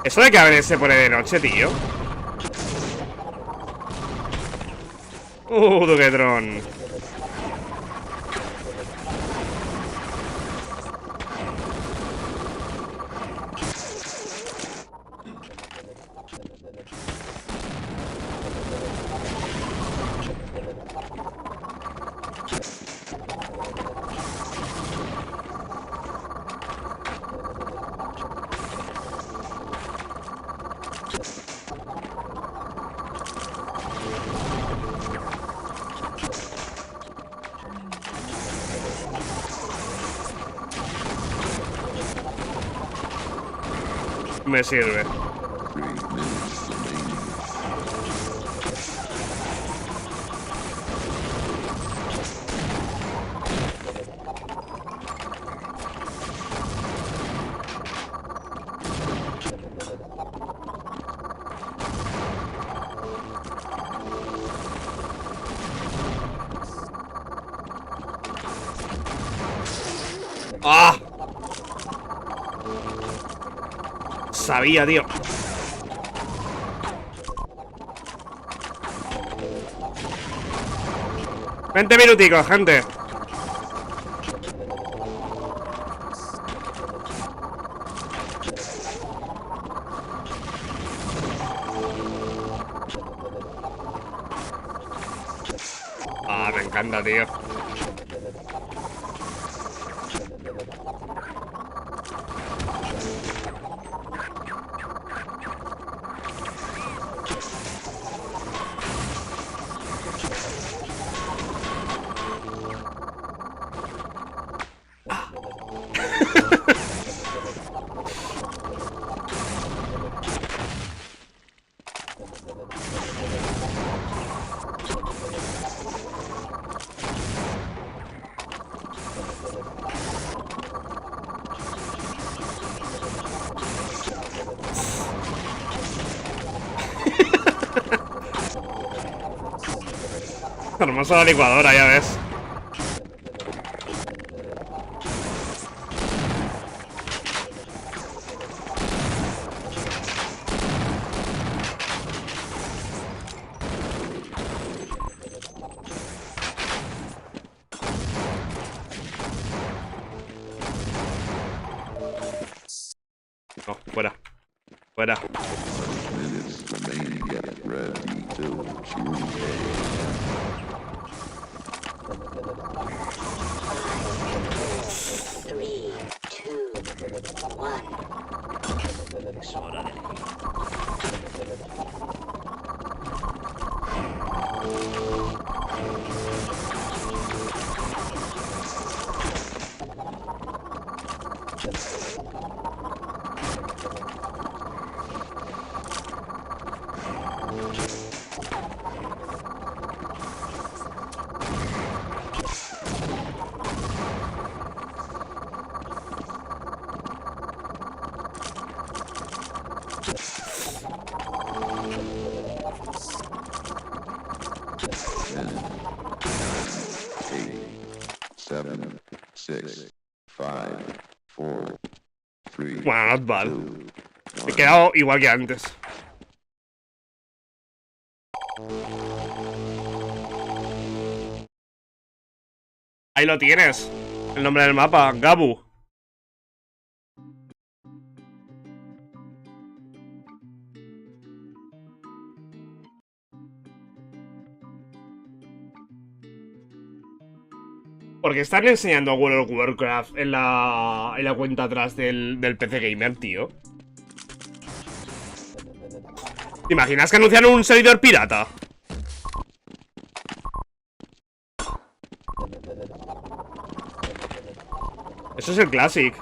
Eso de que a veces se pone de noche, tío. Duquetrón. Me sirve. ¡Ah! Sabía, tío. ¡20 minuticos, gente! Ah, me encanta, tío. Hermosa la licuadora, ya ves. No, fuera. Fuera. 7, 6, 5, 4, 3. Bueno, not bad. He quedado igual que antes. Ahí lo tienes. El nombre del mapa, Gabu. Porque están enseñando World of Warcraft en la cuenta atrás del PC Gamer, tío. ¿Te imaginas que anuncian un servidor pirata? Eso es el Classic.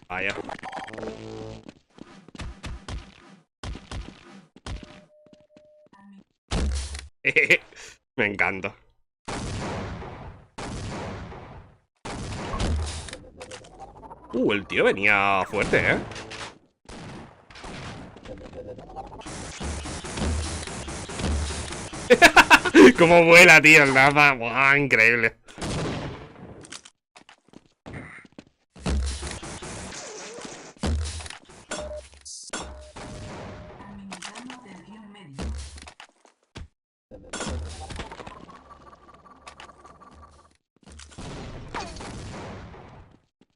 Vaya. Me encanta. El tío venía fuerte, ¿eh? Cómo vuela, tío, el mapa. Buah, increíble.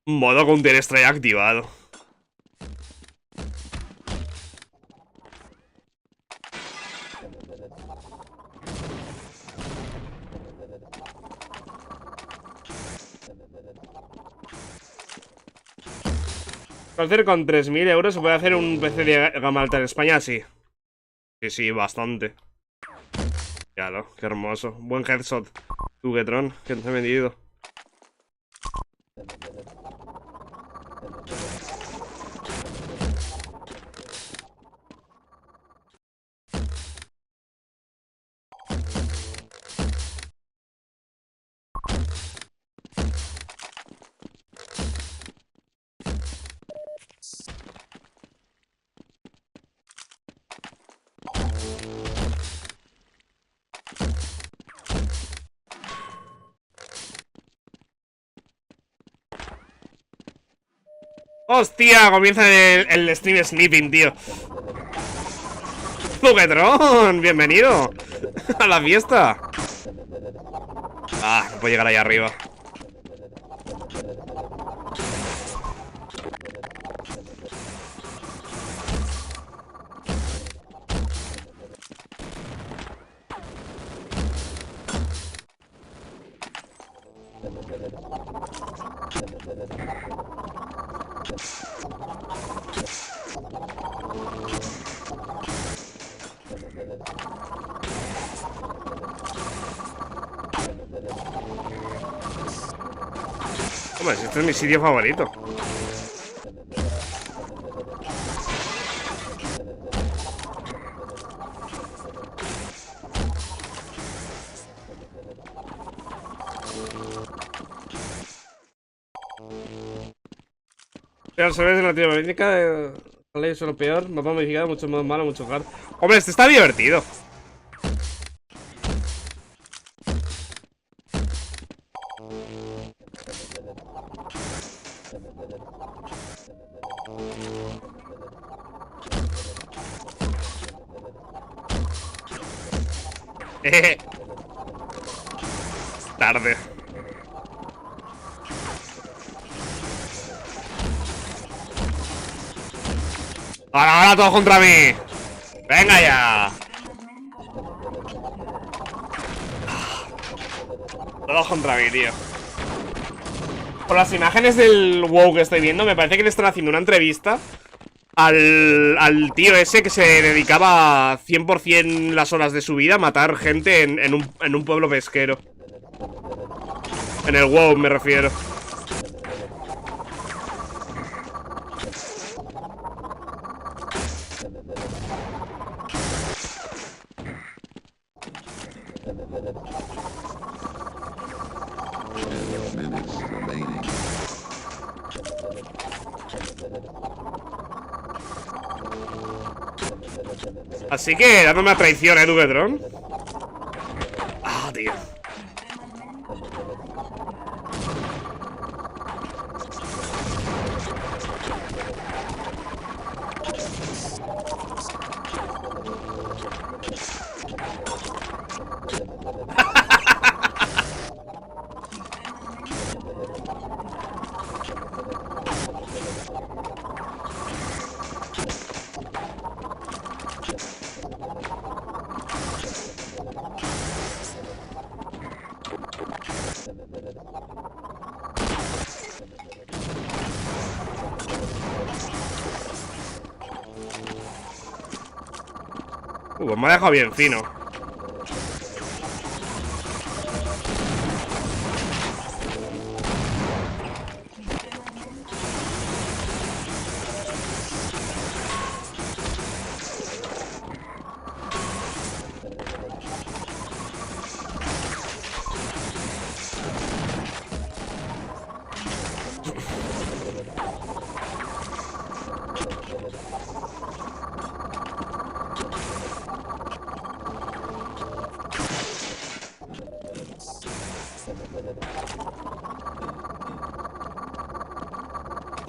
Modo Counter Strike activado. Scolcer con 3.000 euros se puede hacer un PC de gama alta en España, sí. Sí, bastante. Claro, qué hermoso. Buen headshot. Tuguetron, que te he vendido. ¡Hostia! Comienza el stream snipping, tío. ¡Zugetron! ¡Bienvenido! ¡A la fiesta! Ah, no puedo llegar ahí arriba. Hombre, este es mi sitio favorito. Pero sabes en Latinoamérica, Half-Life es lo peor, mapa modificado, mucho más malo, mucho hard. Hombre, este está divertido. Tarde. Ahora todos contra mí. Venga ya. Todos contra mí, tío. Por las imágenes del WoW que estoy viendo, me parece que le están haciendo una entrevista al tío ese que se dedicaba 100% las horas de su vida a matar gente en un pueblo pesquero. En el WoW me refiero. Así que dándome a traición, Duvetron. Ah, tío. Pues me ha dejado bien fino.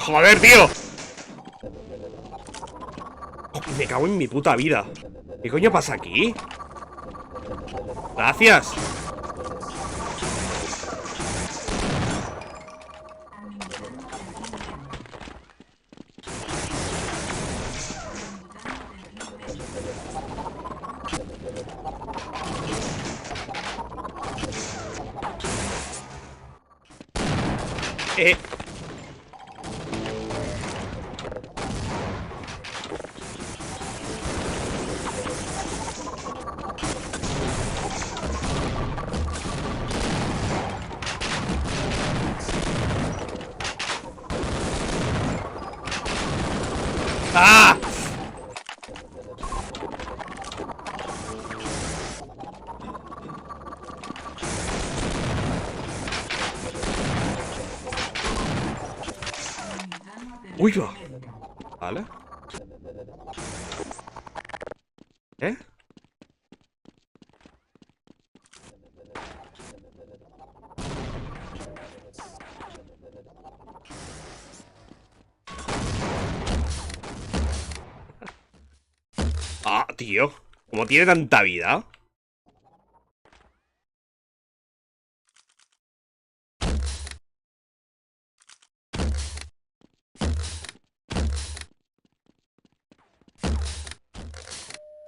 Joder, tío. Oh, me cago en mi puta vida. ¿Qué coño pasa aquí? Gracias. ¡Ah! Uy, va. Vale. ¿Eh? Ah, tío. ¿Cómo tiene tanta vida?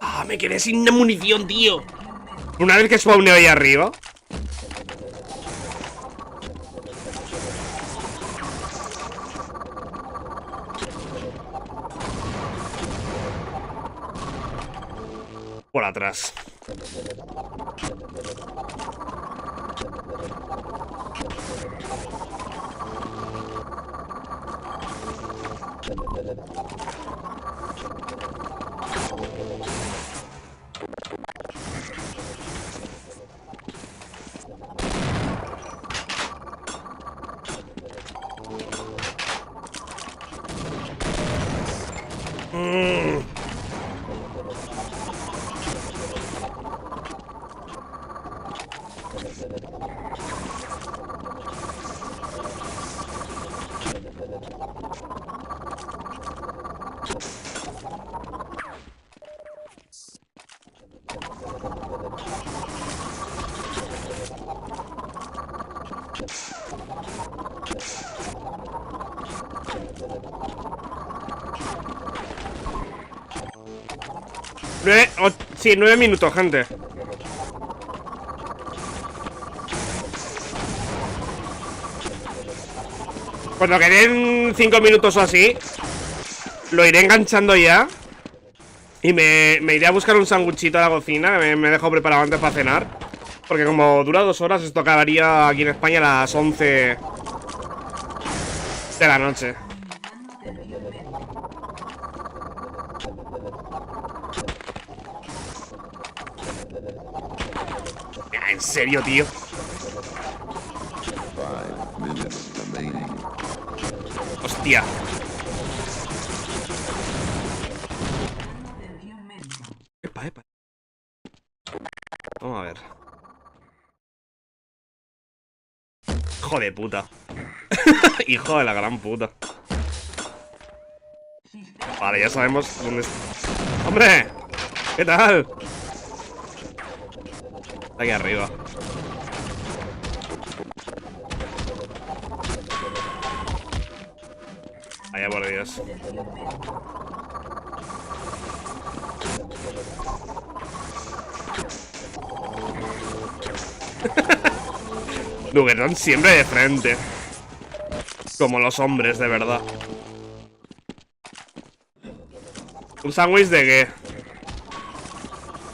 Ah, me quedé sin munición, tío. Una vez que spawneo ahí arriba. Por atrás. Sí, 9 minutos, gente. Cuando queden 5 minutos o así, lo iré enganchando ya. Y me iré a buscar un sanguchito a la cocina, que me dejo preparado antes para cenar. Porque como dura 2 horas, esto acabaría aquí en España a las 11 de la noche. ¿En serio, tío? Hostia. Epa, epa. Vamos a ver. Hijo de puta. Hijo de la gran puta. Vale, ya sabemos dónde está. ¡Hombre! ¿Qué tal? Está aquí arriba. Vaya por Dios. Duguetón siempre de frente. Como los hombres, de verdad. ¿Un sándwich de qué?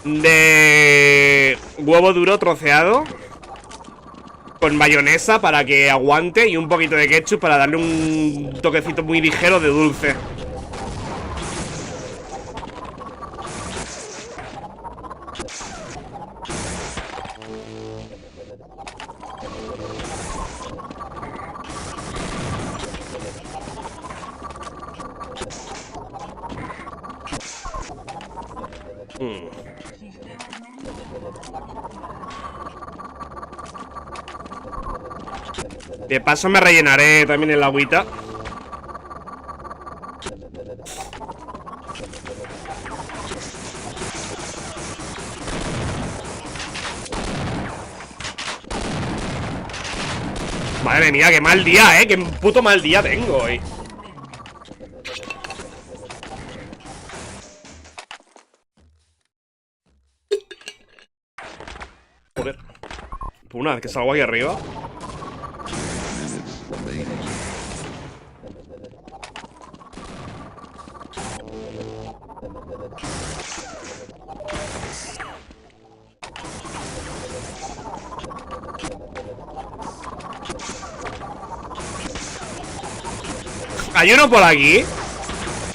De huevo duro troceado con mayonesa para que aguante y un poquito de ketchup para darle un toquecito muy ligero de dulce. De paso me rellenaré también el agüita. Madre mía, qué mal día, qué puto mal día tengo hoy. Joder. Pues una vez que salgo aquí arriba. Hay uno por aquí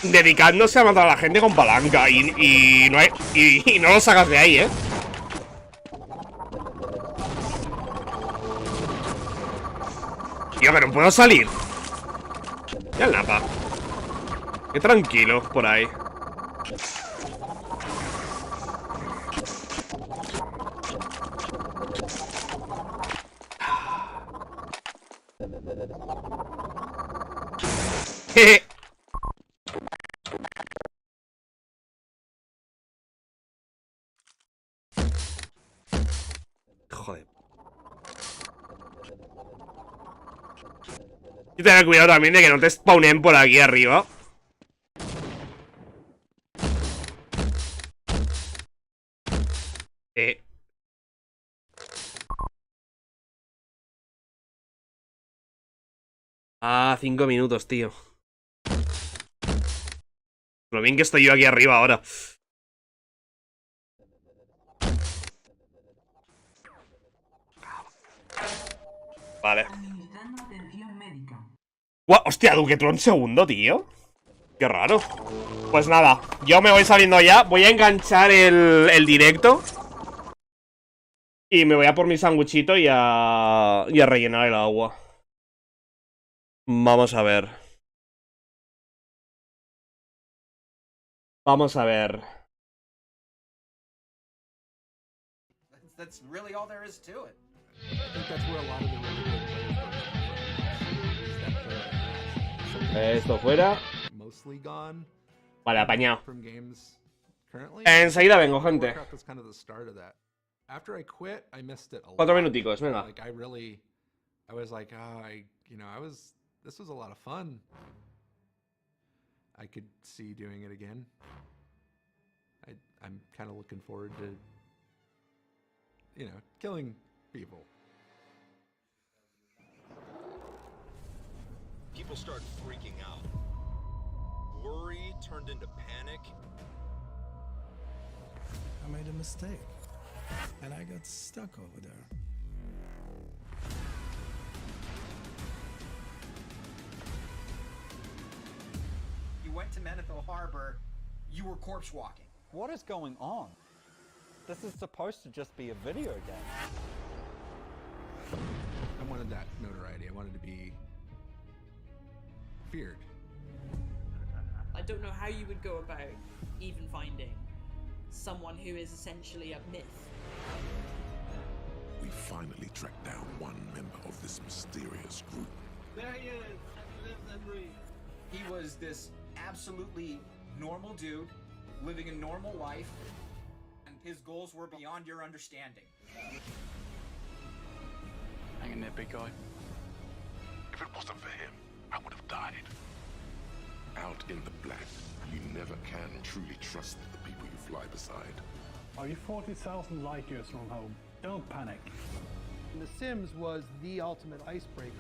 dedicándose a matar a la gente con palanca y no hay, y no lo sacas de ahí, Tío, que no puedo salir. Ya el napa. Qué tranquilo por ahí. Joder. Y tener cuidado también de que no te spawnen por aquí arriba. Ah, 5 minutos, tío. Lo bien que estoy yo aquí arriba ahora. Vale. Guau, hostia, Duquetron segundo, tío. Qué raro. Pues nada, yo me voy saliendo ya. Voy a enganchar el directo. Y me voy a por mi sanguchito y a rellenar el agua. Vamos a ver. Vamos a ver. That's really all there is to it. I think that's where a lot of the really good players Esto fuera. mostly gone. Vale, apañado. From games currently. Enseguida vengo, gente. Warcraft was kind of the start of that. After I quit, I missed it a lot. 4 minuticos, venga. Like I was like, this was a lot of fun. I could see doing it again. I'm kind of looking forward to, killing people. People start freaking out. Worry turned into panic. I made a mistake. And I got stuck over there. You went to Menethil Harbor, you were corpse walking. What is going on? This is supposed to just be a video game. I wanted that notoriety. I wanted to be feared. I don't know how you would go about even finding someone who is essentially a myth. We finally tracked down one member of this mysterious group. There he is. Lives and breathes. He was this absolutely normal dude living a normal life, and his goals were beyond your understanding. Hang in there, big guy. If it wasn't for him, I would have died. Out in the black, you never can truly trust the people you fly beside. Are you 40,000 light years from home? Don't panic. The Sims was the ultimate icebreaker.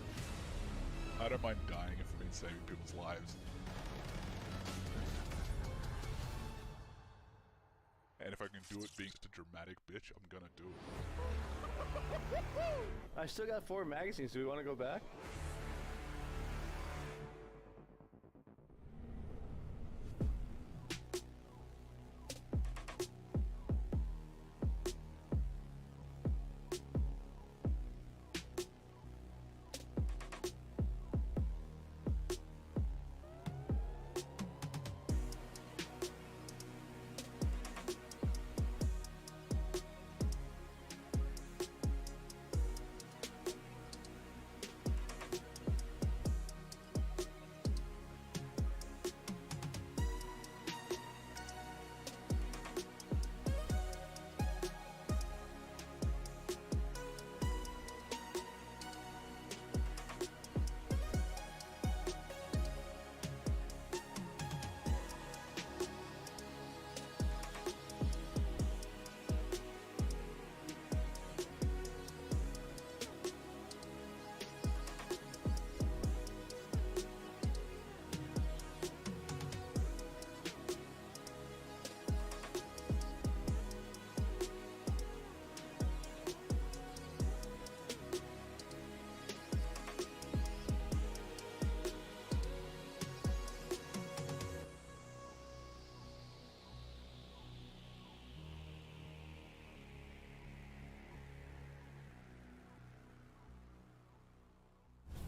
I don't mind dying if it means saving people's lives. And if I can do it being such a dramatic bitch, I'm gonna do it. I still got 4 magazines. Do we want to go back?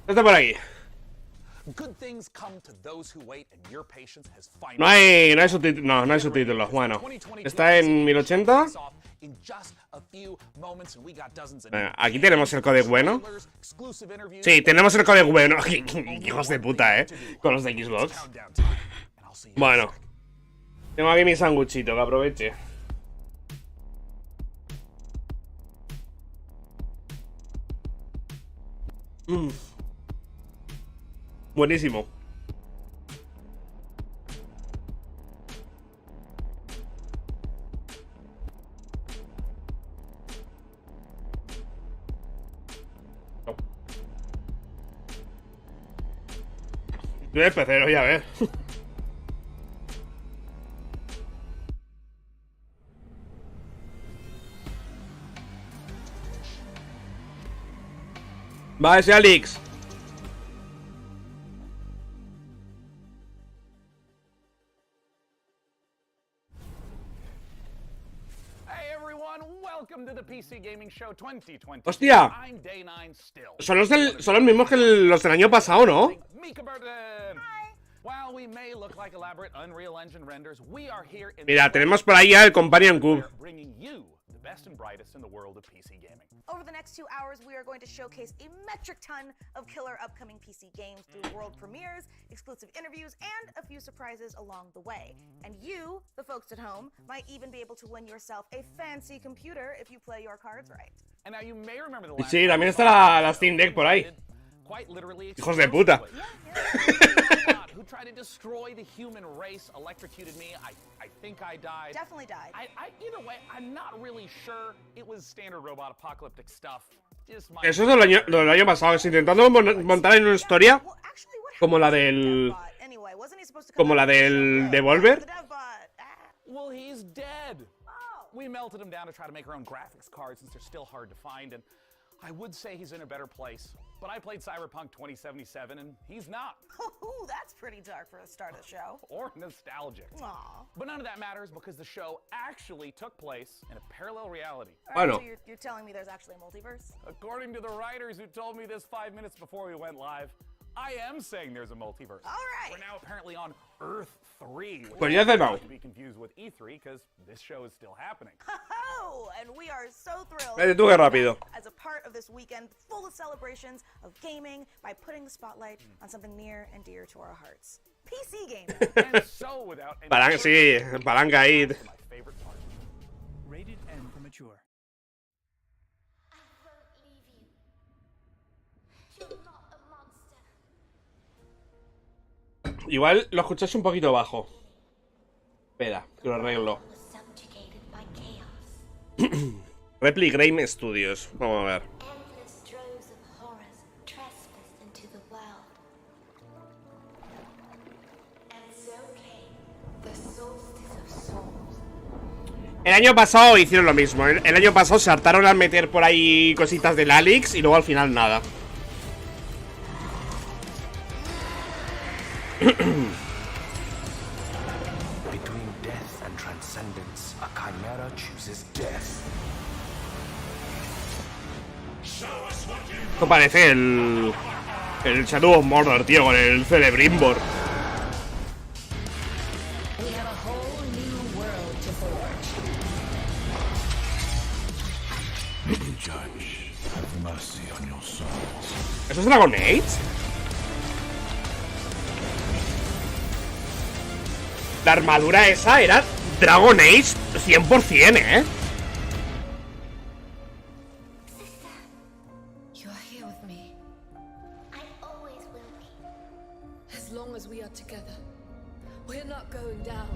Está por aquí. Good things come to those who wait, and your patience has finally... No hay subtítulos. No hay subtítulos. Bueno, está en 1080. Venga, aquí tenemos el códec bueno. Sí, tenemos el códec bueno. Hijos de puta, con los de Xbox. Bueno, tengo aquí mi sanguchito, que aproveche. Buenísimo. Tú eres pecero, ya ves. Va ese Alyx. Hostia, son los mismos que los del año pasado, ¿no? Mira, tenemos por ahí ya el Companion Cube. Over the next 2 hours, we are going to showcase a metric ton of killer upcoming PC games through world premieres, exclusive interviews, and a few surprises along the way. And you, the folks at home, might even be able to win yourself a fancy computer if you play your cards right. And now you may remember the Y sí, también está la Steam Deck por ahí. Hijos de puta. Who tried to destroy the human race, electrocuted me. I think I died. Definitely died. Either way, I'm not really sure. It was standard robot apocalyptic stuff. Eso es del año pasado, es intentando montar en una historia como la del Devolver. Well, he's dead. we melted him down to try to make our own graphics cards since they're still hard to find, and I would say he's in a better place. But I played Cyberpunk 2077, and he's not. Ooh, that's pretty dark for the start of the show. Or nostalgic. Aw. But none of that matters because the show actually took place in a parallel reality. All right, so you're telling me there's actually a multiverse? According to the writers who told me this 5 minutes before we went live, I am saying there's a multiverse. All right. We're now apparently on Earth 3. Pues ya te no. To be confused with E3 because this show is still happening. Oh, and we are so thrilled. Tú qué rápido. As a part of this weekend full of celebrations of gaming by putting the spotlight on something near and dear to our hearts. PC gaming. And so without any palanca ahí. my favorite part. Rated M for mature. Igual lo escuchas un poquito bajo. Espera, que lo arreglo. Repli Game Studios. Vamos a ver. El año pasado hicieron lo mismo. El año pasado se hartaron a meter por ahí cositas del Alyx y luego al final nada. Between death and transcendence, a chimera chooses death. Esto parece el Shadow of Mordor, tío, con el Celebrimbor. We have a whole new world to forge. Judge, have mercy on your souls. ¿Eso es Dragon Age? La armadura esa era Dragon Age 100%, ¿eh? You're here with me. I always will be. As long as we are together, we're not going down.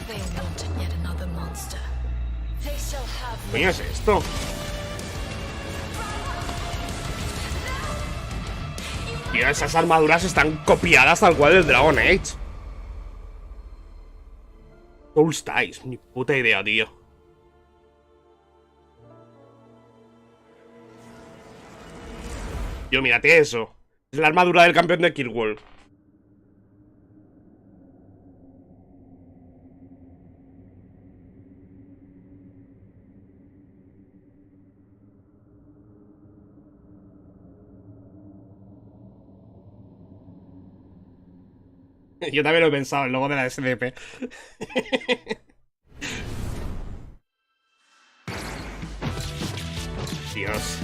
They wanted yet another monster. They shall have. ¿Qué coño es esto? Tío, esas armaduras están copiadas tal cual del Dragon Age. Souls Ties, ni puta idea, tío. Tío, mírate eso. Es la armadura del campeón de Kirkwall. Yo también lo he pensado, el logo de la SDP. Dios.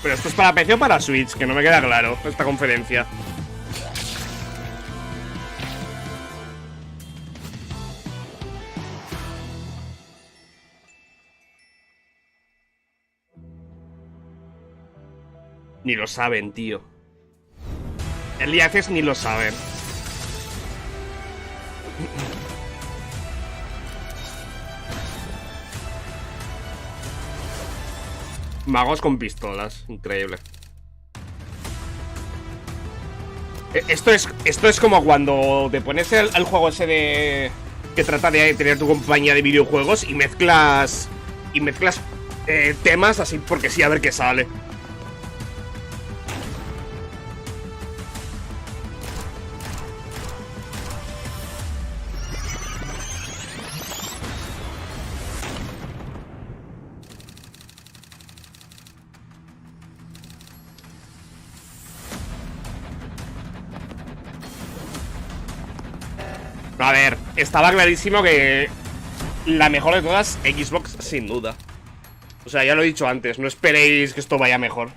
Pero esto es para PC o para Switch, que no me queda claro esta conferencia. Ni lo saben, tío. El IACES ni lo saben. Magos con pistolas, increíble. Esto es como cuando te pones el juego ese de que trata de tener tu compañía de videojuegos y mezclas temas así porque sí, a ver qué sale. A ver, estaba clarísimo que la mejor de todas, Xbox, sin duda. O sea, ya lo he dicho antes, no esperéis que esto vaya mejor.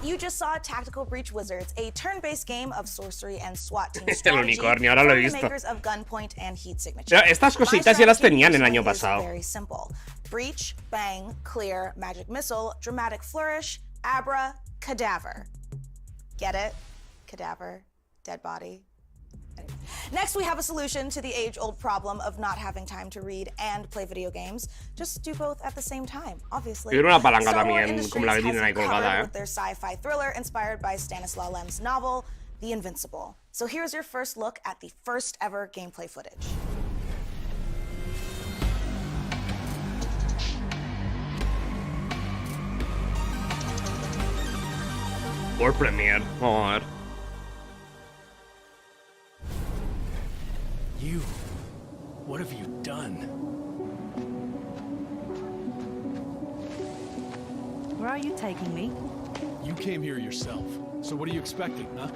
You just saw Tactical Breach Wizards, a turn-based game of sorcery and SWAT team El strategy unicornio, ahora lo he from the visto. makers of Gunpoint and Heat Signature. Pero estas cositas ya las tenían el año pasado. Very simple. Breach, bang, clear, magic missile, dramatic flourish, abra, cadaver. Get it? Cadaver, dead body. Anyway. Next, we have a solution to the age-old problem of not having time to read and play video games. Just do both at the same time, obviously. Y una palanca Star Wars también, Industries como la que has tienen ahí it covered colgada, with their sci-fi thriller inspired by Stanislaw Lem's novel, The Invincible. So here's your first look at the first ever gameplay footage. World Premiere, vamos a ver. You, what have you done? Where are you taking me? You came here yourself, so what are you expecting, huh?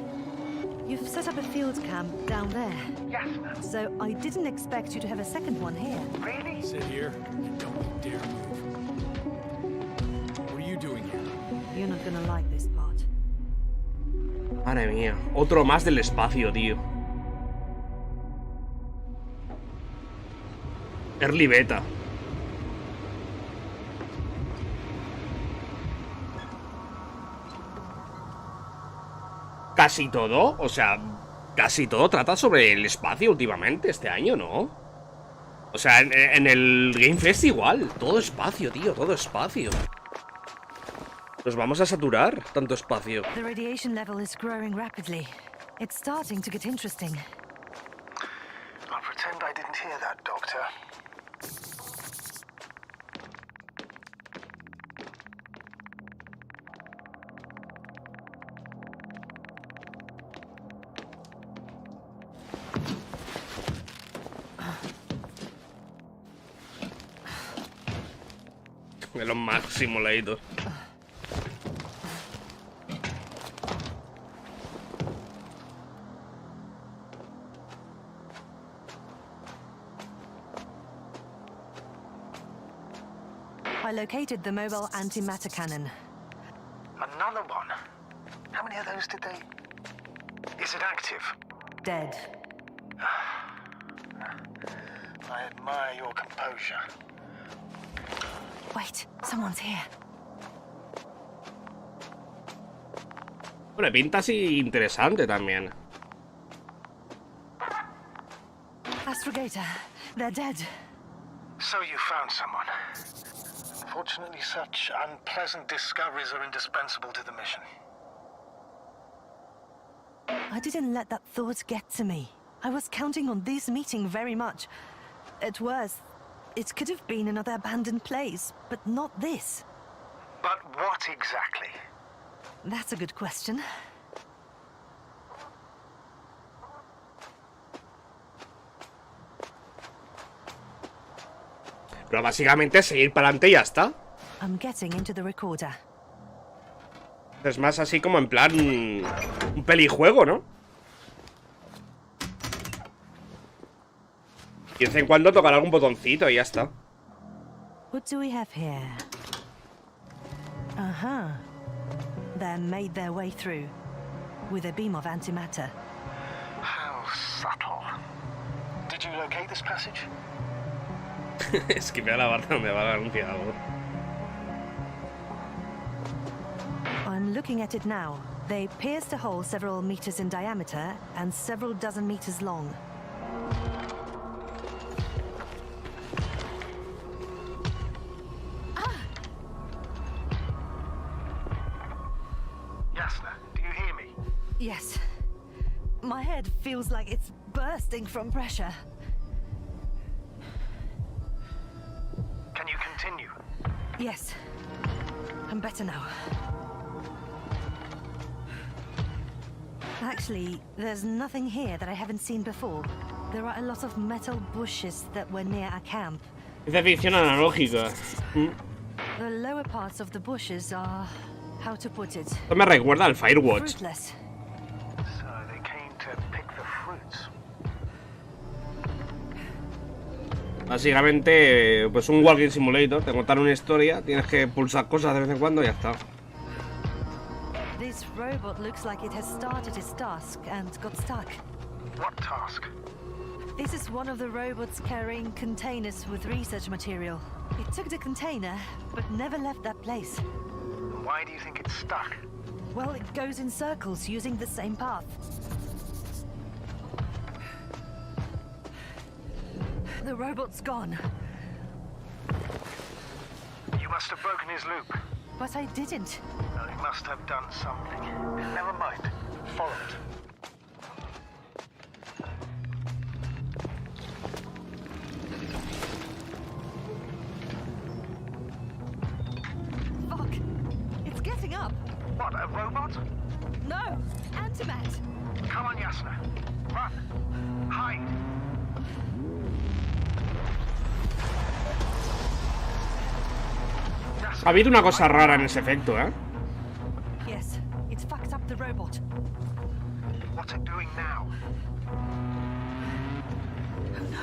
You've set up a field camp down there. Yes. So I didn't expect you to have a second one here. Really? Sit here and don't you dare move. What are you doing here? You're not gonna like this part. Madre mía, otro más del espacio, tío. Early beta. Casi todo, o sea, casi todo trata sobre el espacio últimamente este año, ¿no? O sea, en el Game Fest igual, todo espacio, tío, todo espacio. Nos vamos a saturar, tanto espacio. The radiation level is growing rapidly. It's starting to get interesting. I'll pretend I didn't hear that, Doctor. Elon Musk Simulator. I located the mobile antimatter cannon. Another one? How many of those did they... Is it active? Dead. I admire your composure. Wait, someone's here. Bueno, pinta así interesante también. Astrogator, they're dead. So you found someone. Unfortunately, such unpleasant discoveries are indispensable to the mission. I didn't let that thought get to me. I was counting on this meeting very much. At worst, it could have been another abandoned place, but not this. But what exactly? That's a good question. Pero básicamente seguir para adelante y ya está. I'm getting into the recorder. Es más así como en plan un pelijuego, ¿no? Y de vez en cuando tocar algún botoncito y ya está. What do we have here? Uh-huh. They made their way through with a beam of antimatter. How subtle. Did you locate this passage? Esquivé a la barra donde va el anunciador. I'm looking at it now. They pierced a hole several meters in diameter and several dozen meters long. Yasna, do you hear me? Yes. My head feels like it's bursting from pressure. Can you continue? Yes. I'm better now. Actually, there's nothing here that I haven't seen before. There are a lot of metal bushes that were near our camp. Es de ficción analógica. The lower parts of the bushes are... how to put it? Esto me recuerda al Firewatch. Fruitless. So they came to pick the fruits. Básicamente, pues un walking simulator. Te contan una historia, tienes que pulsar cosas de vez en cuando y ya está. This robot looks like it has started its task and got stuck. What task? This is one of the robots carrying containers with research material. It took the container, but never left that place. Why do you think it's stuck? Well, it goes in circles using the same path. The robot's gone. You must have broken his loop. But I didn't. Well, he must have done something. Never mind. Follow it. Fuck! It's getting up! What, a robot? No! Antimat! Come on, Yasna. Run! Hide! Ha habido una cosa rara en ese efecto, ¿eh? Yes, it's fucked up the robot. What's it doing now? Oh no.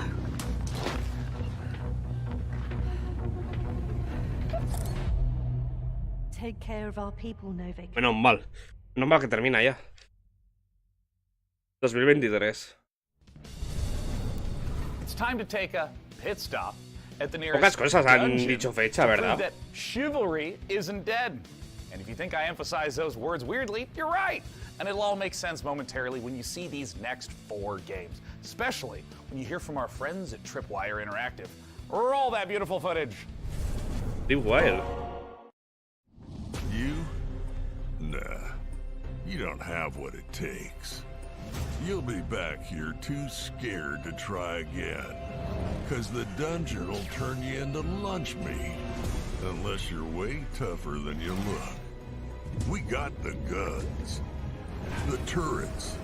Take care of our people, Novik. Menos mal. Menos mal que termina ya. 2023. It's time to take a pit stop at the nearest Pocas cosas han dungeon dicho fecha, to prove ¿verdad? that chivalry isn't dead. And if you think I emphasize those words weirdly, you're right. And it'll all make sense momentarily when you see these next 4 games, especially when you hear from our friends at Tripwire Interactive. Roll that beautiful footage. Tripwire. You? Nah. You don't have what it takes. You'll be back here too scared to try again. Cause the dungeon will turn you into lunch meat. Unless you're way tougher than you look. We got the guns, the turrets,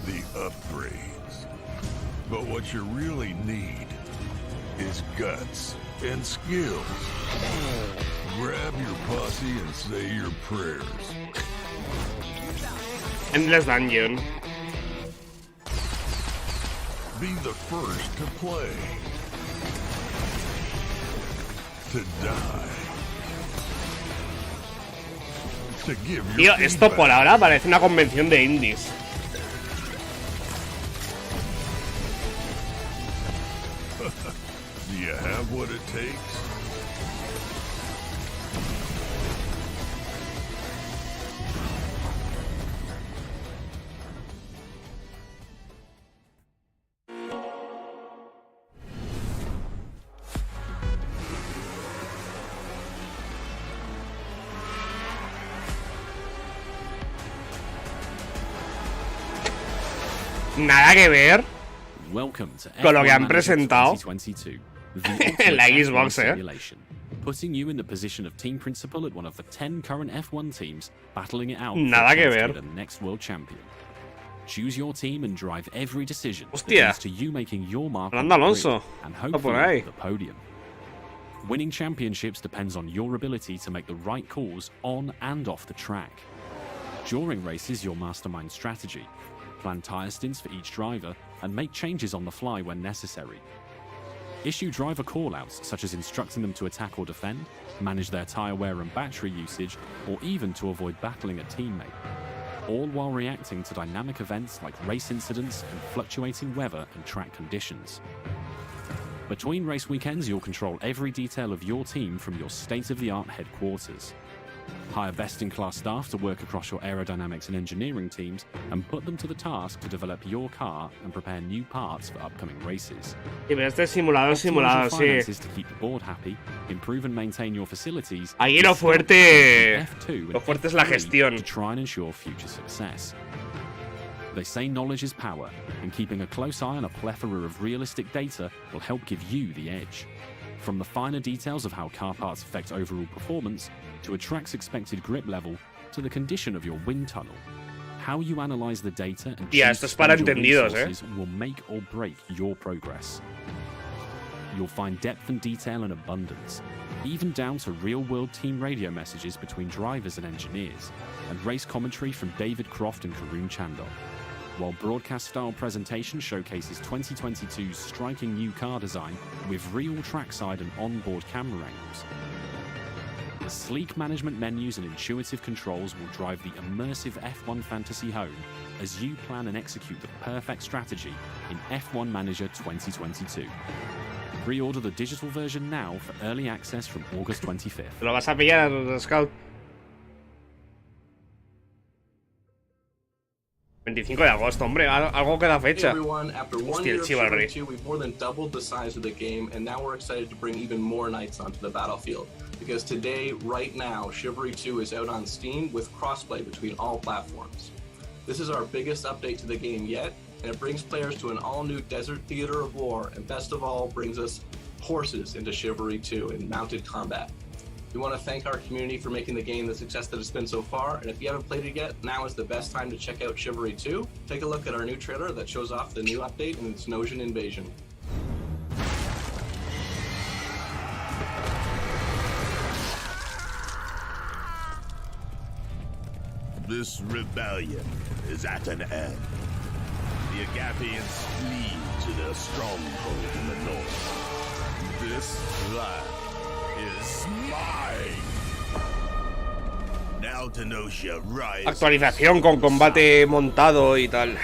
the upgrades. But what you really need is guts and skills. Grab your posse and say your prayers. Endless Dungeon. Be the first to play. To die. To give your Tío, esto por feedback. ahora parece una convención de indies. Do you have what it takes? Nada que ver Welcome to con lo que F1 han Manager presentado 2022, en la the Xbox, F1 simulation, putting you in the position of team principal at one of the 10 current F1 teams, battling it out for Nada a que chance to ver. be the next world champion. Choose your team and drive every decision that Hostia. leads to you making your mark on Fernando the Alonso. grid and Está por hopefully ahí. the podium. Winning championships depends on your ability to make the right calls on and off the track. During races, you'll mastermind strategy, plan tyre stints for each driver, and make changes on the fly when necessary. Issue driver callouts, such as instructing them to attack or defend, manage their tyre wear and battery usage, or even to avoid battling a teammate, all while reacting to dynamic events like race incidents and fluctuating weather and track conditions. Between race weekends, you'll control every detail of your team from your state-of-the-art headquarters. Hire best-in-class staff to work across your aerodynamics and engineering teams and put them to the task to develop your car and prepare new parts for upcoming races. Sí, pero este es simulador, Optimize your sí. finances to keep the board happy, improve and maintain your facilities. Ahí lo and start fuerte, F2 and lo fuerte es la F3 gestión. to try and ensure future success. They say knowledge is power, and keeping a close eye on a plethora of realistic data will help give you the edge. From the finer details of how car parts affect overall performance, to a track's expected grip level, to the condition of your wind tunnel. How you analyze the data and Tía, choose esto to es para spend your entendidos, resources will make or break your progress. You'll find depth and detail in abundance, even down to real-world team radio messages between drivers and engineers, and race commentary from David Croft and Karun Chandok, while broadcast-style presentation showcases 2022's striking new car design with real trackside and onboard camera angles. sleek management menus and intuitive controls will drive the immersive F1 fantasy home as you plan and execute the perfect strategy in F1 Manager 2022. Pre-order the digital version now for early access from August 25th. Te lo vas a pillar, Scout. 25 de agosto, hombre, algo que da fecha. Hey everyone, after 1 Hostia, year el of Chivalry. Chivalry 2, we've more than doubled the size of the game, and now we're excited to bring even more knights onto the battlefield. Because today, right now, Chivalry 2 is out on Steam with crossplay between all platforms. This is our biggest update to the game yet, and it brings players to an all-new desert theater of war, and best of all, brings us horses into Chivalry 2 in mounted combat. We want to thank our community for making the game the success that it's been so far, and if you haven't played it yet, now is the best time to check out Chivalry 2. Take a look at our new trailer that shows off the new update and its Nosian invasion. This rebellion is at an end. The Agapians flee to their stronghold in the north. This land is mine. Now Tenosia rise. Actualización con combate montado y tal.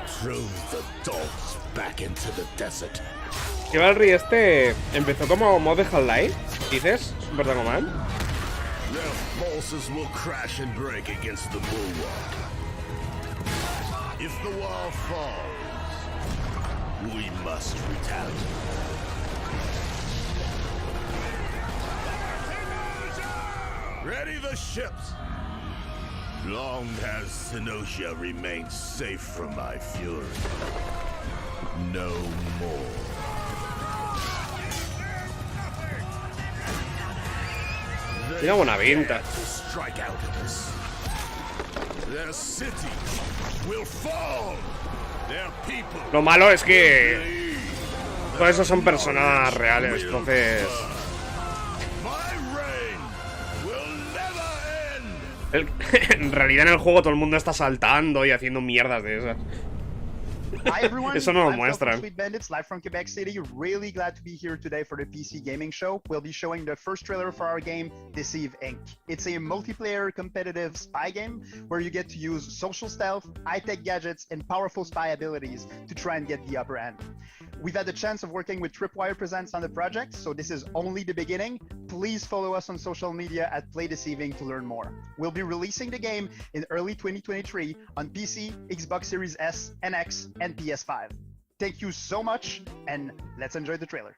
Throw the dogs back into the desert. Chivalry este empezó como mod de Half-Life, dices, Super Dragon Man. Their forces will crash and break against the bulwark. If the wall falls, we must retaliate. Ready the ships! Long has Tenosia remained safe from my fury. No more. Tiene buena pinta. Strike out at us. Their city will fall. Their people. Lo malo es que todos esos son personas reales, entonces en realidad en el juego todo el mundo está saltando y haciendo mierdas de esas. Hi everyone, Eso no lo I'm muestran. Sweet Bandits, live from Quebec City. Really glad to be here today for the PC Gaming Show. We'll be showing the first trailer for our game, Deceive Inc. It's a multiplayer competitive spy game where you get to use social stealth, high-tech gadgets, and powerful spy abilities to try and get the upper hand. We've had the chance of working with Tripwire Presents on the project, so this is only the beginning. Please follow us on social media at Play Deceiving to learn more. We'll be releasing the game in early 2023 on PC, Xbox Series S and X, and PS5. Thank you so much, and let's enjoy the trailer.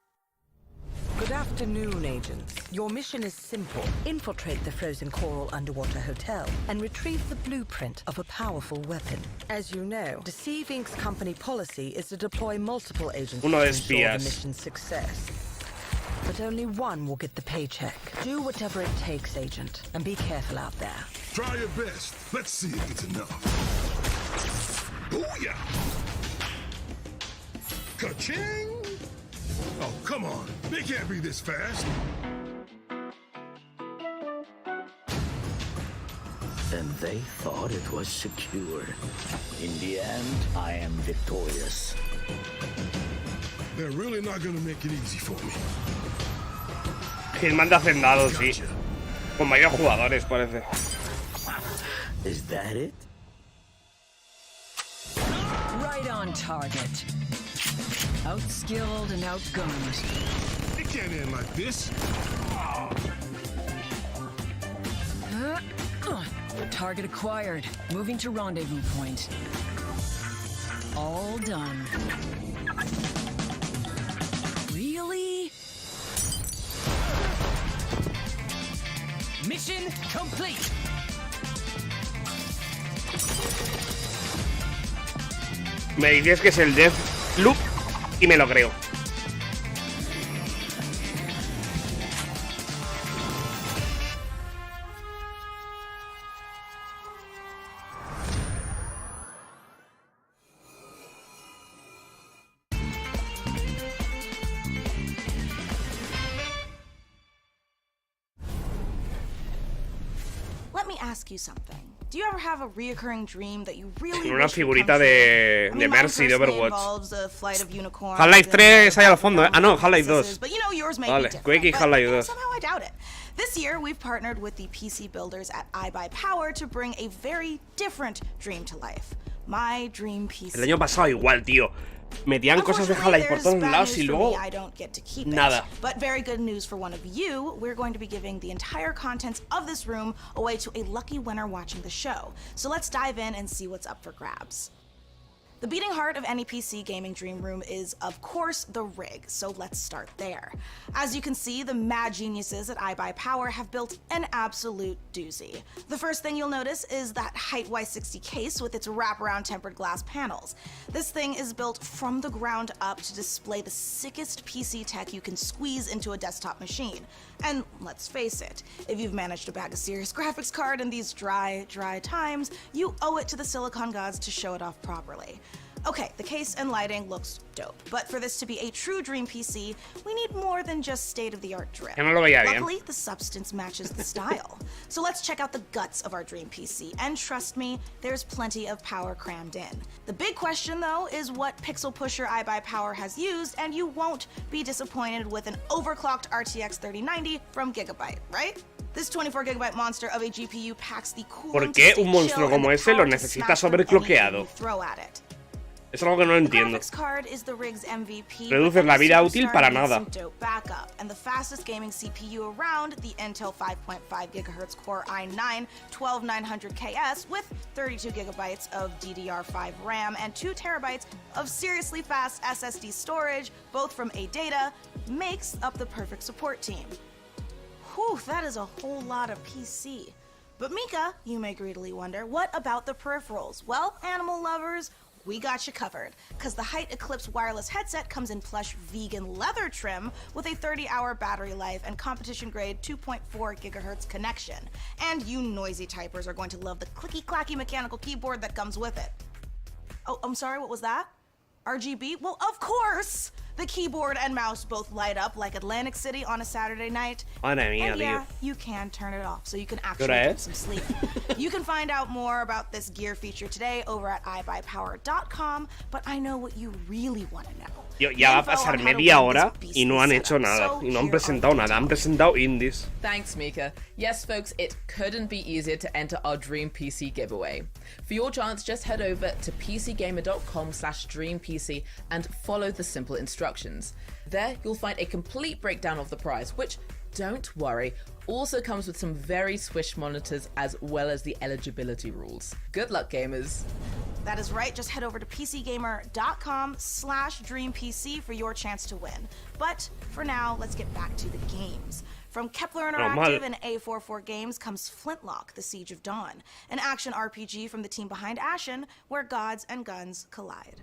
Good afternoon, agents. Your mission is simple. Infiltrate the frozen coral underwater hotel and retrieve the blueprint of a powerful weapon. As you know, Deceive Inc.'s company policy is to deploy multiple agents to ensure the mission's success. But only one will get the paycheck. Do whatever it takes, agent, and be careful out there. Try your best. Let's see if it's enough. Booyah! Ka-ching! Oh, come on. They can't be this fast. And they thought it was secure. In the end, I am victorious. They're really not gonna make it easy for me. Hitman de hacendado, sí. Con varios jugadores, parece. Is that it? Right on target. Outskilled and outgunned. It can't end like this. Target acquired. Moving to rendezvous point. All done. Really? Mission complete. Me dices que es el Death Loop y me lo creo. Let me ask you something. Do you ever have a reoccurring dream that you really Una wish would figurita come de true? I mean, mine Mercy de personally Overwatch. involves a flight of unicorns Half-Life and 3 ahí al fondo, ¿eh? Ah, no, Half-Life 2. but you know, yours may be Vale, different, Quake y but Half-Life 2. somehow I doubt it. This year, we've partnered with the PC builders at iBuyPower to bring a very different dream to life. My dream PC. El año pasado igual, tío. Metían cosas de Half-Life por todos lados y luego nada. But very good news for one of you. We're going to be giving the entire contents of this room away to a lucky winner watching the show. So let's dive in and see what's up for grabs. The beating heart of any PC gaming dream room is, of course, the rig, so let's start there. As you can see, the mad geniuses at iBuyPower have built an absolute doozy. The first thing you'll notice is that Height Y60 case with its wraparound tempered glass panels. This thing is built from the ground up to display the sickest PC tech you can squeeze into a desktop machine. And let's face it, if you've managed to bag a serious graphics card in these dry times, you owe it to the silicon gods to show it off properly. Okay, the case and lighting looks dope, but for this to be a true dream PC, we need more than just state-of-the-art drip. Que no lo veía bien. Luckily, the substance matches the style. So let's check out the guts of our dream PC, and trust me, there's plenty of power crammed in. The big question, though, is what pixel pusher iBuyPower has used, and you won't be disappointed with an overclocked RTX 3090 from Gigabyte, right? This 24GB monster of a GPU packs the coolant ¿Por qué un monstruo como ese lo power to necesitas smash through overclockeado? anything you throw at it. Es algo que no entiendo. Graphics card is the rig's MVP, Reduces la vida útil para needs nada. some dope backup, and the fastest gaming CPU around, the Intel 5.5 GHz Core i9 12900KS with 32 GB of DDR5 RAM and 2 TB of seriously fast SSD storage, both from ADATA, makes up the perfect support team. Whew, that is a whole lot of PC. But Mika, you may greedily wonder, what about the peripherals? Well, animal lovers, we got you covered, because the Height Eclipse wireless headset comes in plush vegan leather trim with a 30-hour battery life and competition-grade 2.4 GHz connection. And you noisy typers are going to love the clicky-clacky mechanical keyboard that comes with it. Oh, I'm sorry, what was that? RGB? Well, of course! The keyboard and mouse both light up like Atlantic City on a Saturday night. Madre mía, and yeah, tío. you can turn it off so you can actually hora get es? some sleep. You can find out more about this gear feature today over at iBuyPower.com, but I know what you really want to know. Tío, ya va a pasar media hora y no han hecho nada. Y no han presentado nada. Han presentado indies. Thanks, Mika. Yes, folks, it couldn't be easier to enter our Dream PC giveaway. For your chance, just head over to pcgamer.com/dreampc and follow the simple instructions. There, you'll find a complete breakdown of the prize, which, don't worry, also comes with some very swish monitors as well as the eligibility rules. Good luck, gamers. That is right, just head over to pcgamer.com/dreampc for your chance to win. But for now, let's get back to the games. From Kepler Interactive and A44 Games comes Flintlock, The Siege of Dawn, an action RPG from the team behind Ashen, where gods and guns collide.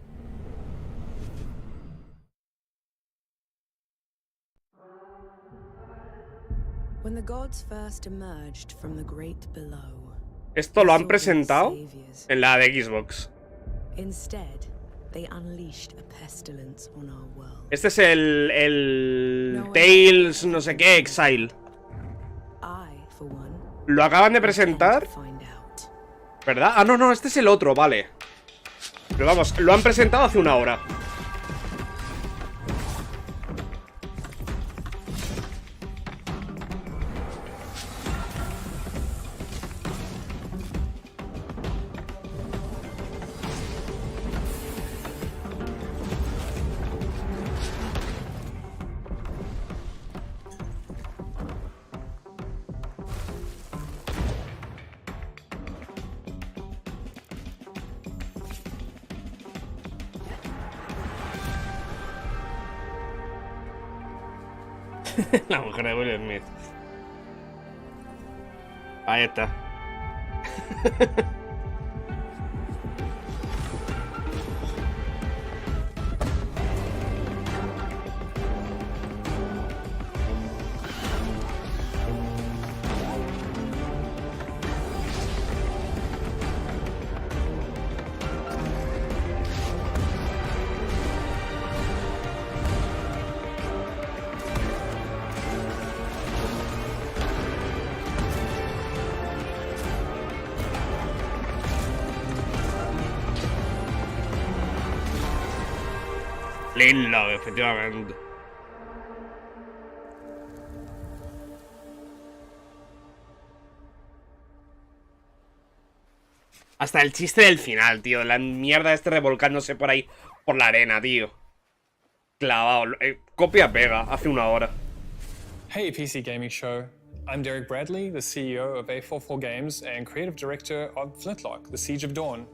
When the gods first emerged from the great below. Esto lo han presentado en la de Xbox. Instead, they unleashed a pestilence on our world. Este es el Tales no sé qué Exile. Lo acaban de presentar. ¿Verdad? Ah, no, este es el otro, vale. Pero vamos, lo han presentado hace una hora. La mujer de Will Smith. Ahí está. Lindo, efectivamente. Hasta el chiste del final, tío. La mierda revolcándose por ahí, por la arena, tío. Clavado. Copia-pega, hace una hora. Hey, PC Gaming Show. I'm Derek Bradley, the CEO of A44 Games and creative director of Flintlock, The Siege of Dawn.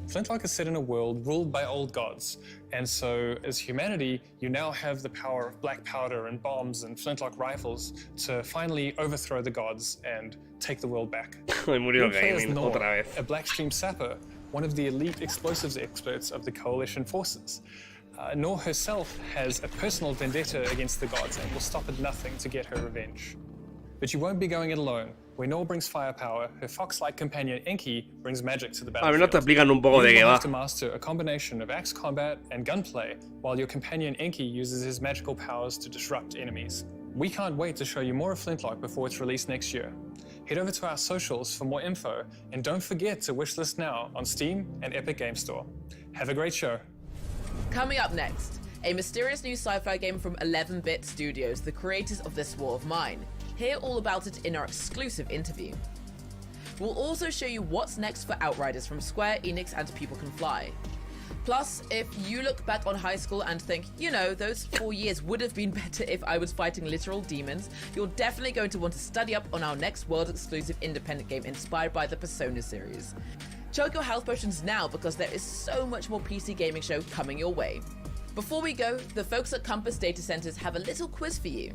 Flintlock is set in a world ruled by old gods, and so as humanity, you now have the power of black powder and bombs and flintlock rifles to finally overthrow the gods and take the world back. You play as Nora, a Blackstream sapper, one of the elite explosives experts of the Coalition forces. Nor herself has a personal vendetta against the gods and will stop at nothing to get her revenge. But you won't be going it alone. Where Nor brings firepower, her fox-like companion Enki brings magic to the battlefield. A ver, no te explican un poco de qué va. You have to master a combination of axe combat and gunplay, while your companion Enki uses his magical powers to disrupt enemies. We can't wait to show you more of Flintlock before it's released next year. Head over to our socials for more info, and don't forget to wishlist now on Steam and Epic Game Store. Have a great show. Coming up next, a mysterious new sci-fi game from 11-Bit Studios, the creators of This War of Mine. Hear all about it in our exclusive interview. We'll also show you what's next for Outriders from Square Enix and People Can Fly. Plus, if you look back on high school and think, you know, those 4 years would have been better if I was fighting literal demons, you're definitely going to want to study up on our next world-exclusive independent game inspired by the Persona series. Chug your health potions now because there is so much more PC gaming show coming your way. Before we go, the folks at Compass Data Centers have a little quiz for you.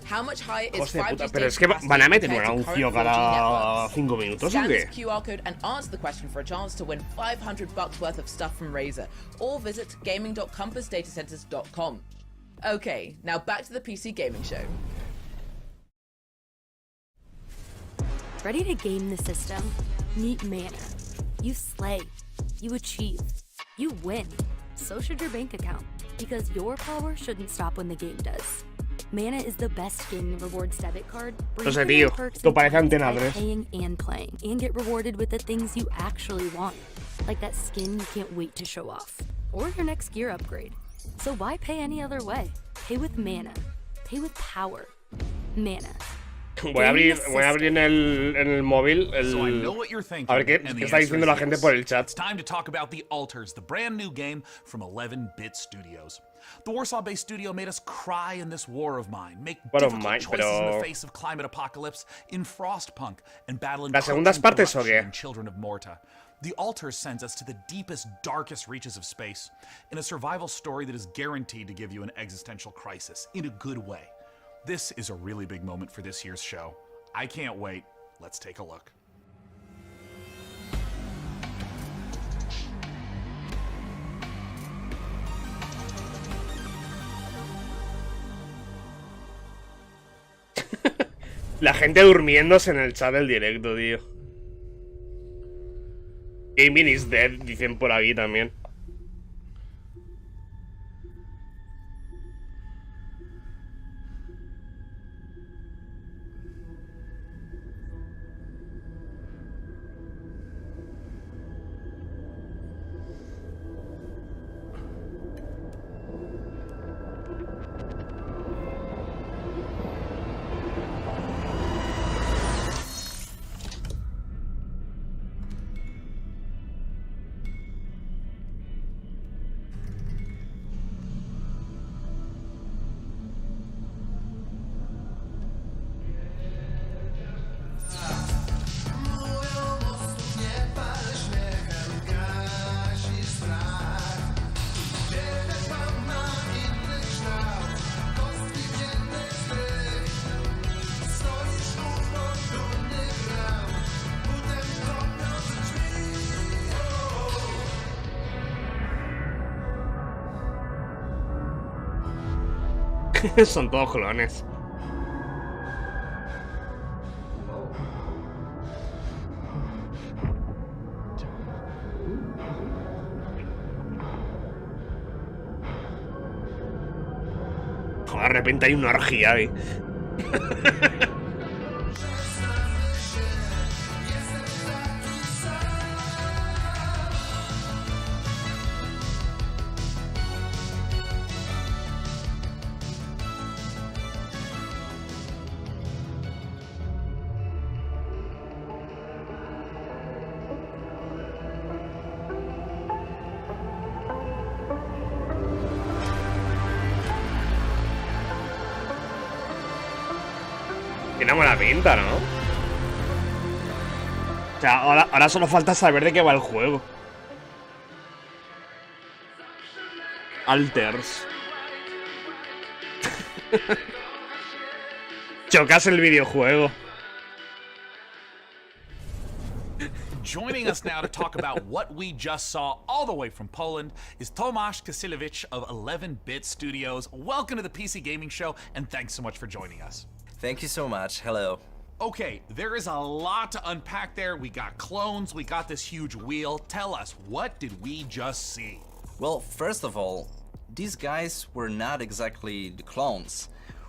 How much higher is 5G pero es que van a meter un anuncio cada 5 minutos o qué? Scan this QR code and answer the question for a chance to win $500 worth of stuff from Razer, or visit gaming.compassdatacenters.com. Okay, now back to the PC gaming show. Ready to game the system? Meet Mana. You slay, you achieve, you win. So should your bank account, because your power shouldn't stop when the game does. Mana is the best gaming rewards debit card. No sé, tío. Esto parece Antena 3. Paying and playing, and get rewarded with the things you actually want, like that skin you can't wait to show off, or your next gear upgrade. So why pay any other way? Pay with Mana. Pay with power. Mana. Voy a abrir en el móvil So I know what you're thinking, a ver qué está diciendo la gente por el chat. It's time to talk about The Alters, the brand new game from 11-Bit Studios. The Warsaw-based studio made us cry in this war of mine, make difficult choices in the face of climate apocalypse in Frostpunk, and battle ¿Las segundas partes o qué? in Children of Morta. The Alters sends us to the deepest, darkest reaches of space, in a survival story that is guaranteed to give you an existential crisis, in a good way. This is a really big moment for this year's show. I can't wait. Let's take a look. La gente durmiéndose en el chat del directo, tío. Gaming is dead, dicen por aquí también. Son todos clones. De repente hay una orgía ahí. Tiene buena pinta, ¿no? O sea, ahora solo falta saber de qué va el juego. Alters. Chocas el videojuego. Joining us now to talk about what we just saw all the way from Poland is Tomasz Kasilewicz of 11-Bit Studios. Welcome to the PC Gaming Show, and thanks so much for joining us. Thank you so much. Hello. Okay, there is a lot to unpack there. We got clones, we got this huge wheel. Tell us, what did we just see? Well, first of all, these guys were not exactly the clones.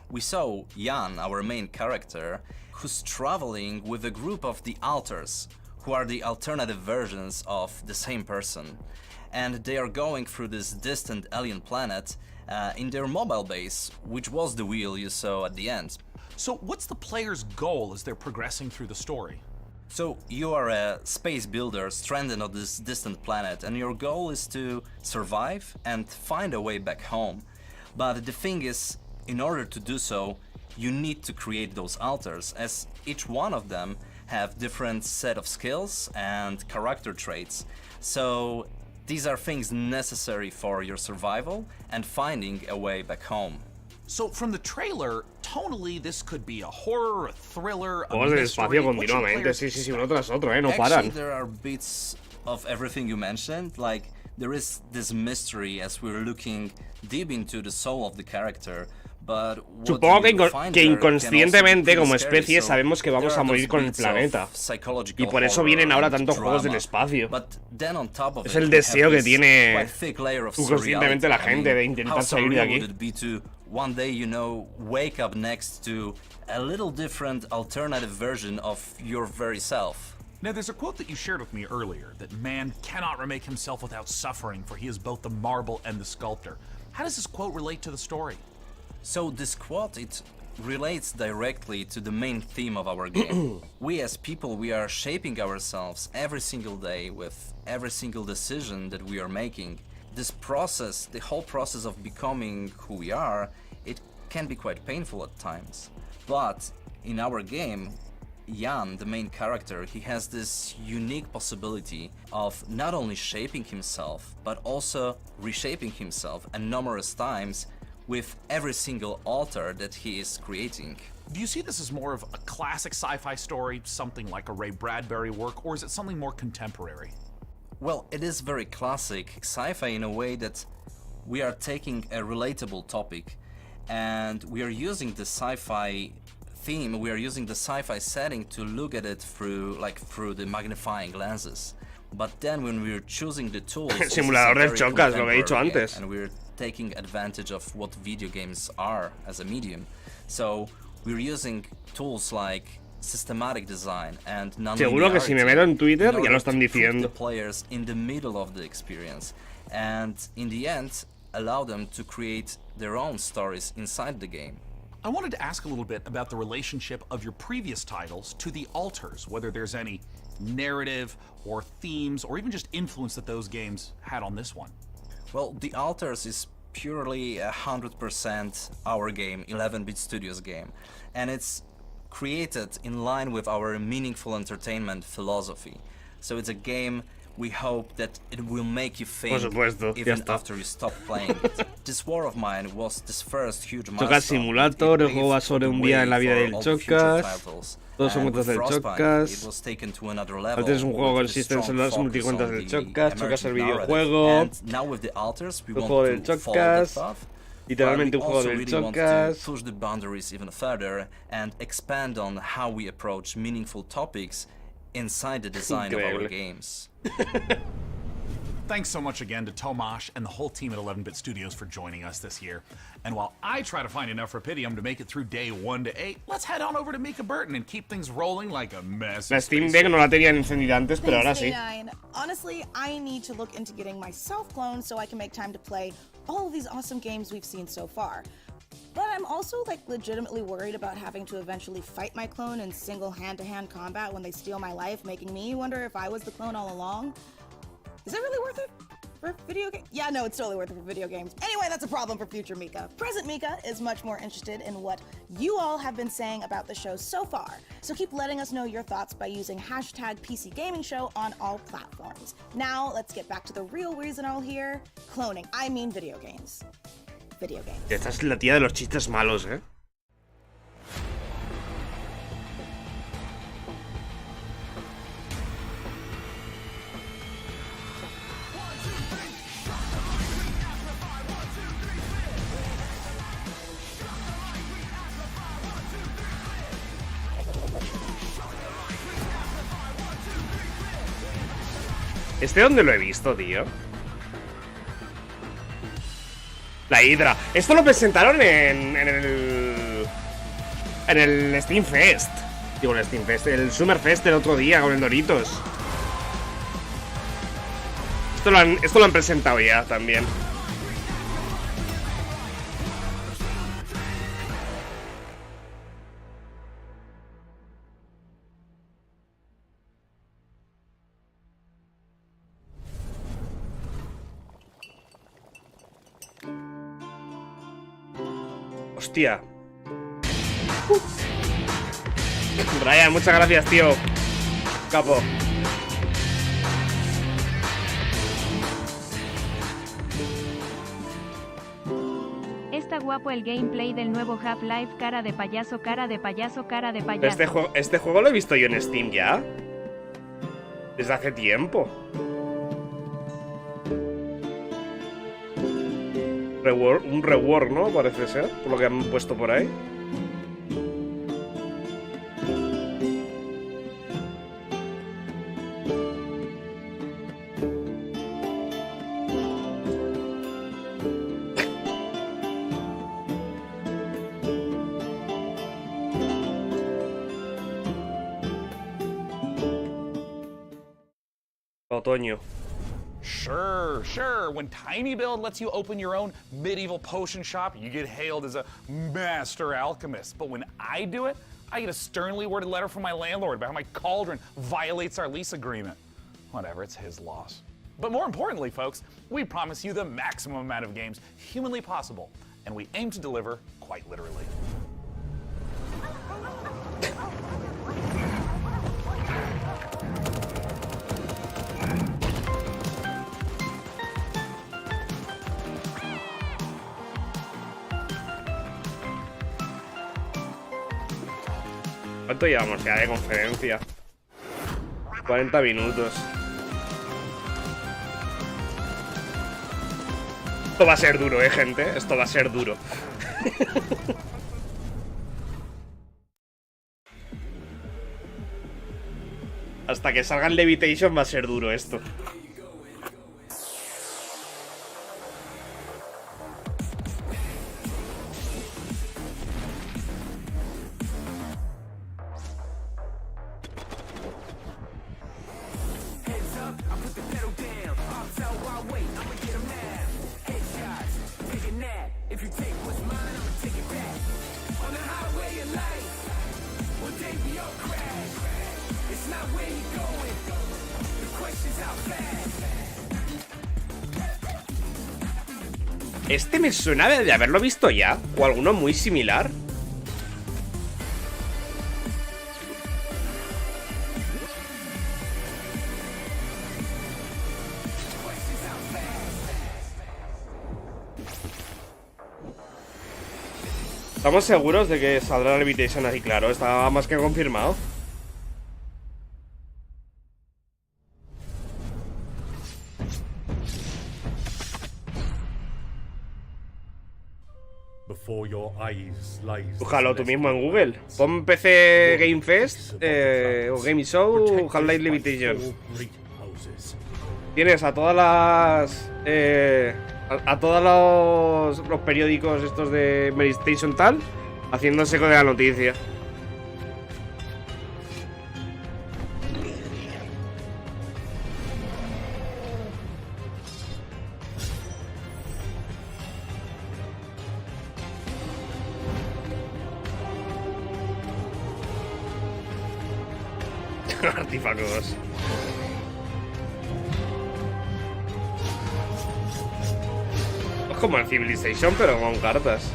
We saw Jan, our main character, who's traveling with a group of the Alters, who are the alternative versions of the same person. And they are going through this distant alien planet in their mobile base, which was the wheel you saw at the end. So what's the player's goal as they're progressing through the story? So you are a space builder stranded on this distant planet, and your goal is to survive and find a way back home. But the thing is, in order to do so, you need to create those alters, as each one of them have different set of skills and character traits. So these are things necessary for your survival and finding a way back home. So from the trailer, tonally this could be a horror, a thriller, a Juegos del mystery. espacio continuamente, sí, uno tras otro, no Actually, paran. there are bits of everything you mentioned, like there is this mystery as we're looking deep into the soul of the character. Supongo que inconscientemente como especie sabemos que vamos a morir con el planeta. Y por eso vienen ahora tantos juegos del espacio. Es el deseo que tiene subconscientemente la gente de intentar salir de aquí. One day, you know, wake up next to a little different alternative version of your very self. Now, there's a quote that you shared with me earlier, that man cannot remake himself without suffering, for he is both the marble and the sculptor. How does this quote relate to the story? So this quote, it relates directly to the main theme of our game. We as people, we are shaping ourselves every single day with every single decision that we are making. This process, the whole process of becoming who we are, it can be quite painful at times. But in our game, Jan, the main character, he has this unique possibility of not only shaping himself, but also reshaping himself and numerous times with every single altar that he is creating. Do you see this as more of a classic sci-fi story, something like a Ray Bradbury work, or is it something more contemporary? Well, it is very classic sci-fi in a way that we are taking a relatable topic and we are using the sci-fi theme, we are using the sci-fi setting to look at it through the magnifying lenses. But then when we're choosing the tools, Simulador del Chocas, lo que he dicho antes. And we're taking advantage of what video games are as a medium. So we're using tools like systematic design and Seguro que si me meto en Twitter ya lo están diciendo. The players in the middle of the experience, and in the end allow them to create their own stories inside the game. I wanted to ask a little bit about the relationship of your previous titles to the alters, whether there's any narrative or themes or even just influence that those games had on this one. Well, the alters is purely 100% our game, 11-Bit Studios game, and it's created in line with our meaningful entertainment philosophy. So it's a game we hope that it will make you think even after you stop playing it. This War of Mine was this first huge milestone. Chocas Simulator, el juego va sobre un día en la vida del Chocas. Todos son cuentas del Chocas. Este es un juego que consiste en las multicuentas del Chocas. Chocas el videojuego. El juego del Chocas. Literalmente un juego del Chocas. Push the boundaries even further and expand on how we approach meaningful topics inside the design of our games. Thanks so much again to Tomasz and the whole team at 11-Bit Studios for joining us this year. And while I try to find enough Rapidium to make it through day 1 to 8, let's head on over to Mika Burton and keep things rolling like a mess. La Steam Deck no la tenían encendida antes, pero ahora sí. Honestly, I need to look into getting myself cloned so I can make time to play all of these awesome games we've seen so far. But I'm also legitimately worried about having to eventually fight my clone in single hand-to-hand combat when they steal my life, making me wonder if I was the clone all along. Is it really worth it? for video games? Yeah, no, it's totally worth it for video games. Anyway, that's a problem for future Mika. Present Mika is much more interested in what you all have been saying about the show so far. So keep letting us know your thoughts by using hashtag PC Gaming Show on all platforms. Now, let's get back to the real reason all here. Cloning. I mean video games. Video games. Esta es la tía de los chistes malos, ¿eh? ¿Este dónde lo he visto, tío? La Hydra. Esto lo presentaron en el Steam Fest. Digo, el Steam Fest, el Summer Fest el otro día con el Doritos. Esto lo han presentado ya también. Hostia. Brian, muchas gracias, tío. Capo. Está guapo el gameplay del nuevo Half-Life, cara de payaso, cara de payaso, cara de payaso. Este juego lo he visto yo en Steam ya. Desde hace tiempo. Un rework, ¿no? Parece ser, por lo que han puesto por ahí. Otoño. Sure. When TinyBuild lets you open your own medieval potion shop, you get hailed as a master alchemist. But when I do it, I get a sternly worded letter from my landlord about how my cauldron violates our lease agreement. Whatever, it's his loss. But more importantly, folks, we promise you the maximum amount of games humanly possible, and we aim to deliver quite literally. ¿Cuánto llevamos ya de conferencia? 40 minutos. Esto va a ser duro, gente. Esto va a ser duro. Hasta que salga el Levitation va a ser duro esto. Este me suena de haberlo visto ya, o alguno muy similar. ¿Estamos seguros de que saldrá la Levitation así? Claro, está más que confirmado. Búscalo tú mismo en Google. Pon PC Game Fest o Game Show Half-Life Levitation. Tienes a todas las a todos los periódicos estos de Levitation tal haciéndose con la noticia. Artífagos. Como el Civilization, pero con cartas.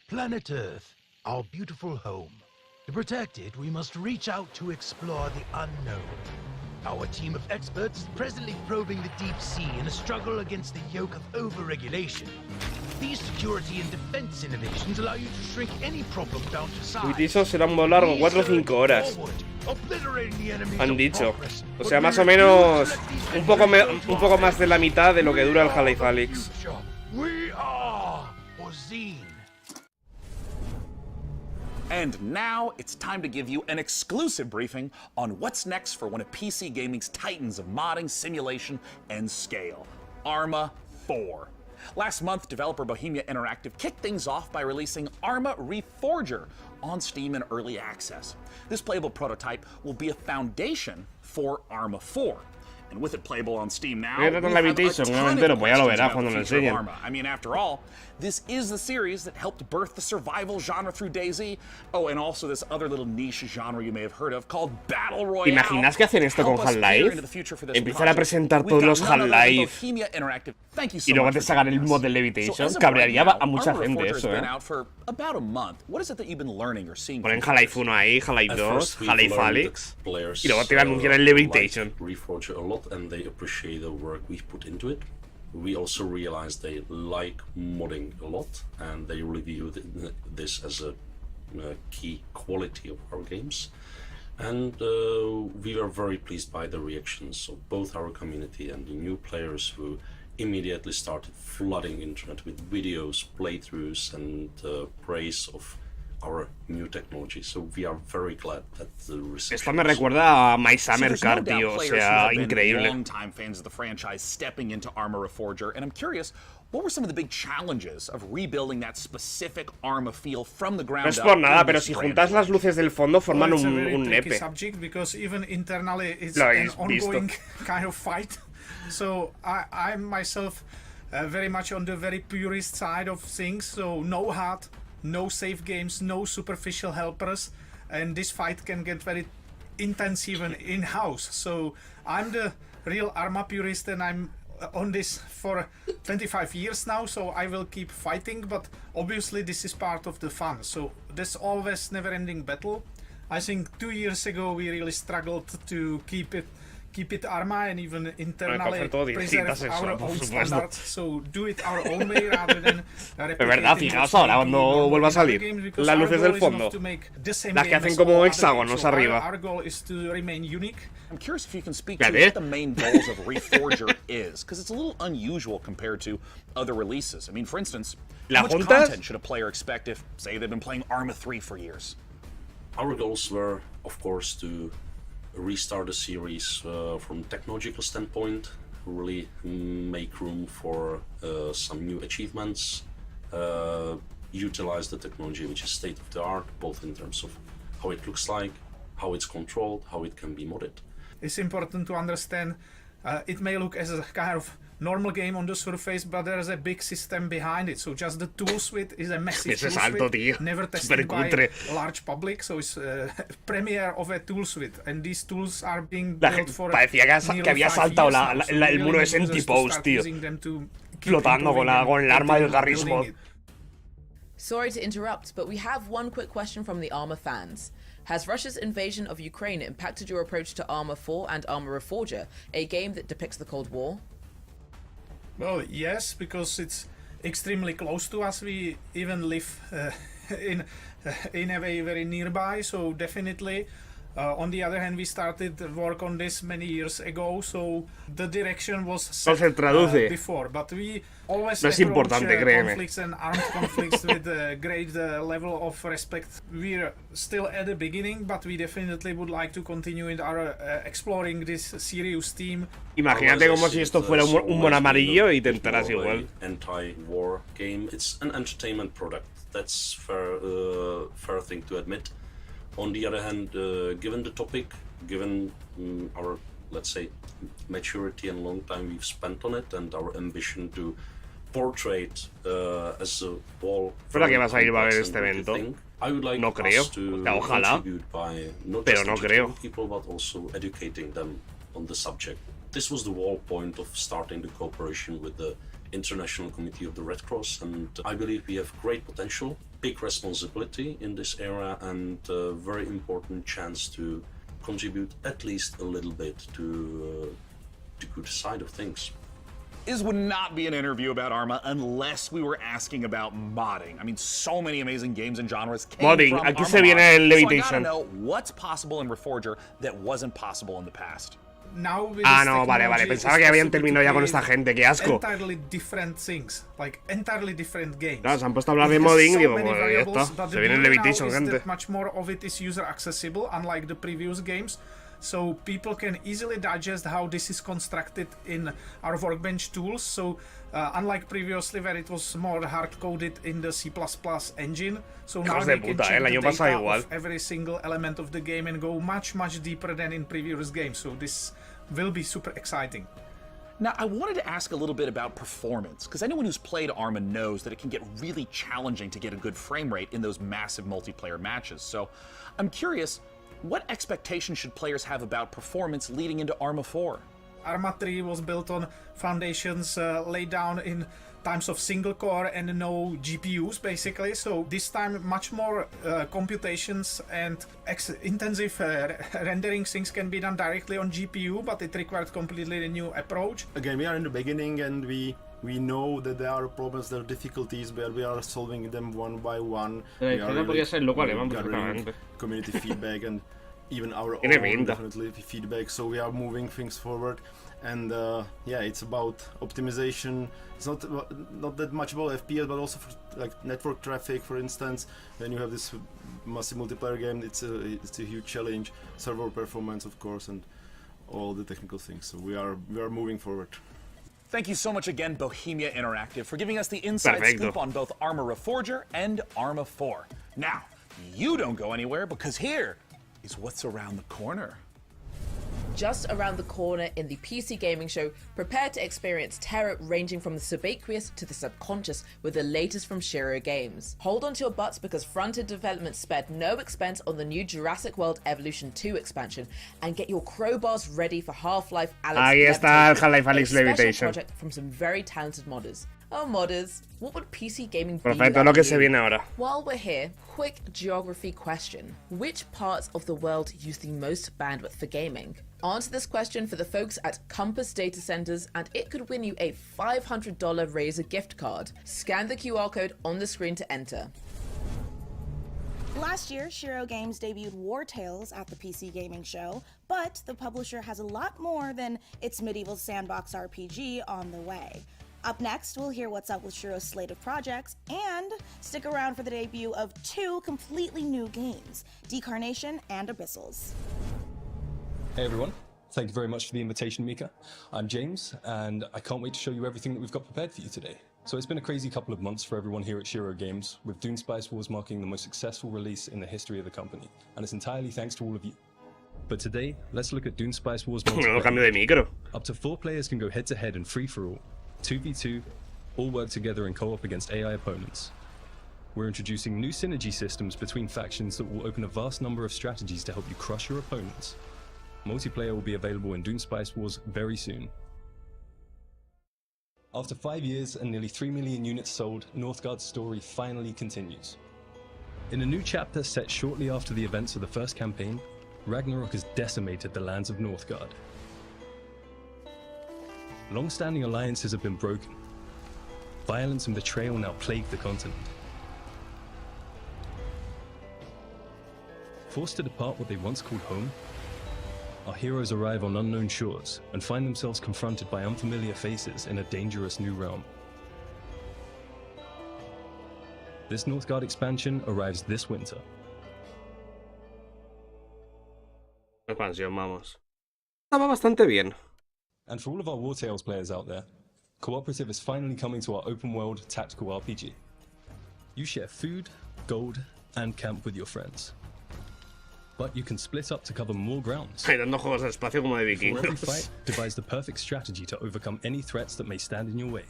Planet Earth, our beautiful home. To protect it, we must reach out to explore the unknown. Our team of experts is presently probing the deep sea in a struggle against the yoke of overregulation. These security and defense innovations allow you to shrink any problem down to size. Levitation será un modo largo, 4 o 5 horas. Han dicho. O sea, más o menos un poco más de la mitad de lo que dura el Half-Life Alyx. And now it's time to give you an exclusive briefing on what's next for one of PC gaming's titans of modding, simulation, and scale, Arma 4. Last month, developer Bohemia Interactive kicked things off by releasing Arma Reforger on Steam in early access. This playable prototype will be a foundation for Arma 4. And with it playable on Steam now, we have a Levitation, ton pero of pues ya lo questions verás about cuando the lo future of enseñen. Arma. I mean, after all, this is the series that helped birth the survival genre through DayZ. Oh, and also this other little niche genre you may have heard of called Battle Royale. ¿Imaginas que hacen esto con Half-Life? Empiezan a presentar todos los Half-Life y luego te sacan el mod de Levitation. Cabrearía a mucha gente eso, Ponen Half-Life 1 ahí, Half-Life 2, Half-Life Alyx y luego te anuncian el Levitation. Reforger a lot and they appreciate the work we've put into it. We also realize they like modding a lot and they review this as a key quality of our games. And we are very pleased by the reactions of both our community and the new players who immediately started flooding internet with videos, playthroughs and praise of our new technology. So we are very glad that the reception. Esto me recuerda a My Summer Car, tío, o sea, increíble. Long-time fans of the franchise stepping into Arma Reforger, and I'm curious, what were some of the big challenges of rebuilding that specific Arma feel from the ground up? No es por nada, pero si juntas las luces del fondo forman un nepe. Subject because even internally it's an ongoing kind of fight. So I'm myself very much on the very purist side of things. So no HUD, no save games, no superficial helpers, and this fight can get very intense even in-house. So I'm the real Arma purist and I'm on this for 25 years now, so I will keep fighting, but obviously this is part of the fun. So there's always never-ending battle. I think 2 years ago we really struggled to keep it Arma and even internally preserve our own standards. So do it our own way rather than Es verdad, fijaos ahora cuando vuelva a salir las luces del fondo, las que hacen como hexágonos arriba. Our goal is to remain unique. I'm curious if you can speak to what the main goals of Reforger is, because it's a little unusual compared to other releases. I mean, for instance, how much content should a player expect if, say, they've been playing Arma 3 for years? Our goals were, of course, to restart the series from a technological standpoint, really make room for some new achievements, utilize the technology which is state-of-the-art, both in terms of how it looks like, how it's controlled, how it can be modded. It's important to understand it may look as a kind of normal game on the surface, but there is a big system behind it. So just the tool suite is a massive tool suite, never tested by a large public. So it's a premiere of a tool suite, and these tools are being built for parecía que había saltado el muro de Sentipost, tío, flotando con el arma del garrismo. Sorry to interrupt, but we have one quick question from the Arma fans. Has Russia's invasion of Ukraine impacted your approach to Arma 4 and Arma Reforger, a game that depicts the Cold War? Well, yes, because it's extremely close to us. We even live in a way very nearby, so definitely. On the other hand, we started work on this many years ago, so the direction was set before. But we always approach conflicts and armed conflicts with a great level of respect. We're still at the beginning, but we definitely would like to continue in our exploring this serious theme. Imagínate como si esto fuera un mono amarillo y te enteras igual. Anti-war game. It's an entertainment product. That's fair thing to admit. On the other hand, given the topic, given our, let's say, maturity and long time we've spent on it and our ambition to portrayed as a wall. ¿Verdad que vas a ir a ver este evento? No creo. O sea, ojalá. Pero no creo. People, but also educating them on the subject. This was the whole point of starting the cooperation with the International Committee of the Red Cross, and I believe we have great potential, big responsibility in this era, and a very important chance to contribute at least a little bit to the good side of things. This would not be an interview about Arma unless we were asking about modding. I mean, so many amazing games and genres came modding. from Aquí Arma se viene el Levitation. So I gotta know what's possible in Reforger that wasn't possible in the past. Ah, no, vale. Pensaba que habían terminado ya con esta gente. ¡Qué asco! Entirely different things, like entirely different games. Claro, se han puesto a hablar de modding y digo, pues ya está. Se viene el Levitation, gente. Much more of it is user accessible, unlike the previous games. So people can easily digest how this is constructed in our Workbench tools. So unlike previously where it was more hard-coded in the C++ engine, so now we can check the data of every single element of the game and go much deeper than in previous games. So this will be super exciting. Now, I wanted to ask a little bit about performance, because anyone who's played Arma knows that it can get really challenging to get a good frame rate in those massive multiplayer matches. So I'm curious, what expectations should players have about performance leading into Arma 4? Arma 3 was built on foundations laid down in times of single core and no GPUs, basically. So this time much more computations and intensive rendering things can be done directly on GPU, but it required completely a new approach. Again, we are in the beginning and we know that there are problems, there are difficulties, but we are solving them one by one. We are gathering community feedback and even our own definitely feedback, so we are moving things forward. And yeah, it's about optimization. It's not that much about FPS, but also for like network traffic, for instance. When you have this massive multiplayer game, it's a huge challenge. Server performance, of course, and all the technical things. So we are moving forward. Thank you so much again, Bohemia Interactive, for giving us the inside scoop on both Arma Reforger and Arma 4. Now, you don't go anywhere, because here is what's around the corner. Just around the corner in the PC Gaming Show, prepare to experience terror ranging from the subaqueous to the subconscious with the latest from Shiro Games. Hold on to your butts because front-end development spared no expense on the new Jurassic World Evolution 2 expansion, and get your crowbars ready for Half-Life Alyx. Ahí está el Half-Life Alyx Levitation. Project from some very talented modders. Oh, modders, what would PC gaming be Perfecto, like lo que se viene ahora. While we're here, quick geography question. Which parts of the world use the most bandwidth for gaming? Answer this question for the folks at Compass Data Centers, and it could win you a $500 Razer gift card. Scan the QR code on the screen to enter. Last year, Shiro Games debuted War Tales at the PC Gaming Show, but the publisher has a lot more than its medieval sandbox RPG on the way. Up next, we'll hear what's up with Shiro's slate of projects, and stick around for the debut of two completely new games, Decarnation and Abyssals. Hey everyone, thank you very much for the invitation, Mika. I'm James, and I can't wait to show you everything that we've got prepared for you today. So it's been a crazy couple of months for everyone here at Shiro Games, with Dune Spice Wars marking the most successful release in the history of the company, and it's entirely thanks to all of you. But today, let's look at Dune Spice Wars multiplayer. Up to 4 players can go head-to-head and free-for-all, 2v2, all work together in co-op against AI opponents. We're introducing new synergy systems between factions that will open a vast number of strategies to help you crush your opponents. Multiplayer will be available in Dune Spice Wars very soon. After 5 years and nearly 3 million units sold, Northgard's story finally continues. In a new chapter set shortly after the events of the first campaign, Ragnarok has decimated the lands of Northgard. Long-standing alliances have been broken. Violence and betrayal now plague the continent. Forced to depart what they once called home, our heroes arrive on unknown shores and find themselves confronted by unfamiliar faces in a dangerous new realm. This Northgard expansion arrives this winter. Expansión, vamos. Estaba bastante bien. And for all of our War Tales players out there, Cooperative is finally coming to our open world tactical RPG. You share food, gold, and camp with your friends. But you can split up to cover more grounds. Hay dando juegos de espacio como de For every vikingos. fight, devise the perfect strategy to overcome any threats that may stand in your way.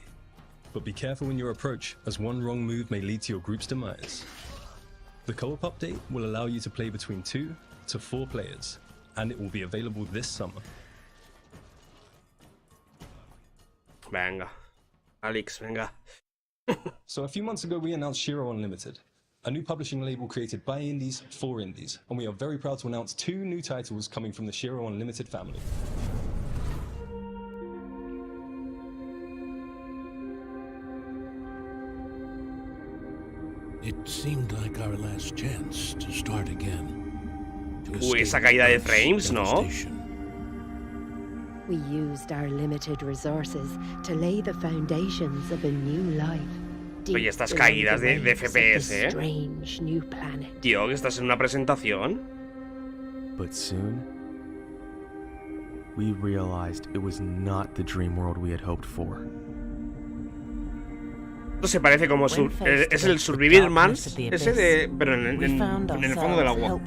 but be careful in your approach, as one wrong move may lead to your group's demise. The co-op update will allow you to play between 2 to 4 players, and it will be available this summer. Venga. Alyx, venga. So a few months ago we announced Shiro Unlimited, a new publishing label created by indies for indies, and we are very proud to announce 2 new titles coming from the Shiro Unlimited family. It seemed like our last chance to start again. Uy, esa caída de frames, ¿no? We used our limited resources to lay the foundations of a new life. Oye, estas caídas de FPS, ¿eh? Tío, que estás en una presentación. But soon, we realized it was not the dream world we had hoped for. Esto se parece como es el Survivorman, ese de, pero en el fondo del agua.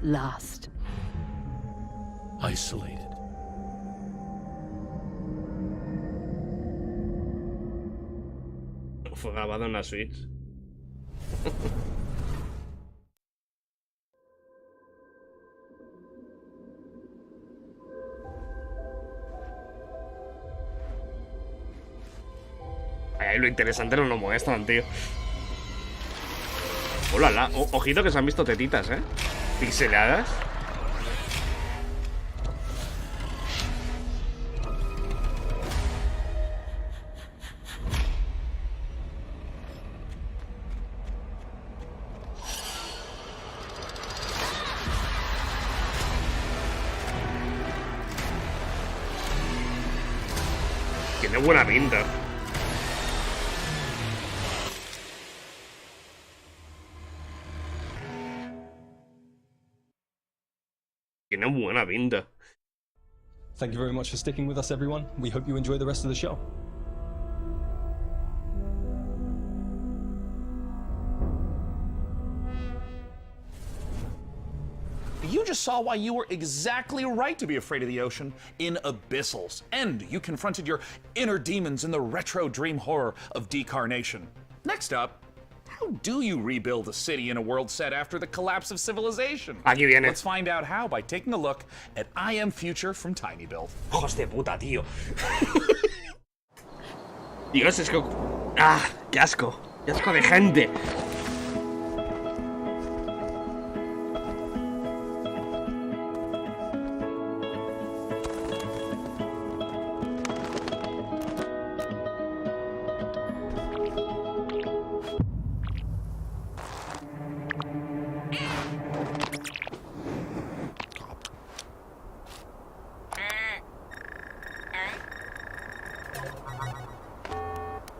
Lost. Isolated. Fue grabado en la Switch. Ahí lo interesante no lo muestran, tío. Hola, ojito que se han visto tetitas, pixeladas. Tiene buena pinta. Tiene buena pinta. Thank you very much for sticking with us, everyone. We hope you enjoy the rest of the show. You just saw why you were exactly right to be afraid of the ocean in Abyssals. And you confronted your inner demons in the retro dream horror of Decarnation. Next up, how do you rebuild a city in a world set after the collapse of civilization? Aquí viene. Let's find out how by taking a look at I Am Future from Tiny Build. ¡Hijos de puta, tío! Dios, es que... ¡Ah! ¡Qué asco! ¡Qué asco de gente!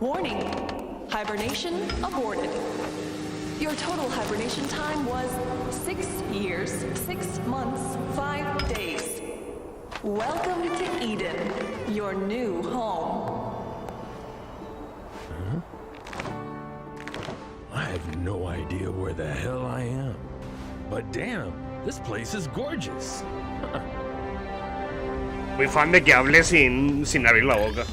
Warning, hibernation aborted. Your total hibernation time was 6 years, 6 months, 5 days. Welcome to Eden, your new home. Huh? I have no idea where the hell I am. But damn, this place is gorgeous. Muy fan de que hable sin abrir la boca.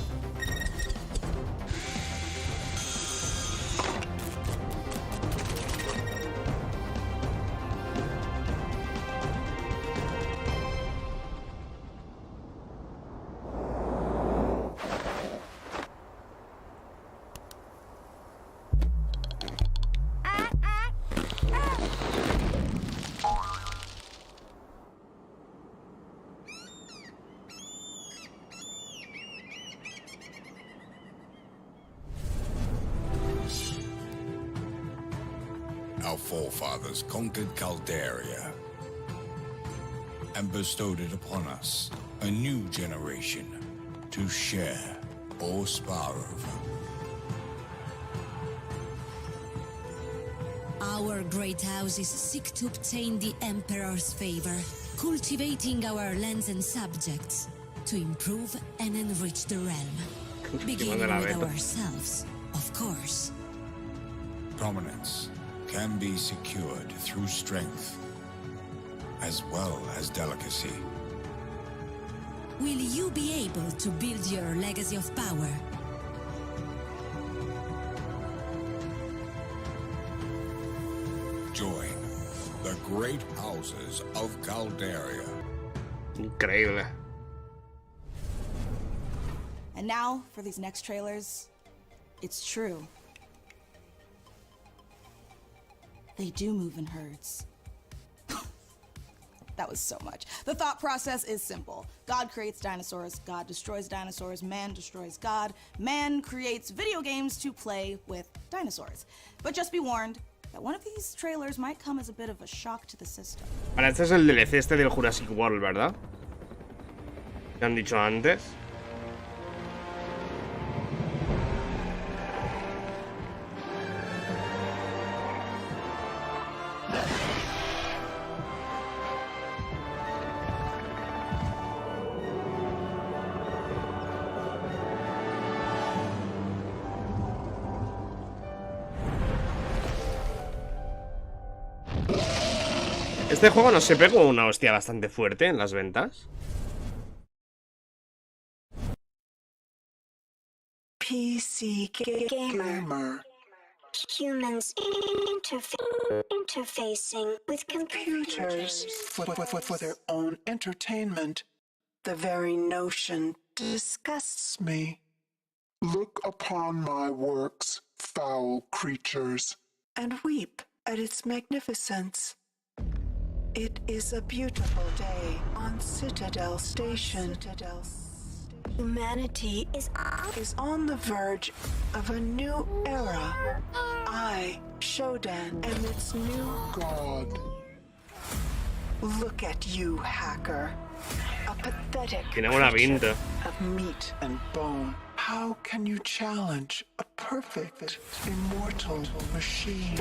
Our forefathers conquered Calderia and bestowed it upon us, a new generation, to share or spar over. Our great houses seek to obtain the Emperor's favor, cultivating our lands and subjects to improve and enrich the realm. Beginning with ourselves, of course. Prominence can be secured through strength, as well as delicacy. Will you be able to build your legacy of power? great houses of Calderia. Increíble. And now, for these next trailers, it's true. They do move in herds. That was so much. The thought process is simple. God creates dinosaurs, God destroys dinosaurs, man destroys God, man creates video games to play with dinosaurs. But just be warned that one of these trailers might come as a bit of a shock to the system. Ahora, este es el DLC este del Jurassic World, ¿verdad? ¿Qué han dicho antes? Este juego no se pegó una hostia bastante fuerte en las ventas. PC gamer. Humans interfacing with computers for their own entertainment. The very notion disgusts me. Look upon my works, foul creatures, and weep at its magnificence. It is a beautiful day on Citadel Station. Humanity is on the verge of a new era. I, Shodan, am its new god. Look at you, hacker. A pathetic Tiene buena pinta. Of meat and bone. How can you challenge a perfect, immortal machine?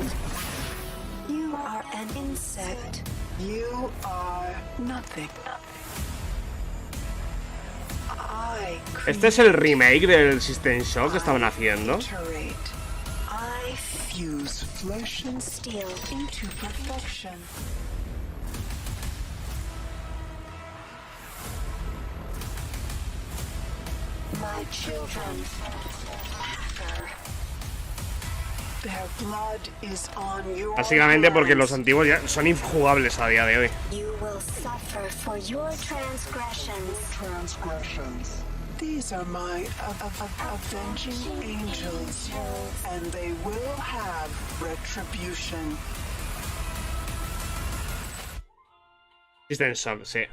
You are an insect. You are nothing. Este es el remake del System Shock que estaban haciendo. I fuse flesh and steel into perfection. My children, hacker. Their blood is on your Básicamente porque los antiguos ya son injugables a día de hoy. You will suffer for your transgressions. These are my avenging angels, and they will have retribution. System Shock, sí.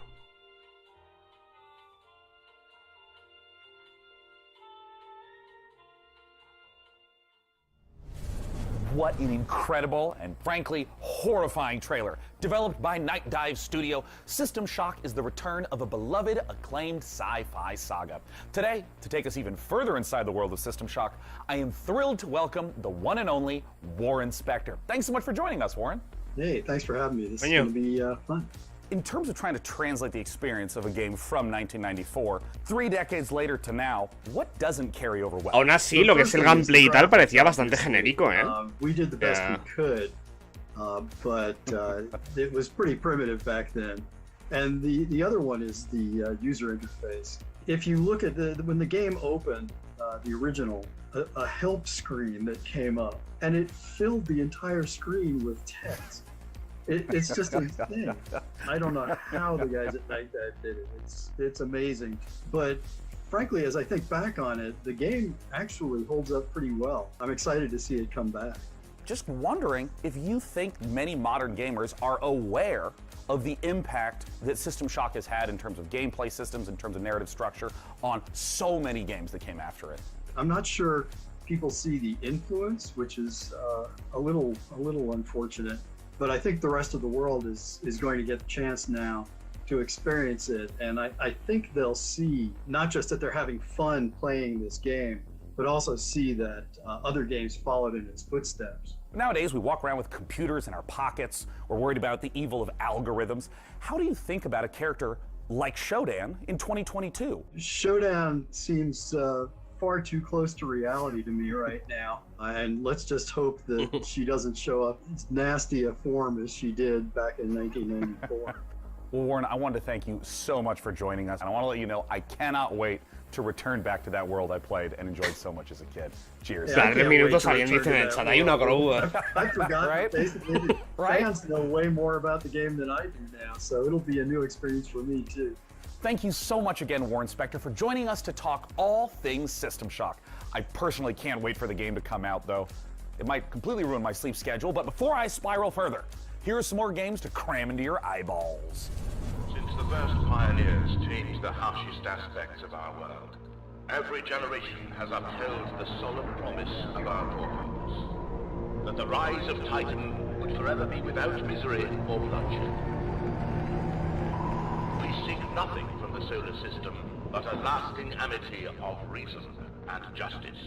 What an incredible and frankly horrifying trailer. Developed by Night Dive Studio, System Shock is the return of a beloved, acclaimed sci-fi saga. Today, to take us even further inside the world of System Shock, I am thrilled to welcome the one and only Warren Spector. Thanks so much for joining us, Warren. Hey, thanks for having me. This is going to be fun. In terms of trying to translate the experience of a game from 1994, 3 decades later to now, what doesn't carry over well? Aún así, lo que es el gameplay y tal parecía bastante genérico, ¿eh? We did the best we could, but it was pretty primitive back then. And the other one is the user interface. If you look at when the game opened, the original, a help screen that came up, and it filled the entire screen with text. It's just insane. I don't know how the guys at Night Dive did it. It's amazing. But frankly, as I think back on it, the game actually holds up pretty well. I'm excited to see it come back. Just wondering if you think many modern gamers are aware of the impact that System Shock has had in terms of gameplay systems, in terms of narrative structure, on so many games that came after it. I'm not sure people see the influence, which is a little unfortunate. But I think the rest of the world is going to get the chance now to experience it. And I think they'll see not just that they're having fun playing this game, but also see that other games followed in its footsteps. Nowadays, we walk around with computers in our pockets. We're worried about the evil of algorithms. How do you think about a character like Shodan in 2022? Shodan seems far too close to reality to me right now. And let's just hope that she doesn't show up as nasty a form as she did back in 1994. Well, Warren, I wanted to thank you so much for joining us, and I want to let you know I cannot wait to return back to that world I played and enjoyed so much as a kid. Cheers. Yeah, 3 minutos alguien dice en el chat, hay una grúa. I forgot, Right? basically, the Right? fans know way more about the game than I do now, so it'll be a new experience for me, too. Thank you so much again, Warren Spector, for joining us to talk all things System Shock. I personally can't wait for the game to come out, though. It might completely ruin my sleep schedule, but before I spiral further, here are some more games to cram into your eyeballs. Since the first pioneers changed the harshest aspects of our world, every generation has upheld the solemn promise of our forefathers, that the rise of Titan would forever be without misery or bloodshed. We seek nothing from the solar system but a lasting amity of reason and justice.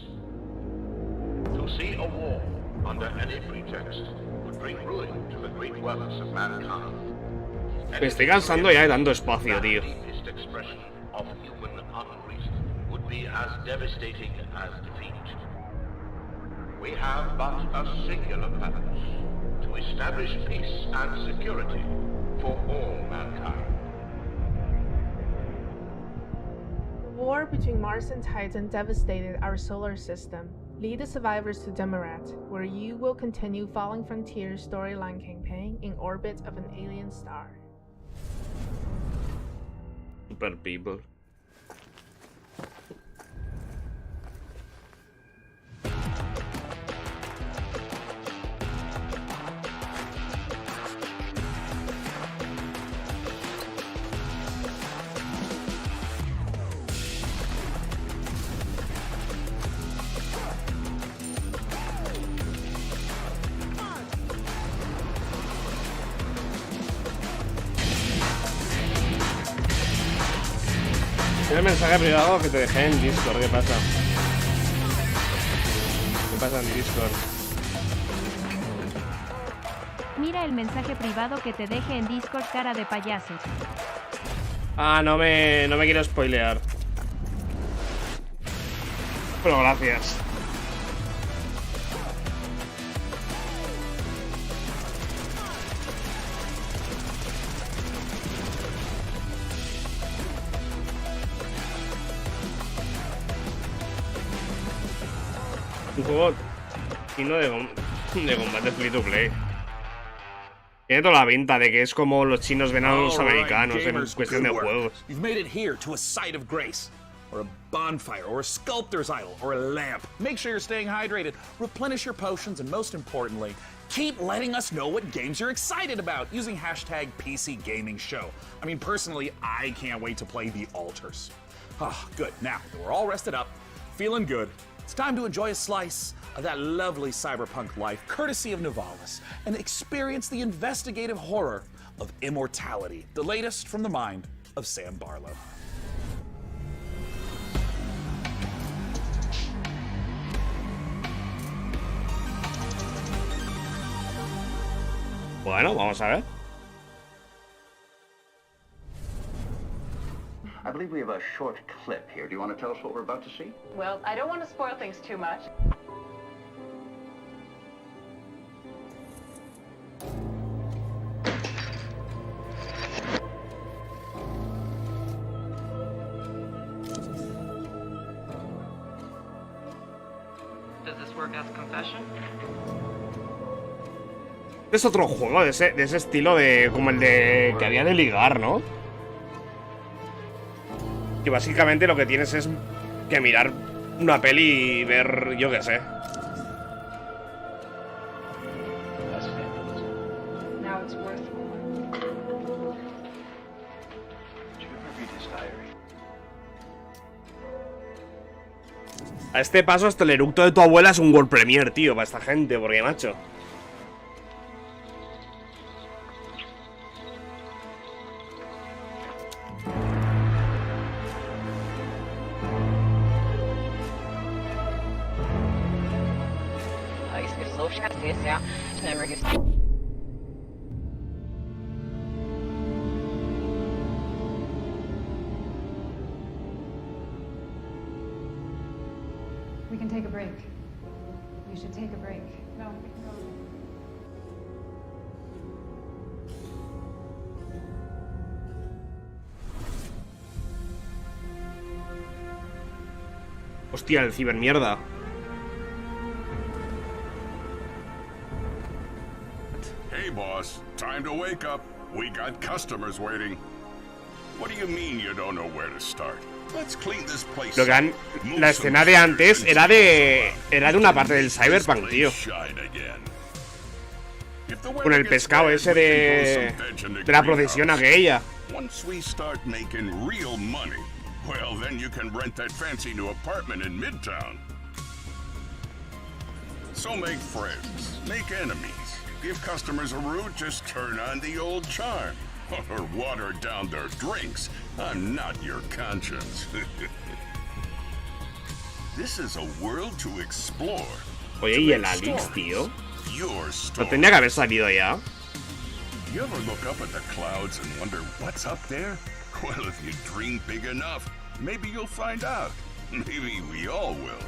To see a war under any pretext would bring ruin to the great works of mankind. Me estoy cansando ya de tanto espacio, tío. The deepest expression of human unreason would be as devastating as defeat. We have but a singular purpose: to establish peace and security for all mankind. The war between Mars and Titan devastated our solar system. Lead the survivors to Demarat, where you will continue Falling Frontiers storyline campaign in orbit of an alien star. Super people. El mensaje privado que te dejé en Discord, ¿qué pasa? ¿Qué pasa en Discord? Mira el mensaje privado que te deje en Discord, cara de payaso. Ah, no me quiero spoilear. Pero gracias. Un juego chino de combate free to play. Tiene toda la pinta de que es como los chinos ven a los americanos en cuestión de juegos. You've made it here to a site of grace, or a bonfire, or a sculptor's idol, or a lamp. Make sure you're staying hydrated, replenish your potions, and most importantly, keep letting us know what games you're excited about using hashtag #PCGamingShow. I mean, personally, I can't wait to play The Altars. Ah, good. Now that we're all rested up, feeling good, it's time to enjoy a slice of that lovely cyberpunk life, courtesy of Nivalis, and experience the investigative horror of immortality, the latest from the mind of Sam Barlow. Bueno, vamos a ver. I believe we have a short clip here. Do you want to tell us what we're about to see? Well, I don't want to spoil things too much. Does this work as confession? Es otro juego de ese estilo de como el de que había de ligar, ¿no? Que básicamente lo que tienes es que mirar una peli y ver, yo qué sé. Now it's worth A este paso hasta el eructo de tu abuela es un World Premiere, tío, para esta gente, porque macho. We can take a break. We should take a break. No, we can go. Hostia, el cibermierda. Hey, boss. Time to wake up. We got customers waiting. What do you mean you don't know where to start? Let's clean this place up. La escena de antes era de una parte del Cyberpunk, tío. Con el pescado ese de la procesión aquella. Once we start making real money, well, then you can rent that fancy new apartment in Midtown. So make friends, make enemies. Give customers a route, just turn on the old charm. Or water down their drinks. I'm not your conscience. This is a world to explore. Oye, ¿y el Alyx, tío? ¿No tenía que haber salido ya? You ever look up at the clouds and wonder what's up there? Well, if you dream big enough, maybe you'll find out. Maybe we all will.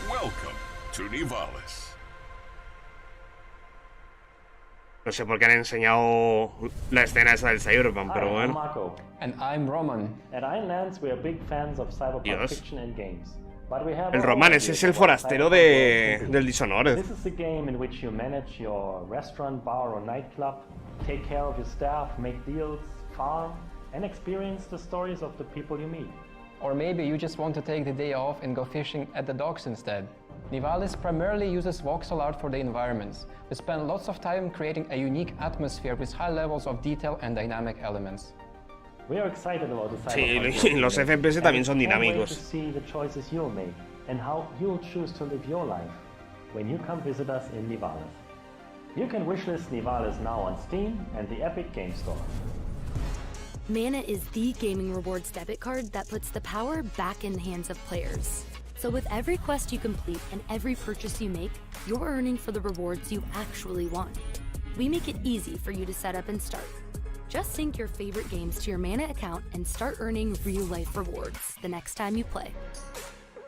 Welcome to Nivalis. No sé por qué han enseñado la escena esa del Cyberpunk, pero bueno. I'm Marco. And I'm Roman. At Ironlands, we are big fans of cyberpunk fiction and games. But we have el Roman, ese es el forastero del Dishonored. This is the game in which you manage your restaurant, bar or nightclub, take care of your staff, make deals, farm, and experience the stories of the people you meet. Or maybe you just want to take the day off and go fishing at the docks instead. Nivalis primarily uses voxel art for the environments. We spend lots of time creating a unique atmosphere with high levels of detail and dynamic elements. We are excited about the sí, los FPS también son dinámicos. To see the choices you'll make and how you'll choose to live your life when you come visit us in Nivalis. You can wishlist Nivalis now on Steam and the Epic Game Store. Mana is the gaming rewards debit card that puts the power back in the hands of players. So with every quest you complete and every purchase you make, you're earning for the rewards you actually want. We make it easy for you to set up and start. Just sync your favorite games to your Mana account and start earning real-life rewards the next time you play.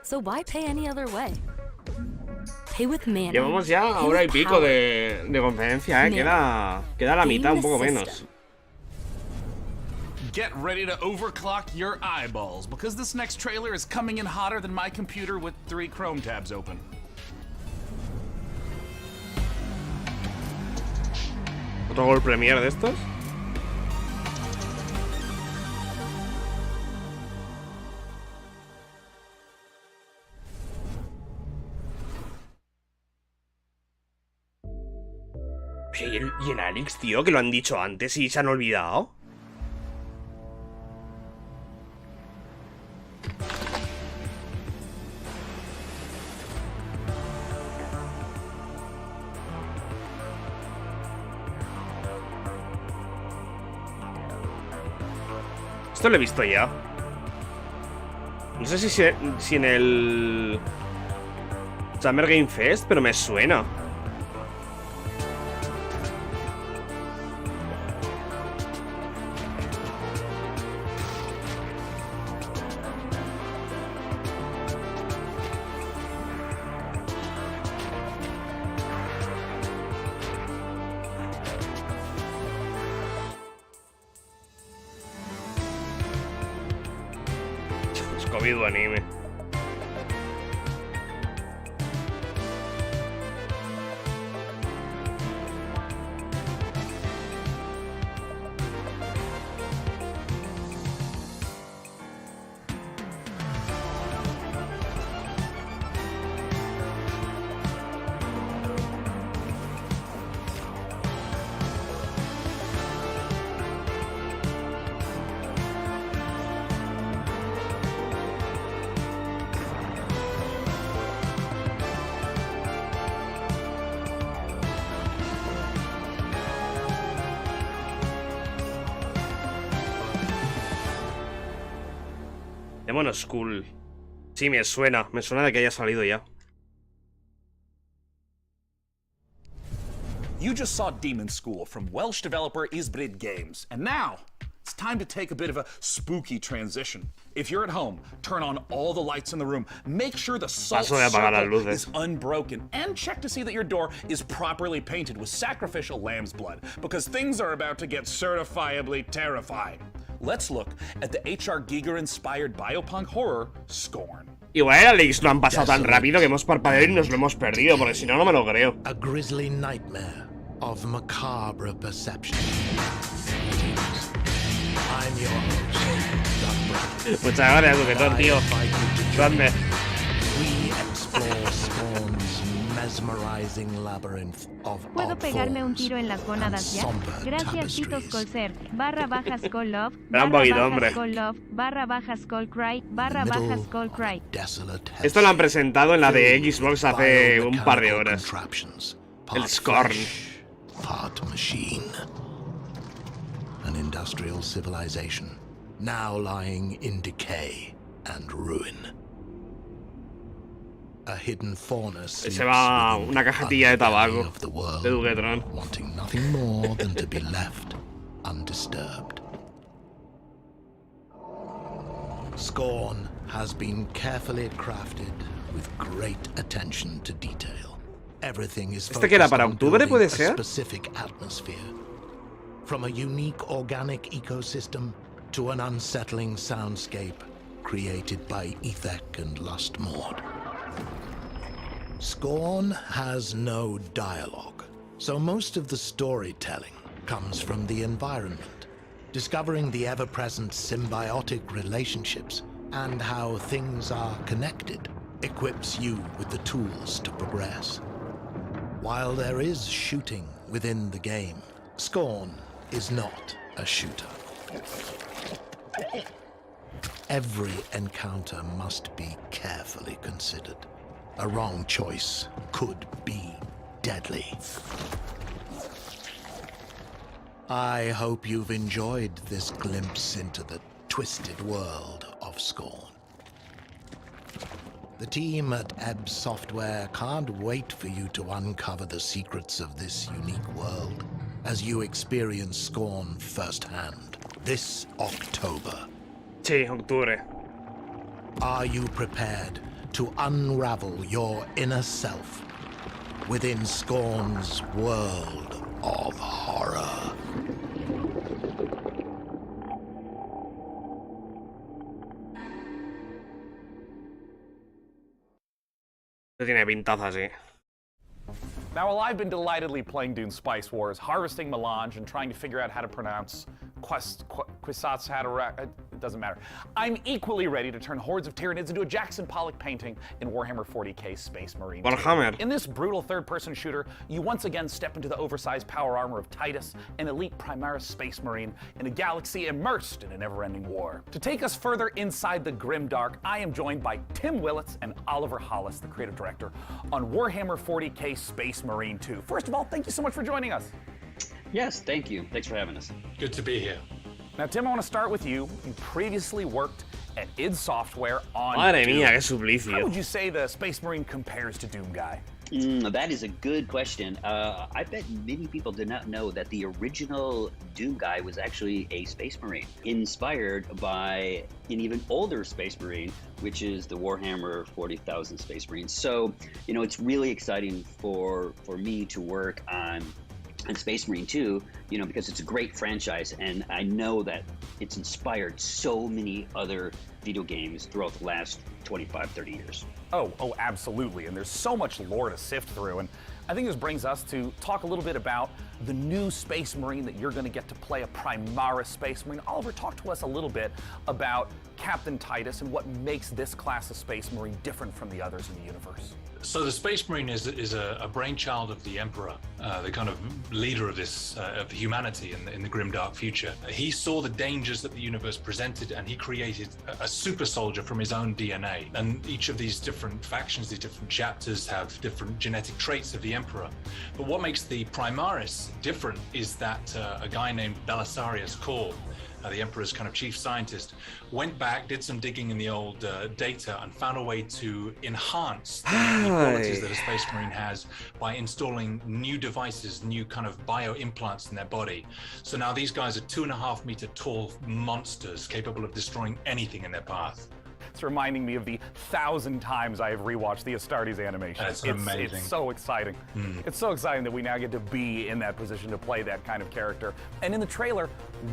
So why pay any other way? Pay with Mana. Llevamos ya hora y pico de conferencia, queda la mitad, un poco menos. Get ready to overclock your eyeballs, because this next trailer is coming in hotter than my computer with 3 Chrome tabs open. ¿Otro World Premiere de estos? ¿Y el Alyx, tío? Que lo han dicho antes y se han olvidado. Esto lo he visto ya. No sé si en el Summer Game Fest, pero me suena. Anime. Demon School. Sí, me suena de que haya salido ya. You just saw Demon School from Welsh developer Ysbryd Games, and now it's time to take a bit of a spooky transition. If you're at home, turn on all the lights in the room, make sure the salt circle is unbroken, and check to see that your door is properly painted with sacrificial lamb's blood, because things are about to get certifiably terrifying. let's look at the H.R. Giger-inspired biopunk horror, Scorn. Igual el Alyx lo han pasado tan rápido que hemos parpadeado y nos lo hemos perdido, porque si no, no me lo creo. A grisly nightmare of macabre perception. I'm your host. Muchas gracias, Duquetón, tío. Grande. We explore Scorn's mesmerizing labyrinth of ¿Puedo pegarme un tiro en las gónadas ya? Gracias, Tito Scolcer. /Skull Love, Skull Love, Skull Cry, Skull Cry. Esto lo han presentado en la de Xbox hace un par de horas. El Scorn. Part machine. An industrial civilization, now lying in decay and ruin. A hidden fauna Se va una cajetilla de tabaco de Duquetron. Wanting nothing more than to be left undisturbed. Scorn has been carefully crafted with great attention to detail. Everything is ¿Este que era para octubre, puede a ser? specific atmosphere. From a unique organic ecosystem to an unsettling soundscape created by Ethek and Lustmord. Scorn has no dialogue, so most of the storytelling comes from the environment, discovering the ever-present symbiotic relationships and how things are connected equips you with the tools to progress. While there is shooting within the game, Scorn is not a shooter. Every encounter must be carefully considered. A wrong choice could be deadly. I hope you've enjoyed this glimpse into the twisted world of Scorn. The team at Ebb Software can't wait for you to uncover the secrets of this unique world as you experience Scorn firsthand this October. Sí, octubre. Are you prepared to unravel your inner self within Scorn's world of horror? Tiene pintaza así. Now, while I've been delightedly playing Dune Spice Wars, harvesting melange, and trying to figure out how to pronounce Quisatz Haderach, it doesn't matter. I'm equally ready to turn hordes of Tyranids into a Jackson Pollock painting in Warhammer 40k Space Marine 2. Warhammer. In this brutal third-person shooter, you once again step into the oversized power armor of Titus, an elite Primaris Space Marine in a galaxy immersed in a never-ending war. To take us further inside the grimdark, I am joined by Tim Willits and Oliver Hollis, the creative director, on Warhammer 40k Space Marine 2. First of all, thank you so much for joining us. Yes, thank you. Thanks for having us. Good to be here. Now, Tim, I want to start with you. You previously worked at id Software on Madre Doom. mía, qué suplicio. How would you say the Space Marine compares to Doom Guy? That is a good question. I bet many people did not know that the original Doom Guy was actually a Space Marine, inspired by an even older Space Marine, which is the Warhammer 40,000 Space Marines. So, you know, it's really exciting for me to work on Space Marine 2, you know, because it's a great franchise, and I know that it's inspired so many other video games throughout the last 25, 30 years. Oh, absolutely. And there's so much lore to sift through. And I think this brings us to talk a little bit about the new Space Marine that you're going to get to play, a Primaris Space Marine. Oliver, talk to us a little bit about Captain Titus and what makes this class of Space Marine different from the others in the universe. So the Space Marine is a brainchild of the Emperor, the kind of leader of this of humanity in the grimdark future. He saw the dangers that the universe presented, and he created a super soldier from his own DNA. And each of these different factions, these different chapters, have different genetic traits of the Emperor. But what makes the Primaris different is that a guy named Belisarius Cawl, the Emperor's kind of chief scientist, went back, did some digging in the old data, and found a way to enhance the qualities that a Space Marine has by installing new devices, new kind of bio implants in their body. So now these guys are 2.5 meter tall monsters capable of destroying anything in their path. It's reminding me of the 1,000 times I have rewatched the Astartes animation. That's amazing. It's so exciting. It's so exciting that we now get to be in that position to play that kind of character. And in the trailer,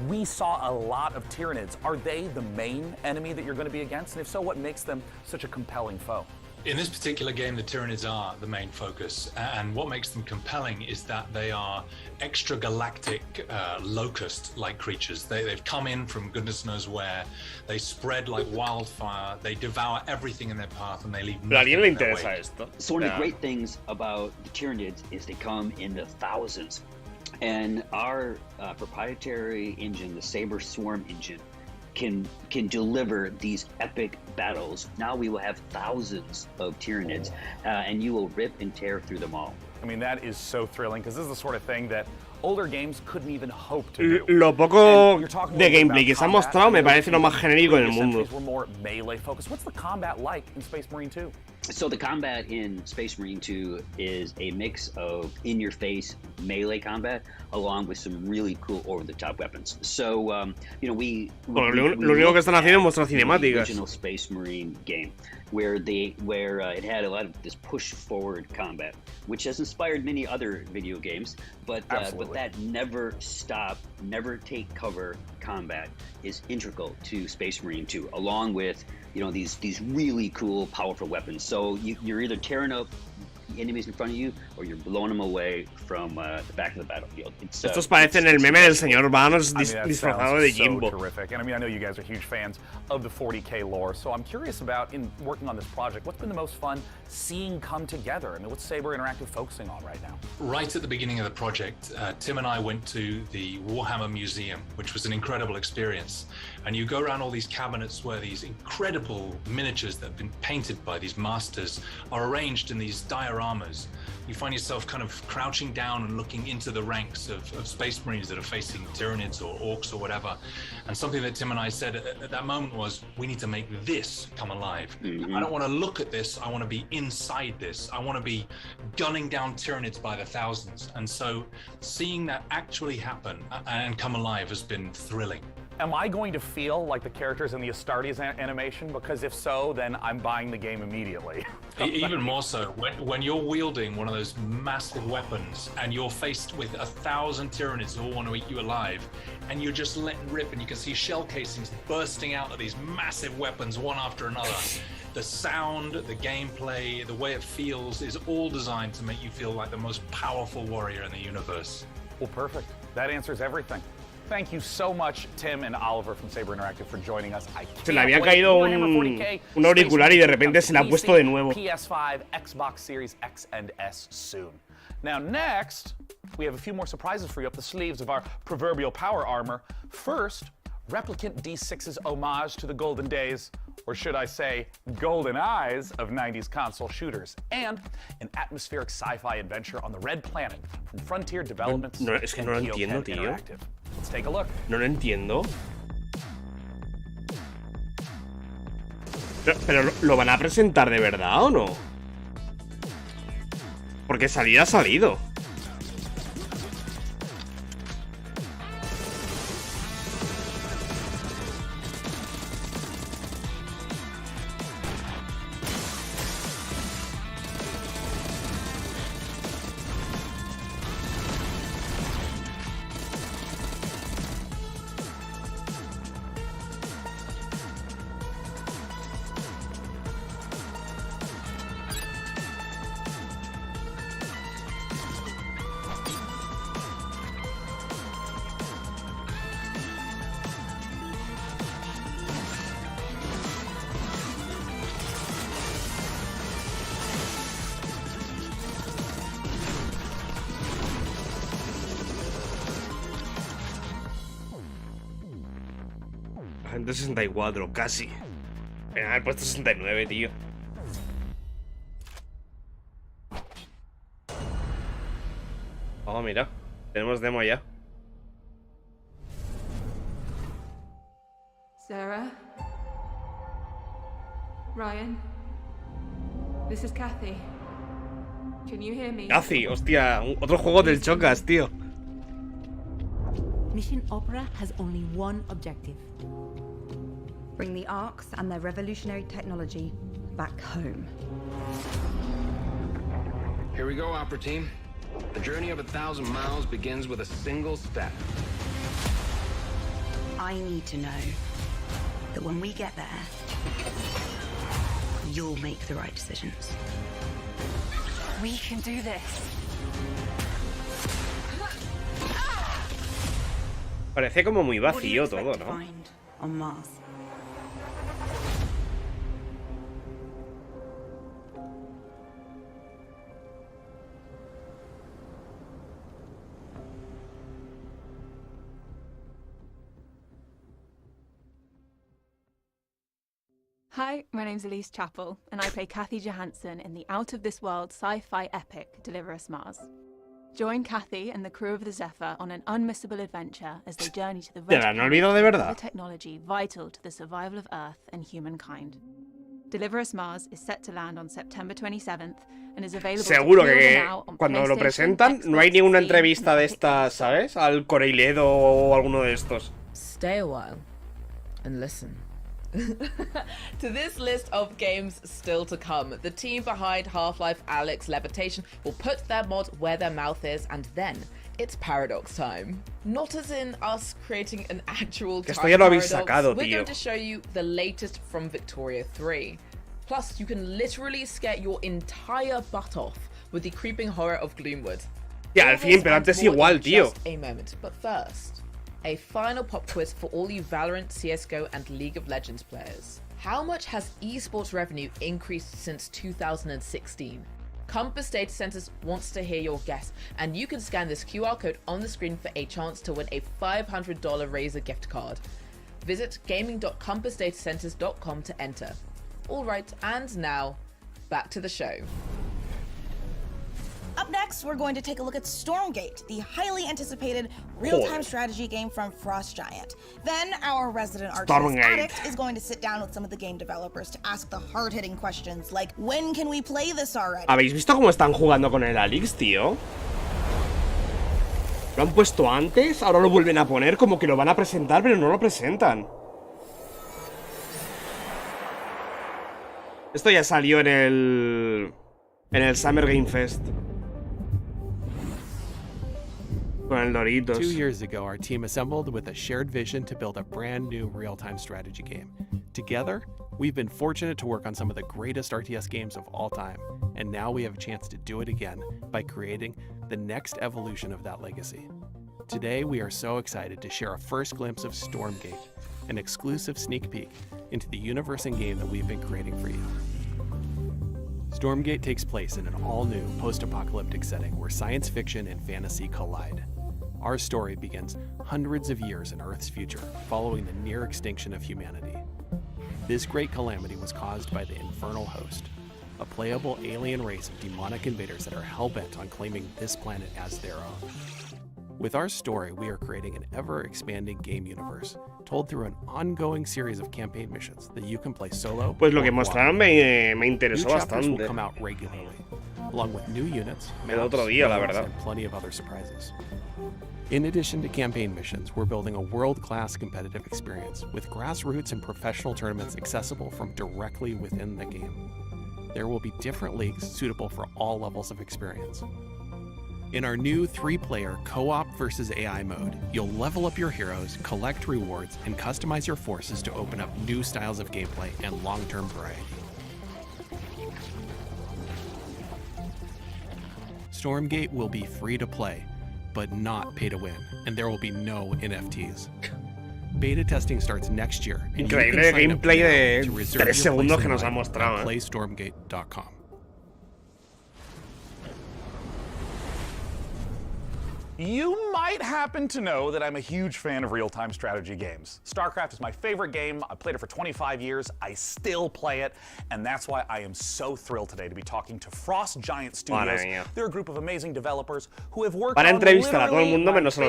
we saw a lot of Tyranids. Are they the main enemy that you're going to be against? And if so, what makes them such a compelling foe? In this particular game, the Tyranids are the main focus, and what makes them compelling is that they are extragalactic locust-like creatures. They've come in from goodness knows where, they spread like wildfire, they devour everything in their path, and they leave nothing in their wake. So one of the great things about the Tyranids is they come in the thousands, and our proprietary engine, the Saber Swarm engine, can deliver these epic battles. Now we will have thousands of Tyranids, and you will rip and tear through them all. I mean, that is so thrilling, because this is the sort of thing that older games couldn't even hope to do. Lo poco de gameplay que se ha mostrado me parece lo más genérico en el mundo. Were more melee focused. What's the combat like in Space Marine 2? So the combat in Space Marine 2 is a mix of in-your-face melee combat along with some really cool over-the-top weapons. So, you know, lo único que están haciendo es mostrar cinemáticas. The original Space Marine game, where it had a lot of this push-forward combat, which has inspired many other video games, but that never stop, never take cover combat is integral to Space Marine 2, along with, you know, these really cool, powerful weapons. So you're either tearing up enemies in front of you, or you're blowing them away from the back of the battlefield. Estos parecen el meme del señor Vanos disfrazado de Jimbo. So terrific. And I mean, I know you guys are huge fans of the 40K lore, so I'm curious about, in working on this project, what's been the most fun seeing come together? I mean, what's Saber Interactive focusing on right now? Right at the beginning of the project, Tim and I went to the Warhammer Museum, which was an incredible experience. And you go around all these cabinets where these incredible miniatures that have been painted by these masters are arranged in these dioramas. You find yourself kind of crouching down and looking into the ranks of Space Marines that are facing Tyranids or Orcs or whatever. And something that Tim and I said at that moment was, we need to make this come alive. I don't want to look at this, I want to be inside this. I want to be gunning down Tyranids by the thousands. And so seeing that actually happen and come alive has been thrilling. Am I going to feel like the characters in the Astartes animation? Because if so, then I'm buying the game immediately. Even more so, when you're wielding one of those massive weapons and you're faced with 1,000 Tyranids who all want to eat you alive, and you're just letting rip and you can see shell casings bursting out of these massive weapons one after another. The sound, the gameplay, the way it feels is all designed to make you feel like the most powerful warrior in the universe. Well, perfect. That answers everything. Thank you so much, Tim and Oliver from Saber Interactive, for joining us. Se le había caído un auricular y de repente se le ha puesto de nuevo. PS5, Xbox Series X and S soon. Now, next, we have a few more surprises for you up the sleeves of our proverbial power armor. First, Replicant D6's homage to the golden days, or should I say, golden eyes of 90s console shooters, and an atmospheric sci-fi adventure on the Red Planet from Frontier Developments and Kyoken Interactive. Let's take a look. No lo entiendo. Pero ¿lo van a presentar de verdad o no? Porque salir ha salido. Agente 64, casi. Venga, haber puesto 69, tío. Oh, mira. Tenemos demo ya. Sarah? Ryan? This is Kathy. Can you hear me? Kathy, hostia. Otro juego del Chocas, tío. Mission Opera has only one objective. Bring the Arcs and their revolutionary technology back home. Here we go, Opera Team. The journey of 1,000 miles begins with a single step. I need to know that when we get there, you'll make the right decisions. We can do this. Parece como muy vacío todo, ¿no? On Mars. Hi, my name's Elise Chappell, and I play Kathy Johansson in the out-of-this-world sci-fi epic Deliver Us Mars. Join Kathy and the crew of the Zephyr on an unmissable adventure as they journey to the the technology vital to the survival of Earth and humankind. Deliver Us Mars is set to land on September 27th and is available Seguro que cuando lo presentan no hay ninguna entrevista de estas, ¿sabes? Al Coreiledo o alguno de estos. Stay a while and listen. To this list of games still to come, the team behind Half-Life Alyx Levitation will put their mod where their mouth is, and then it's paradox time. Not as in us creating an actual time paradox. We're going to show you the latest from Victoria 3. Plus, you can literally scare your entire butt off with the creeping horror of Gloomwood. Ya, al fin, pero antes igual, tío. A moment, but first, a final pop quiz for all you Valorant, CSGO, and League of Legends players. How much has esports revenue increased since 2016? Compass Data Centers wants to hear your guess, and you can scan this QR code on the screen for a chance to win a $500 Razer gift card. Visit gaming.compassdatacenters.com to enter. Alright, and now, back to the show. Up next, we're going to take a look at Stormgate, the highly anticipated real-time strategy game from Frost Giant. Then, our resident artist addict is going to sit down with some of the game developers to ask the hard-hitting questions like, when can we play this already? ¿Habéis visto cómo están jugando con el Alyx, tío? Lo han puesto antes, ahora lo vuelven a poner como que lo van a presentar, pero no lo presentan. Esto ya salió en el Summer Game Fest. Con el Doritos. 2 years ago, our team assembled with a shared vision to build a brand new real-time strategy game. Together, we've been fortunate to work on some of the greatest RTS games of all time, and now we have a chance to do it again by creating the next evolution of that legacy. Today, we are so excited to share a first glimpse of Stormgate, an exclusive sneak peek into the universe and game that we've been creating for you. Stormgate takes place in an all-new post-apocalyptic setting where science fiction and fantasy collide. Our story begins hundreds of years in Earth's future, following the near extinction of humanity. This great calamity was caused by the Infernal Host, a playable alien race of demonic invaders that are hell-bent on claiming this planet as their own. With our story, we are creating an ever-expanding game universe, told through an ongoing series of campaign missions that you can play solo. Pues lo que mostraron me interesó New chapters bastante. will come out regularly, along with new units, El otro día, la maps, verdad. and plenty of other surprises. In addition to campaign missions, we're building a world-class competitive experience with grassroots and professional tournaments accessible from directly within the game. There will be different leagues suitable for all levels of experience. In our new 3-player co-op versus AI mode, you'll level up your heroes, collect rewards, and customize your forces to open up new styles of gameplay and long-term variety. Stormgate will be free to play, but not pay to win, and there will be no NFTs. Beta testing starts next year. And Increíble gameplay de 3 segundos que nos ha mostrado. PlayStormgate.com. You might happen to know that I'm a huge fan of real-time strategy games. StarCraft is my favorite game. I played it for 25 years. I still play it, and that's why I am so thrilled today to be talking to Frost Giant Studios. They're a group of amazing developers who have worked on literally my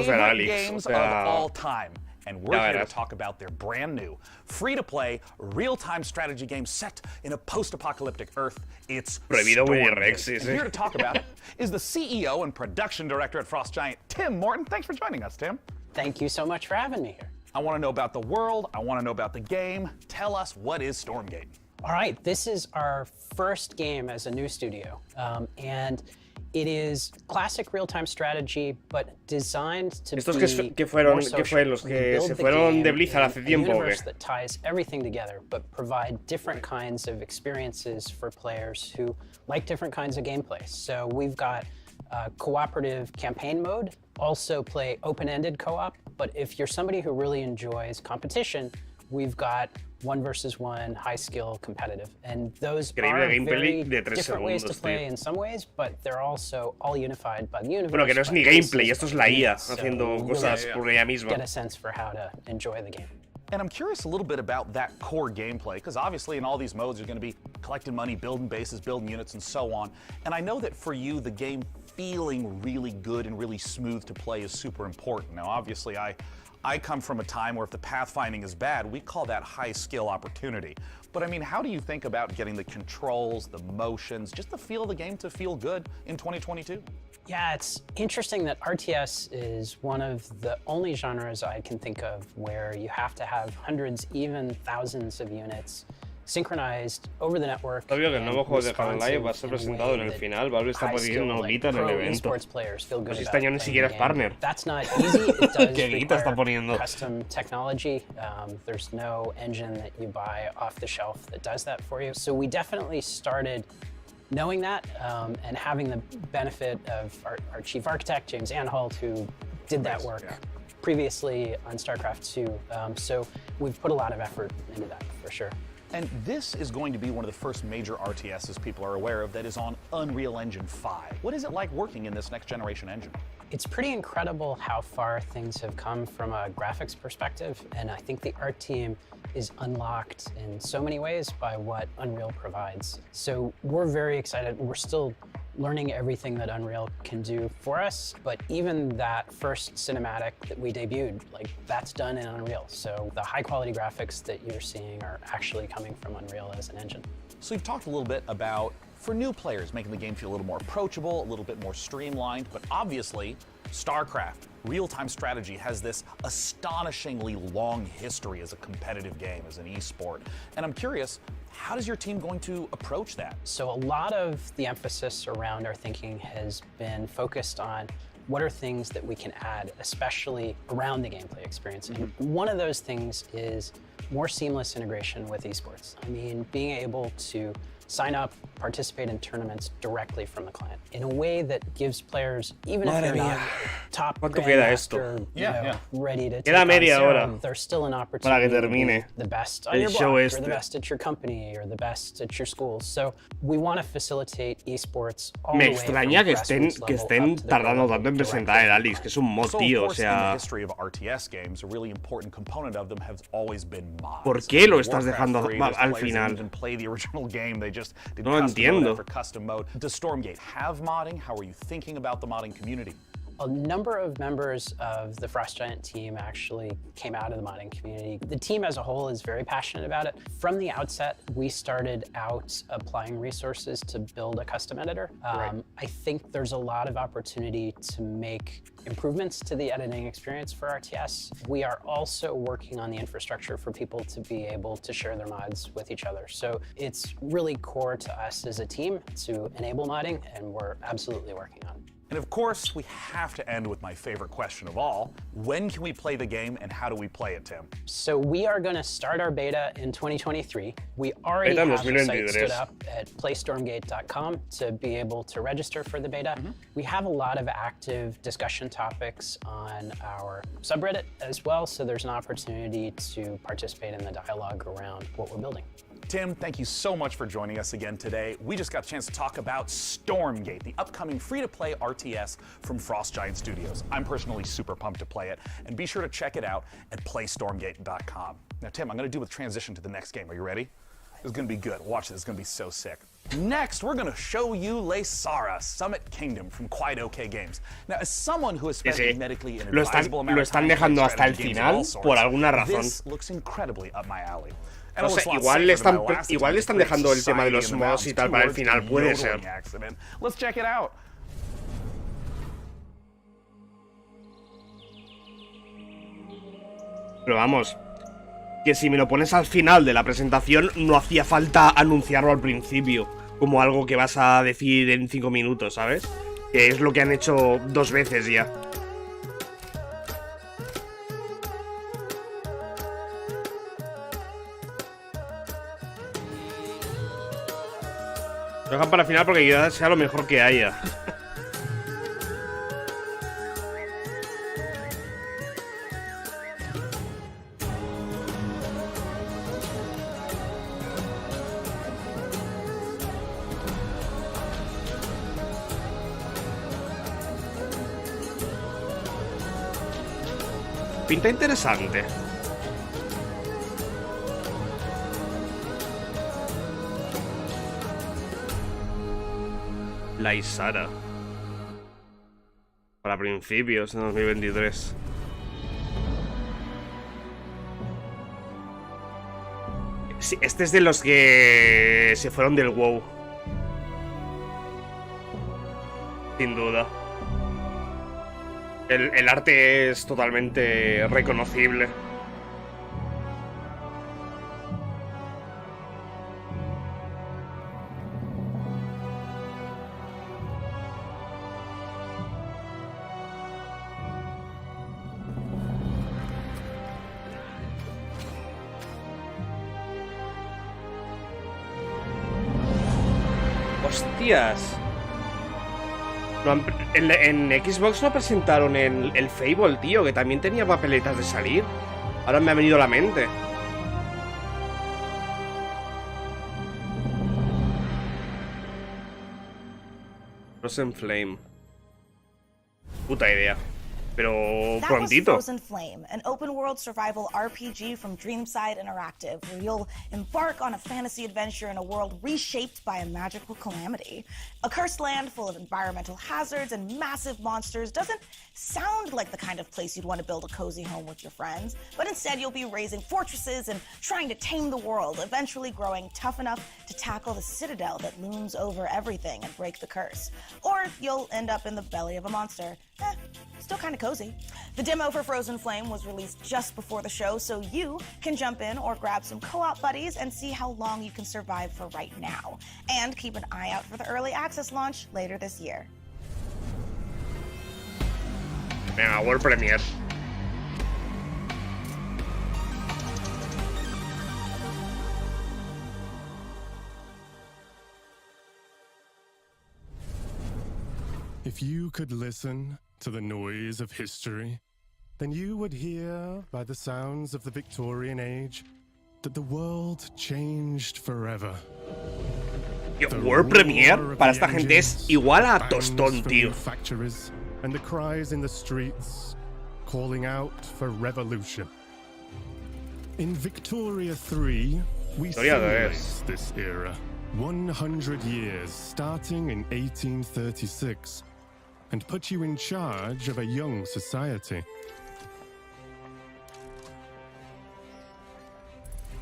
favorite games of all time. And we're here to talk about their brand new, free-to-play, real-time strategy game set in a post-apocalyptic Earth. It's Stormgate. And here to talk about it is the CEO and production director at Frost Giant, Tim Morton. Thanks for joining us, Tim. Thank you so much for having me here. I want to know about the world. I want to know about the game. Tell us, what is Stormgate? All right, this is our first game as a new studio, and it is classic real-time strategy, but designed to Estos be que fueron, more que social. fue los We que build se the fueron game de Blizzard hace in a tiempo, ¿o universe qué? that ties everything together, but provide different kinds of experiences for players who like different kinds of gameplay. So we've got cooperative campaign mode, also play open-ended co-op, but if you're somebody who really enjoys competition, we've got 1 versus 1 high skill competitive, and those are very different ways to play in some ways, but they're also all unified by the universe. Bueno, que no es ni gameplay, esto es la IA haciendo cosas por ella misma. Get a sense for how to enjoy the game. And I'm curious a little bit about that core gameplay, because obviously in all these modes you're going to be collecting money, building bases, building units, and so on. And I know that for you, the game feeling really good and really smooth to play is super important. Now, obviously, I come from a time where if the pathfinding is bad, we call that high skill opportunity. But I mean, how do you think about getting the controls, the motions, just the feel of the game to feel good in 2022? Yeah, it's interesting that RTS is one of the only genres I can think of where you have to have hundreds, even thousands of units synchronized over the network. Obvio que el nuevo juego de Half-Life va a ser presentado en el final. Valve está poniendo una olita en el evento. Pues este año ni siquiera es partner. That's not easy. It does ¿Qué guita está require poniendo? custom technology. There's no engine that you buy off the shelf that does that for you. So we definitely started knowing that and having the benefit of our chief architect, James Anhalt, who did that work previously on StarCraft 2. So we've put a lot of effort into that for sure. And this is going to be one of the first major RTSs people are aware of that is on Unreal Engine 5. What is it like working in this next generation engine? It's pretty incredible how far things have come from a graphics perspective, and I think the art team is unlocked in so many ways by what Unreal provides. So we're very excited. We're still learning everything that Unreal can do for us, but even that first cinematic that we debuted, like that's done in Unreal. So the high quality graphics that you're seeing are actually coming from Unreal as an engine. So you've talked a little bit about, for new players, making the game feel a little more approachable, a little bit more streamlined, but obviously, StarCraft, real-time strategy, has this astonishingly long history as a competitive game, as an esport. And I'm curious, how is your team going to approach that? So a lot of the emphasis around our thinking has been focused on what are things that we can add, especially around the gameplay experience. And one of those things is more seamless integration with esports. I mean, being able to sign up, participate in tournaments directly from the client in a way that gives players, even if they're not top grandmaster, ready to take on Serum, there's still an opportunity to be the best on your block, or the best at your company, or the best at your school. So we want to facilitate esports all the way from que estén tardando tanto en presentar el Alyx, que es un mod, tío, o sea. In the history of RTS games, a really important component of them has always been mods. ¿Por qué lo estás dejando al final? Play the original game, they just did No entiendo. for custom mode. Does Stormgate have modding? How are you thinking about the modding community? A number of members of the Frost Giant team actually came out of the modding community. The team as a whole is very passionate about it. From the outset, we started out applying resources to build a custom editor. I think there's a lot of opportunity to make improvements to the editing experience for RTS. We are also working on the infrastructure for people to be able to share their mods with each other. So it's really core to us as a team to enable modding, and we're absolutely working on it. And of course, we have to end with my favorite question of all. When can we play the game and how do we play it, Tim? So we are going to start our beta in 2023. We already have the site stood up at playstormgate.com to be able to register for the beta. We have a lot of active discussion topics on our subreddit as well, so there's an opportunity to participate in the dialogue around what we're building. Tim, thank you so much for joining us again today. We just got a chance to talk about Stormgate, the upcoming free-to-play RTS from Frost Giant Studios. I'm personally super pumped to play it, and be sure to check it out at playstormgate.com. Now, Tim, I'm going to do a transition to the next game. Are you ready? This is going to be good. Watch this. It's going to be so sick. Next, we're going to show you Leisara, Summit Kingdom from Quite OK Games. Now, as someone who has spent a medically inadvisable amount of time dejando hasta el final por alguna razón. This looks incredibly up my alley. O sea, igual le están dejando el tema de los mods y tal para el final, puede ser. Let's check it out. Pero vamos, que si me lo pones al final de la presentación, no hacía falta anunciarlo al principio, como algo que vas a decir en 5 minutos, ¿sabes? Que es lo que han hecho 2 veces ya. Lo dejan para el final porque quizás sea lo mejor que haya. Pinta interesante. La Isara. Para principios de 2023. Sí, este es de los que se fueron del WoW. Sin duda. El arte es totalmente reconocible. Hostias. No, en Xbox no presentaron el Fable, tío, que también tenía papeletas de salir. Ahora me ha venido a la mente. Frozen Flame. Puta idea. Pero prontito. Frozen Flame, an open-world survival RPG from Dreamside Interactive, where you'll embark on a fantasy adventure in a world reshaped by a magical calamity. A cursed land full of environmental hazards and massive monsters doesn't sound like the kind of place you'd want to build a cozy home with your friends, but instead you'll be raising fortresses and trying to tame the world, eventually growing tough enough to tackle the citadel that looms over everything and break the curse. Or you'll end up in the belly of a monster. Still kind of cozy. The demo for Frozen Flame was released just before the show, so you can jump in or grab some co-op buddies and see how long you can survive for right now. And keep an eye out for the early access launch later this year. Venga, World Premiere. If you could listen to the noise of history, then you would hear by the sounds of the Victorian age that the world changed forever. World Premiere para esta gente es igual a tostón, tío. And the cries in the streets calling out for revolution. In Victoria 3, we simulate this era. 100 years starting in 1836. And put you in charge of a young society.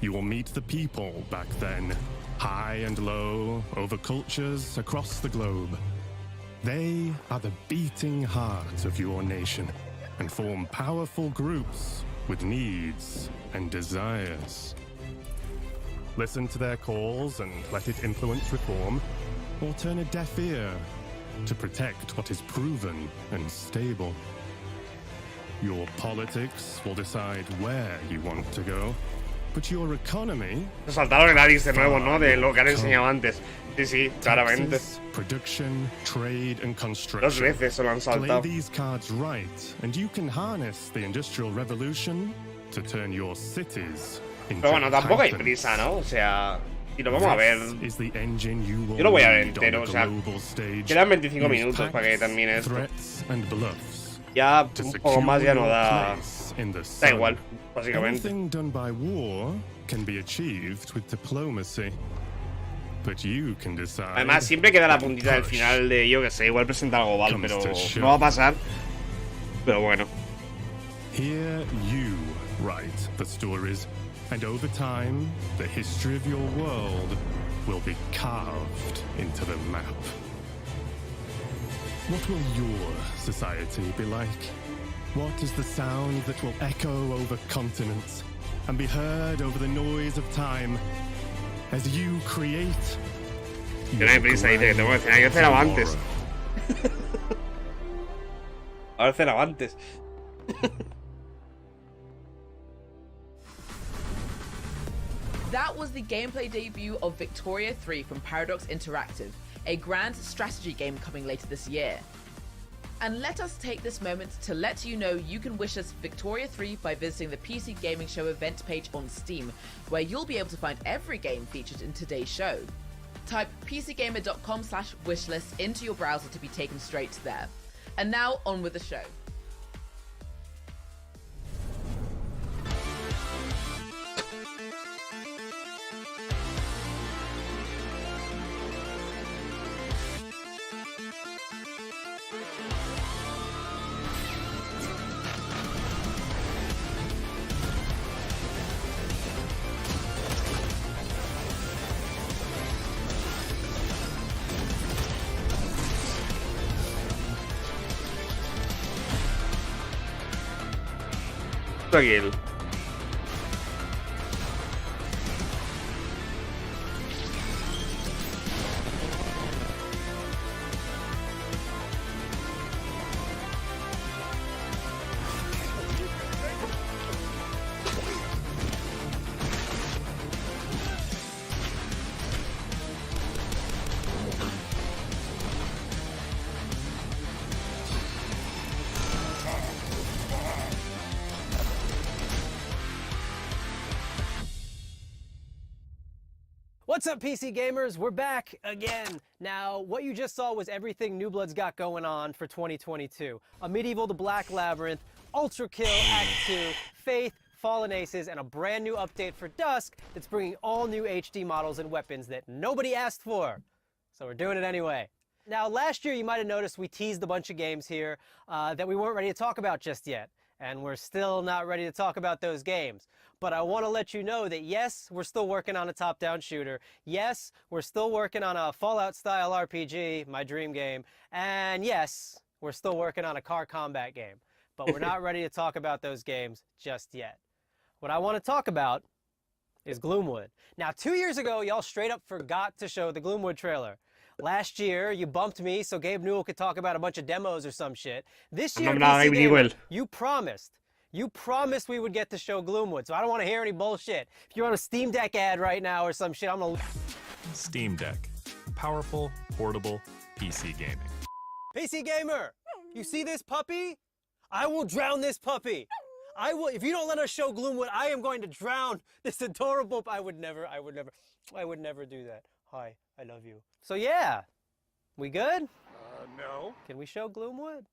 You will meet the people back then, high and low, over cultures across the globe. They are the beating heart of your nation and form powerful groups with needs and desires. Listen to their calls and let it influence reform, or turn a deaf ear to protect what is proven and stable. Your politics will decide where you want to go, but your economy... Se saltaron el Alyx de nuevo, ¿no? De lo que han enseñado antes. Sí, sí, claramente. Production, trade and construction. 2 veces se lo han saltado. Play these cards right, and you can harness the Industrial Revolution to turn your cities into... Pero bueno, tampoco hay prisa, ¿no? O sea... Y lo vamos a ver. Yo lo voy a ver entero, o sea, quedan 25 minutos para que termine esto. Ya un poco más ya no da. Da igual, básicamente. Además, siempre queda la puntita del final de, yo que sé, igual presenta algo Val, pero no va a pasar. Pero bueno. Here you write the stories. And over time, the history of your world will be carved into the map. What will your society be like? What is the sound that will echo over continents and be heard over the noise of time as you create? Que no hay prisa, dice que tengo que cenar. Yo cenaba antes. Ahora cenaba antes. That was the gameplay debut of Victoria 3 from Paradox Interactive, a grand strategy game coming later this year. And let us take this moment to let you know you can wish us Victoria 3 by visiting the PC Gaming Show event page on Steam, where you'll be able to find every game featured in today's show. Type pcgamer.com/wishlist into your browser to be taken straight to there. And now on with the show. Tranquilo. What's up, PC gamers? We're back again. Now, what you just saw was everything New Blood's got going on for 2022. A Medieval to Black Labyrinth, Ultra Kill Act 2, Faith, Fallen Aces, and a brand new update for Dusk that's bringing all new HD models and weapons that nobody asked for. So we're doing it anyway. Now, last year you might have noticed we teased a bunch of games here that we weren't ready to talk about just yet. And we're still not ready to talk about those games. But I want to let you know that yes, we're still working on a top-down shooter. Yes, we're still working on a Fallout-style RPG, my dream game. And yes, we're still working on a car combat game. But we're not ready to talk about those games just yet. What I want to talk about is Gloomwood. Now, 2 years ago, y'all straight up forgot to show the Gloomwood trailer. Last year, you bumped me so Gabe Newell could talk about a bunch of demos or some shit. This year, PC Gamer, you promised we would get to show Gloomwood, so I don't want to hear any bullshit. If you're on a Steam Deck ad right now or some shit, I'm gonna... Steam Deck. Powerful, portable, PC gaming. PC Gamer, you see this puppy? I will drown this puppy. I will, if you don't let us show Gloomwood, I am going to drown this adorable... I would never do that. Hi, I love you. So yeah, we good? No. Can we show Gloomwood?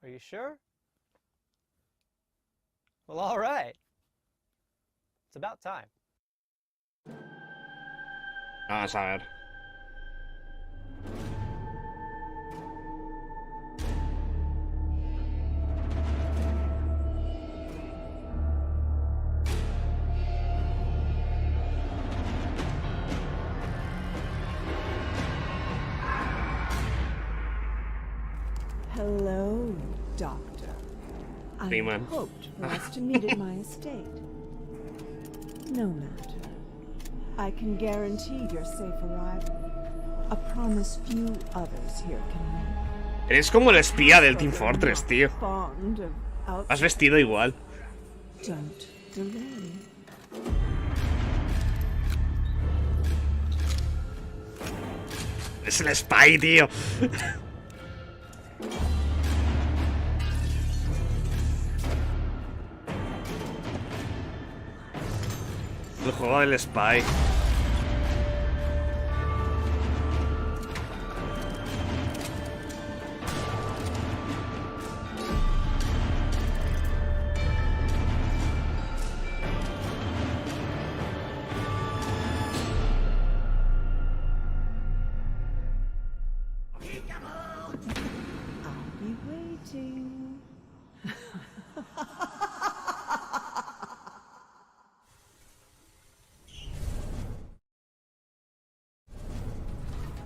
Are you sure? Well, all right. It's about time. Vamos a ver. Hello, Doctor. I hoped for us to meet at my estate. No matter. I can guarantee your safe arrival. A promise few others here can make. Eres como el espía del Team Fortress, tío. Has vestido igual. Don't delay. Es el spy, tío. El juego del spy. I'll be waiting.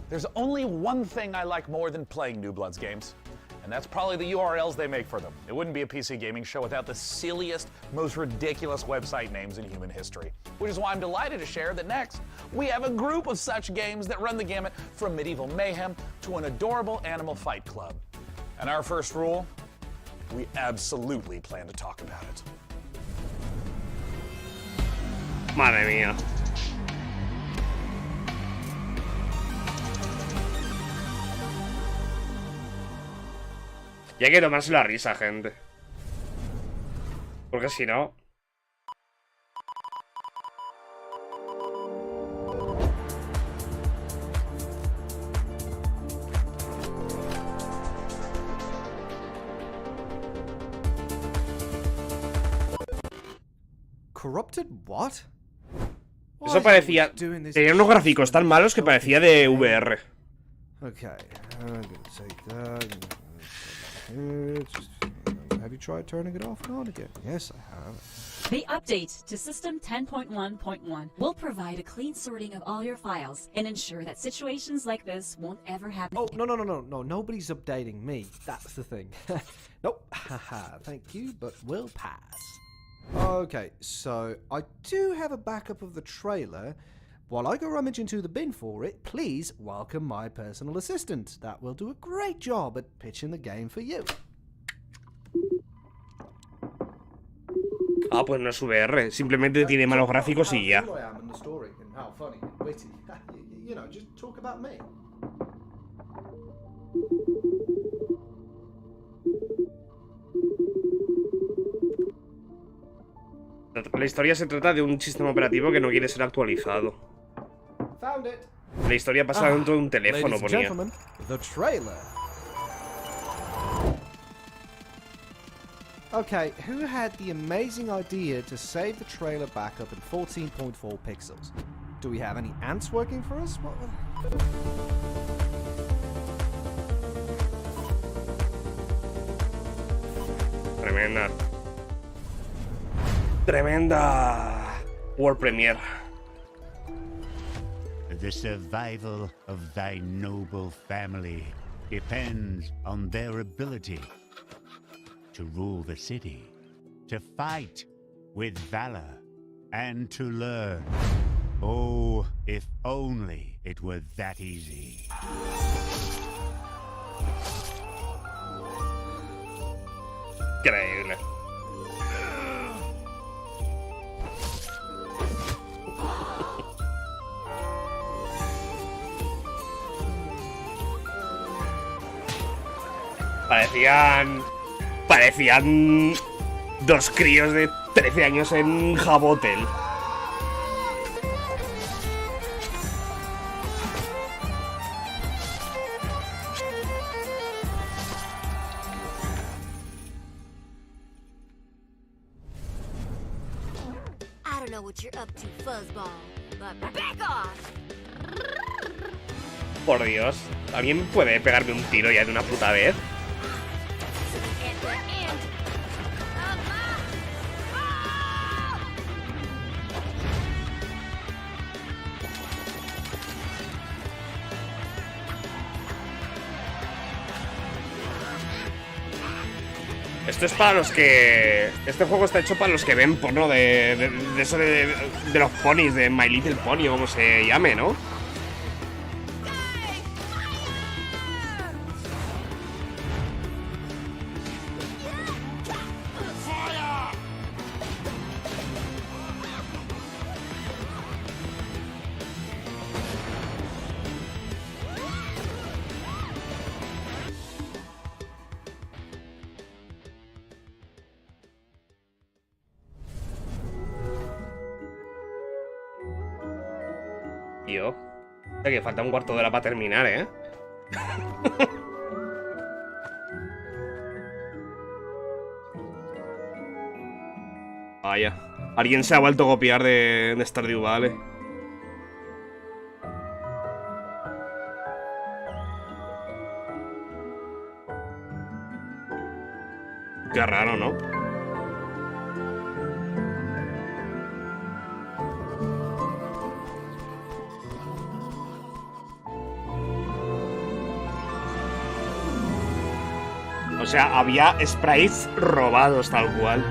There's only one thing I like more than playing New Blood's games, And that's probably the URLs they make for them. It wouldn't be a PC gaming show without the silliest, most ridiculous website names in human history. Which is why I'm delighted to share that next, we have a group of such games that run the gamut from medieval mayhem to an adorable animal fight club. And our first rule, we absolutely plan to talk about it. Madre mía. Y hay que tomarse la risa, gente. Porque si no... Corrupted what? Eso parecía... Tenía unos gráficos tan malos que parecía de VR. Okay, I'm gonna take that. Have you tried turning it off and on again? Yes, I have. The update to System 10.1.1 will provide a clean sorting of all your files and ensure that situations like this won't ever happen. Oh, no, nobody's updating me. That's the thing. Nope, haha, thank you, but we'll pass. Okay, so I do have a backup of the trailer. While I go rummage into the bin for it, please welcome my personal assistant. That will do a great job at pitching the game for you. Ah, pues no es VR, simplemente tiene malos gráficos y ya. La historia se trata de un sistema operativo que no quiere ser actualizado. La historia pasa dentro de un teléfono, ponía. The trailer. Okay, who had the amazing idea to save the trailer backup in 14.4 pixels? Do we have any ants working for us? Tremenda. Tremenda World Premiere. The survival of thy noble family depends on their ability to rule the city, to fight with valor, and to learn. Oh, if only it were that easy. Increíble. Parecían dos críos de 13 años en Jabotel. I don't know what you're up to, fuzzball, but back off. Por Dios, ¿alguien puede pegarme un tiro ya de una puta vez? Esto es para los que... Este juego está hecho para los que ven porno de eso de los ponis, de My Little Pony o como se llame, ¿no? Tío, o sea que falta un cuarto de hora para terminar, ¿eh? Vaya, alguien se ha vuelto a copiar de Stardew Valley. Qué raro, ¿no? sea, había sprites robados tal cual.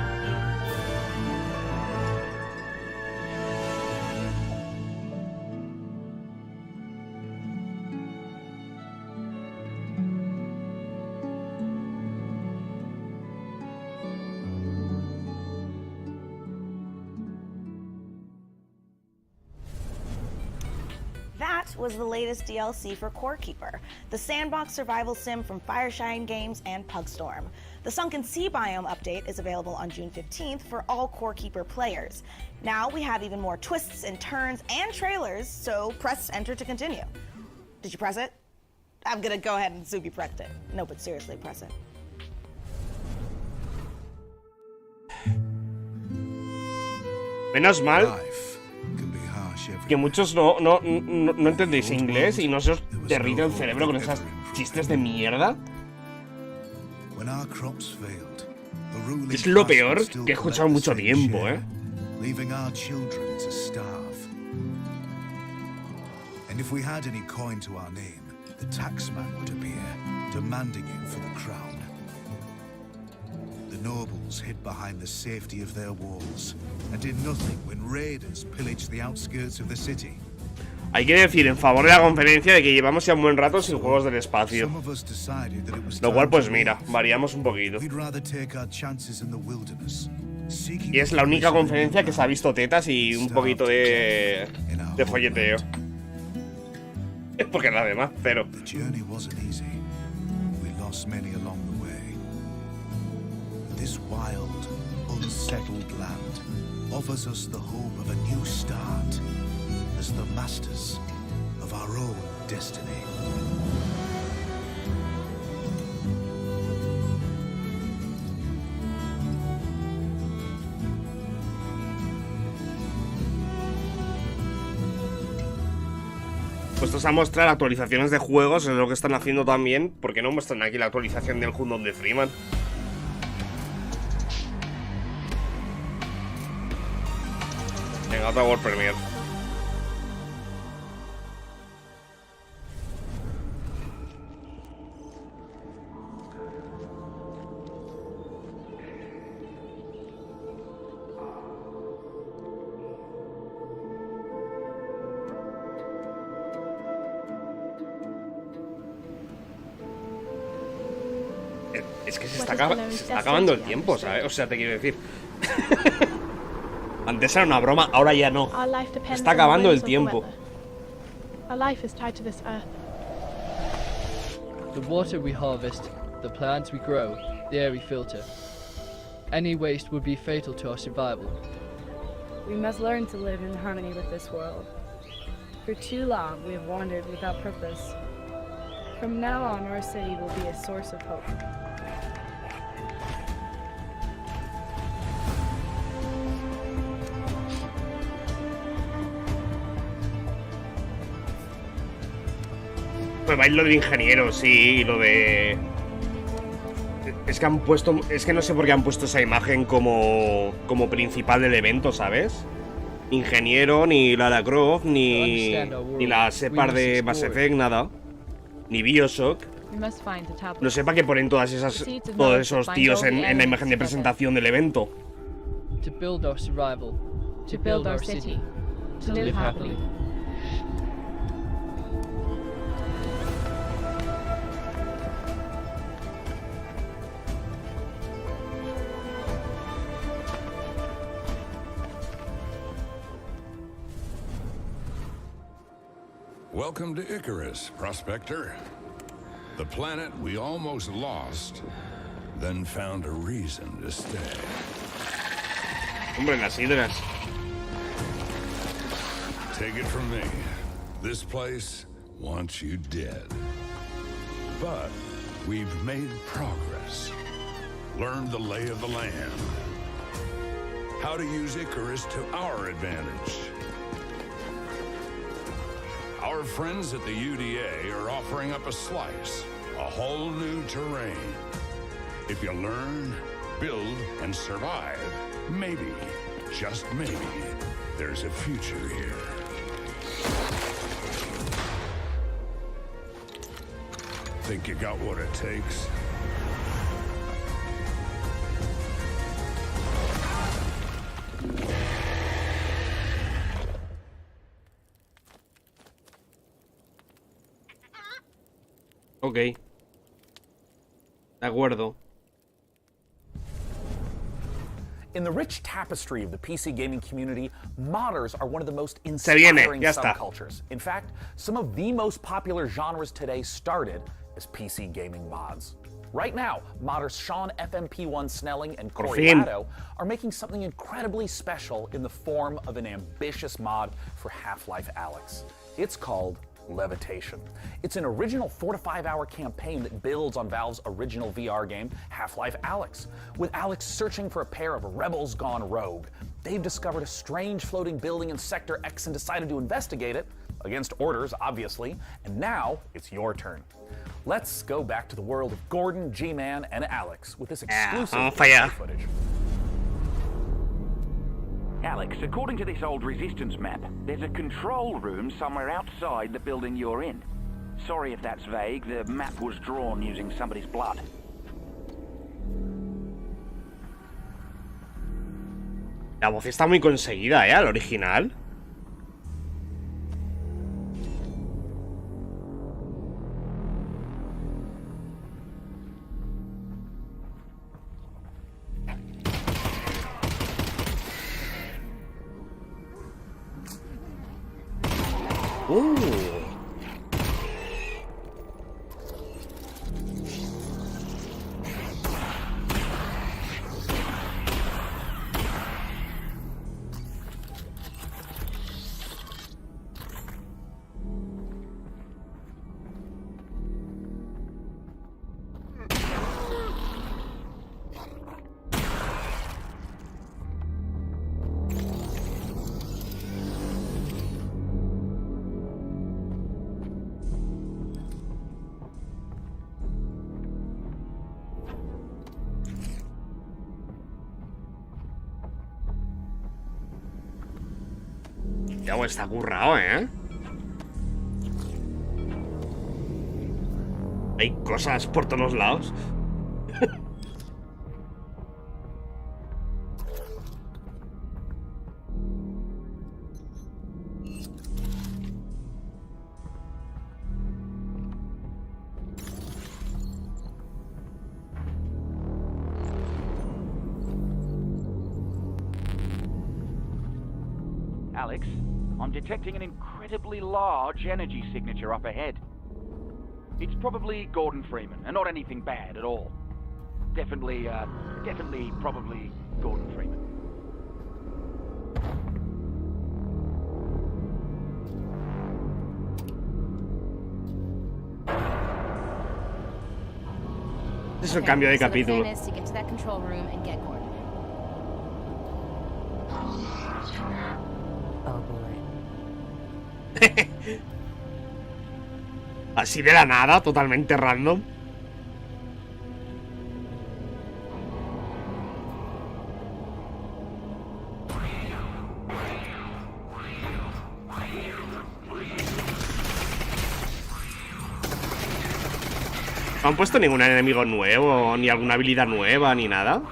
That was the latest DLC for Core Keeper, the sandbox survival sim from Fireshine Games and Pugstorm. The Sunken Sea Biome update is available on June 15th for all Core Keeper players. Now we have even more twists and turns and trailers, so press enter to continue. Did you press it? I'm gonna go ahead and assume you pressed it. No, but seriously, press it. Menos mal que muchos no entendéis inglés y no se os derrite el cerebro con esos chistes de mierda. Es lo peor que he escuchado en mucho tiempo, leaving our children to starve. And if we had any coin to our name, the taxman would appear, demanding it for the crown. The nobles hid behind the safety of their walls and did nothing when raiders pillaged the outskirts of the city. Hay que decir en favor de la conferencia de que llevamos ya un buen rato sin juegos del espacio. Lo cual, pues mira, variamos un poquito. Y es la única conferencia que se ha visto tetas y un poquito de folleteo. Es porque nada más, pero... This wild, unsettled land offers us the hope of a new start as the masters of our own destiny. Puestos a mostrar actualizaciones de juegos, es lo que están haciendo también. ¿Por qué no muestran aquí la actualización del Hunt de Freeman? Venga, otra World Premiere. Es que se está acabando el tiempo, ¿sabes? O sea, te quiero decir. Antes era una broma, ahora ya no. Está acabando el tiempo. The water we harvest, the plants we grow, the air we filter. Any waste would be fatal to our survival. We must learn to live in harmony with this world. For too long, we have wandered without purpose. From now on, our city will be a source of hope. Pues vais lo del ingeniero, sí, y lo de... Es que han puesto... Es que no sé por qué han puesto esa imagen como principal del evento, ¿sabes? Ingeniero, ni Lara Croft, ni la Separ de Mass Effect, nada. Ni Bioshock. No sé para qué ponen todos esos tíos en la imagen de presentación del evento. To build our survival. To build our city. To live happily. Welcome to Icarus, Prospector. The planet we almost lost, then found a reason to stay. Hombre, las hidras. Take it from me. This place wants you dead. But we've made progress. Learned the lay of the land. How to use Icarus to our advantage. Our friends at the UDA are offering up a slice, a whole new terrain. If you learn, build, and survive, maybe, just maybe, there's a future here. Think you got what it takes? Ok. De acuerdo. In the rich tapestry of the PC gaming community, modders are one of the most Se viene, inspiring ya está. subcultures. In fact, some of the most popular genres today started as PC gaming mods. Right now, modders Sean FMP1 Snelling and Por Corey fin. Latto are making something incredibly special in the form of an ambitious mod for Half-Life Alyx. It's called Levitation. It's an original 4 to 5 hour campaign that builds on Valve's original VR game, Half-Life Alyx. With Alyx searching for a pair of rebels gone rogue, they've discovered a strange floating building in Sector X and decided to investigate it, against orders, obviously, and now it's your turn. Let's go back to the world of Gordon, G-Man, and Alyx with this exclusive gameplay footage. Alyx, according to this old Resistance map, there's a control room somewhere outside the building you're in. Sorry if that's vague, the map was drawn using somebody's blood. La voz está muy conseguida, ¿eh? Al original. Ya, pues está currado, ¿eh? Hay cosas por todos lados. Alyx, I'm detecting an incredibly large energy signature up ahead. It's probably Gordon Freeman, and not anything bad at all. Definitely, probably Gordon Freeman. Es el cambio de capítulo. The plan is to get to that control room and get Gordon. Oh boy. Así de la nada, totalmente random. No han puesto ningún enemigo nuevo, ni alguna habilidad nueva, ni nada.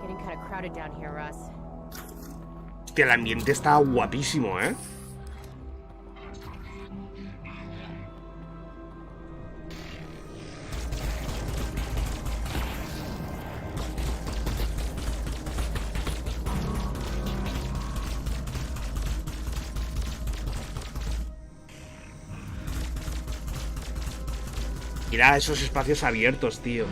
Getting kind of crowded down here, Russ. Hostia, el ambiente está guapísimo, ¿eh? Mira esos espacios abiertos, tío.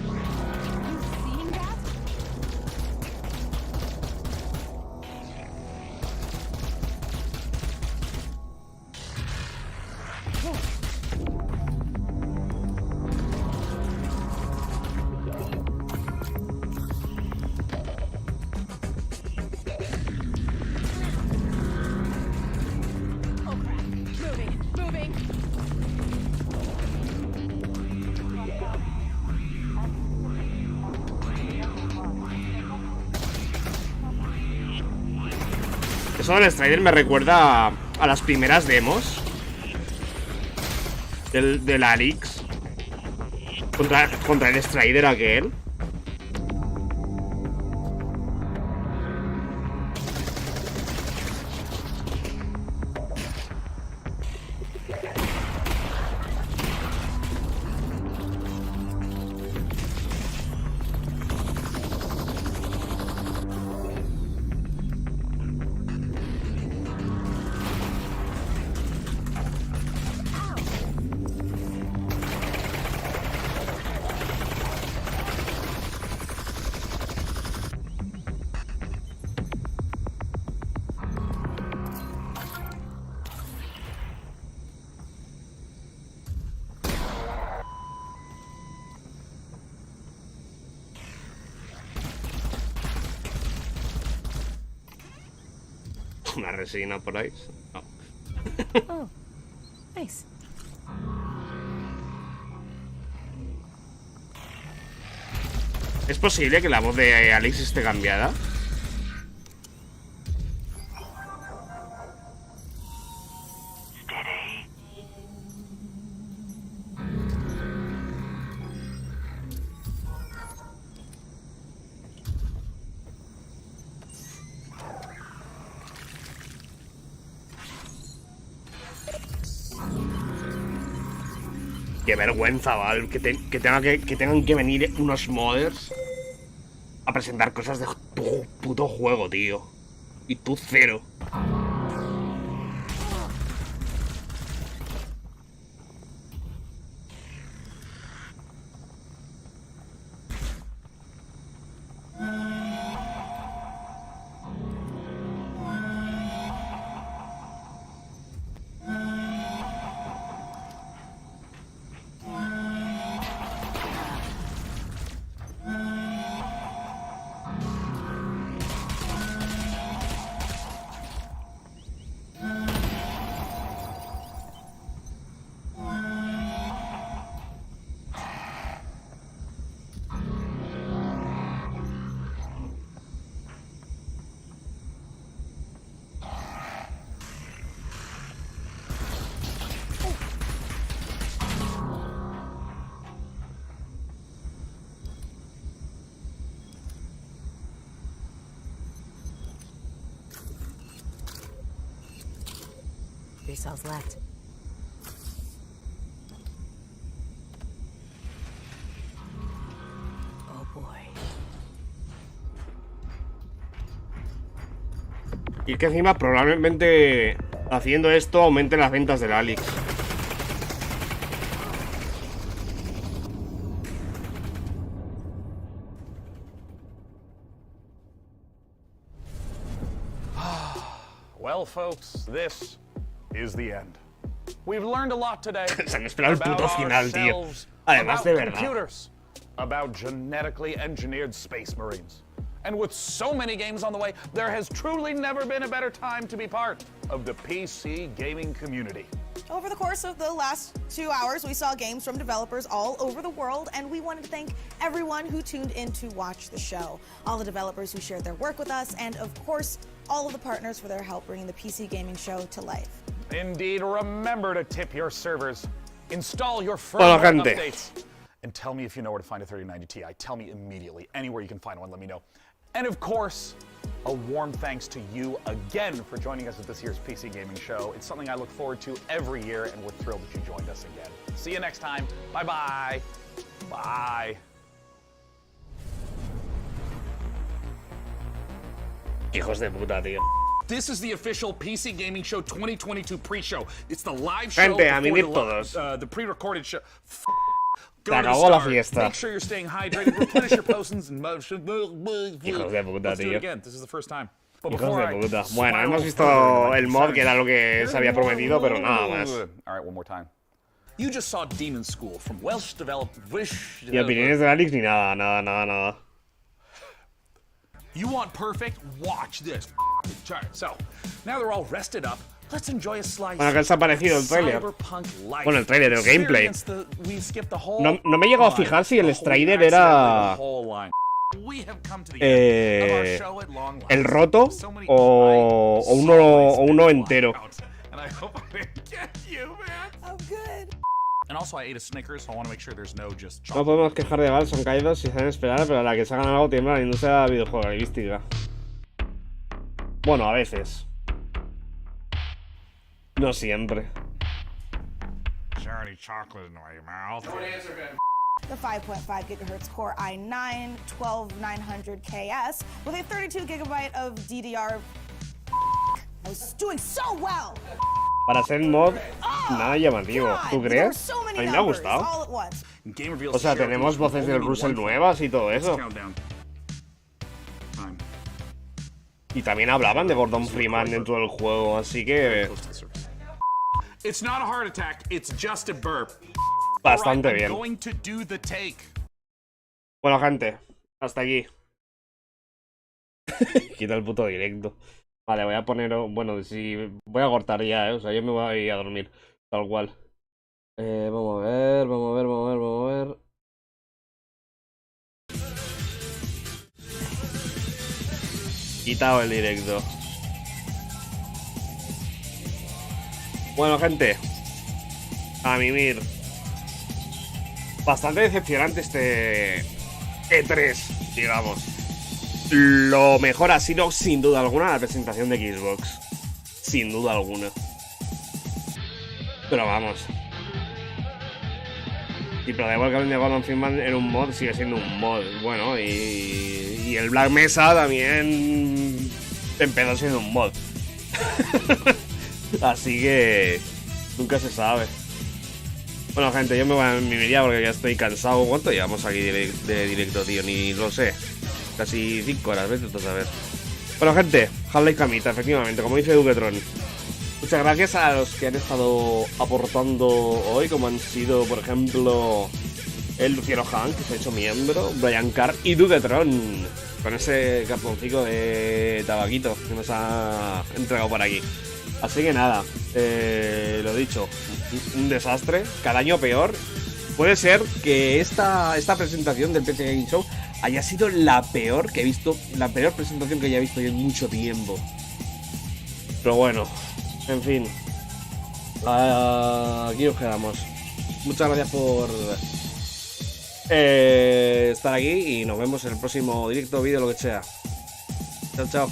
Eso del Strider me recuerda a las primeras demos del Alyx contra el Strider aquel. Una resina por ahí. No. Oh, nice. ¿Es posible que la voz de Alyx esté cambiada? Qué vergüenza, Valve, que tengan que venir unos modders a presentar cosas de tu puto juego, tío. Y tú cero. Three cells left. Oh boy. Y que encima probablemente haciendo esto aumente las ventas del Alyx. Well, folks, this is the end. We've learned a lot today. Se han esperado el puto final, tío. Además de verdad. Computers, about genetically engineered space marines. And with so many games on the way, there has truly never been a better time to be part of the PC gaming community. Over the course of the last 2 hours, we saw games from developers all over the world, and we wanted to thank everyone who tuned in to watch the show. All the developers who shared their work with us, and of course, all of the partners for their help bringing the PC gaming show to life. Indeed, remember to tip your servers, install your firmware updates, and tell me if you know where to find a 3090 Ti. Tell me immediately. Anywhere you can find one, let me know. And of course, a warm thanks to you again for joining us at this year's PC Gaming Show. It's something I look forward to every year, and we're thrilled that you joined us again. See you next time. Bye-bye. Bye. Hijos de puta, tío. This is the official PC Gaming Show 2022 pre-show. It's the live show Gente, a mimir before todos. the pre-recorded show. Se acabó la fiesta. Make sure you're staying hydrated, replenish your potions, and Hijos de puta, let's do it tío. again. This is the first time. But Hijos before de puta. I Bueno, spiral hemos visto further in el my mod, que era lo concerns, que se había prometido, pero nada más. All right, one more time. You just saw Demon School from Welsh developed Wish. Y opiniones de Alyx ni nada, nada. You want perfect? Watch this. So, now they're all rested up. Let's enjoy a slice. Bueno, ¿qué os ha parecido el tráiler? Cyberpunk life. Bueno, el tráiler, el gameplay. We skipped the whole No me he llegado a fijar si el Strider era el roto o uno entero. No podemos quejar de Valve, son caídos y saben esperar, pero a la que se hagan algo tiembla la industria de la videojuegística. Bueno, a veces. No siempre. The 5.5 gigahertz Core i9 12900KS with a 32 gigabyte of DDR. I was doing so well. Para ser mod, nada llamativo. ¿Tú crees? A mí me ha gustado. O sea, tenemos voces del Russell nuevas y todo eso. Y también hablaban de Gordon Freeman dentro del juego, así que... Bastante bien. Bueno, gente, hasta aquí. Quita el puto directo. Vale, voy a poner... Bueno, si voy a cortar ya, o sea, yo me voy a dormir. Tal cual. Vamos a ver. Quitado el directo. Bueno, gente, a mimir. Bastante decepcionante este E3, digamos. Lo mejor ha sido, sin duda alguna, la presentación de Xbox. Sin duda alguna. Pero vamos. Y pero da igual que hablen de Gordon Freeman en un mod, sigue siendo un mod. Bueno, y el Black Mesa también empezó siendo un mod. Así que nunca se sabe. Bueno, gente, yo me voy a mimir ya porque ya estoy cansado. ¿Cuánto llevamos aquí de directo, tío? Ni lo sé. Casi 5 horas, vete tú a saber. Bueno, gente, Half-Life camita, efectivamente, como dice Duquetron. Muchas gracias a los que han estado aportando hoy, como han sido, por ejemplo, el Luciano Han, que se ha hecho miembro, Brian Carr y Duquetron, con ese cartoncito de tabaquito que nos ha entregado por aquí. Así que nada, lo dicho, un desastre, cada año peor. Puede ser que esta presentación del PC Gaming Show haya sido la peor que he visto, la peor presentación que haya visto yo en mucho tiempo. Pero bueno, en fin, aquí os quedamos. Muchas gracias por estar aquí y nos vemos en el próximo directo, vídeo, lo que sea. Chao, chao.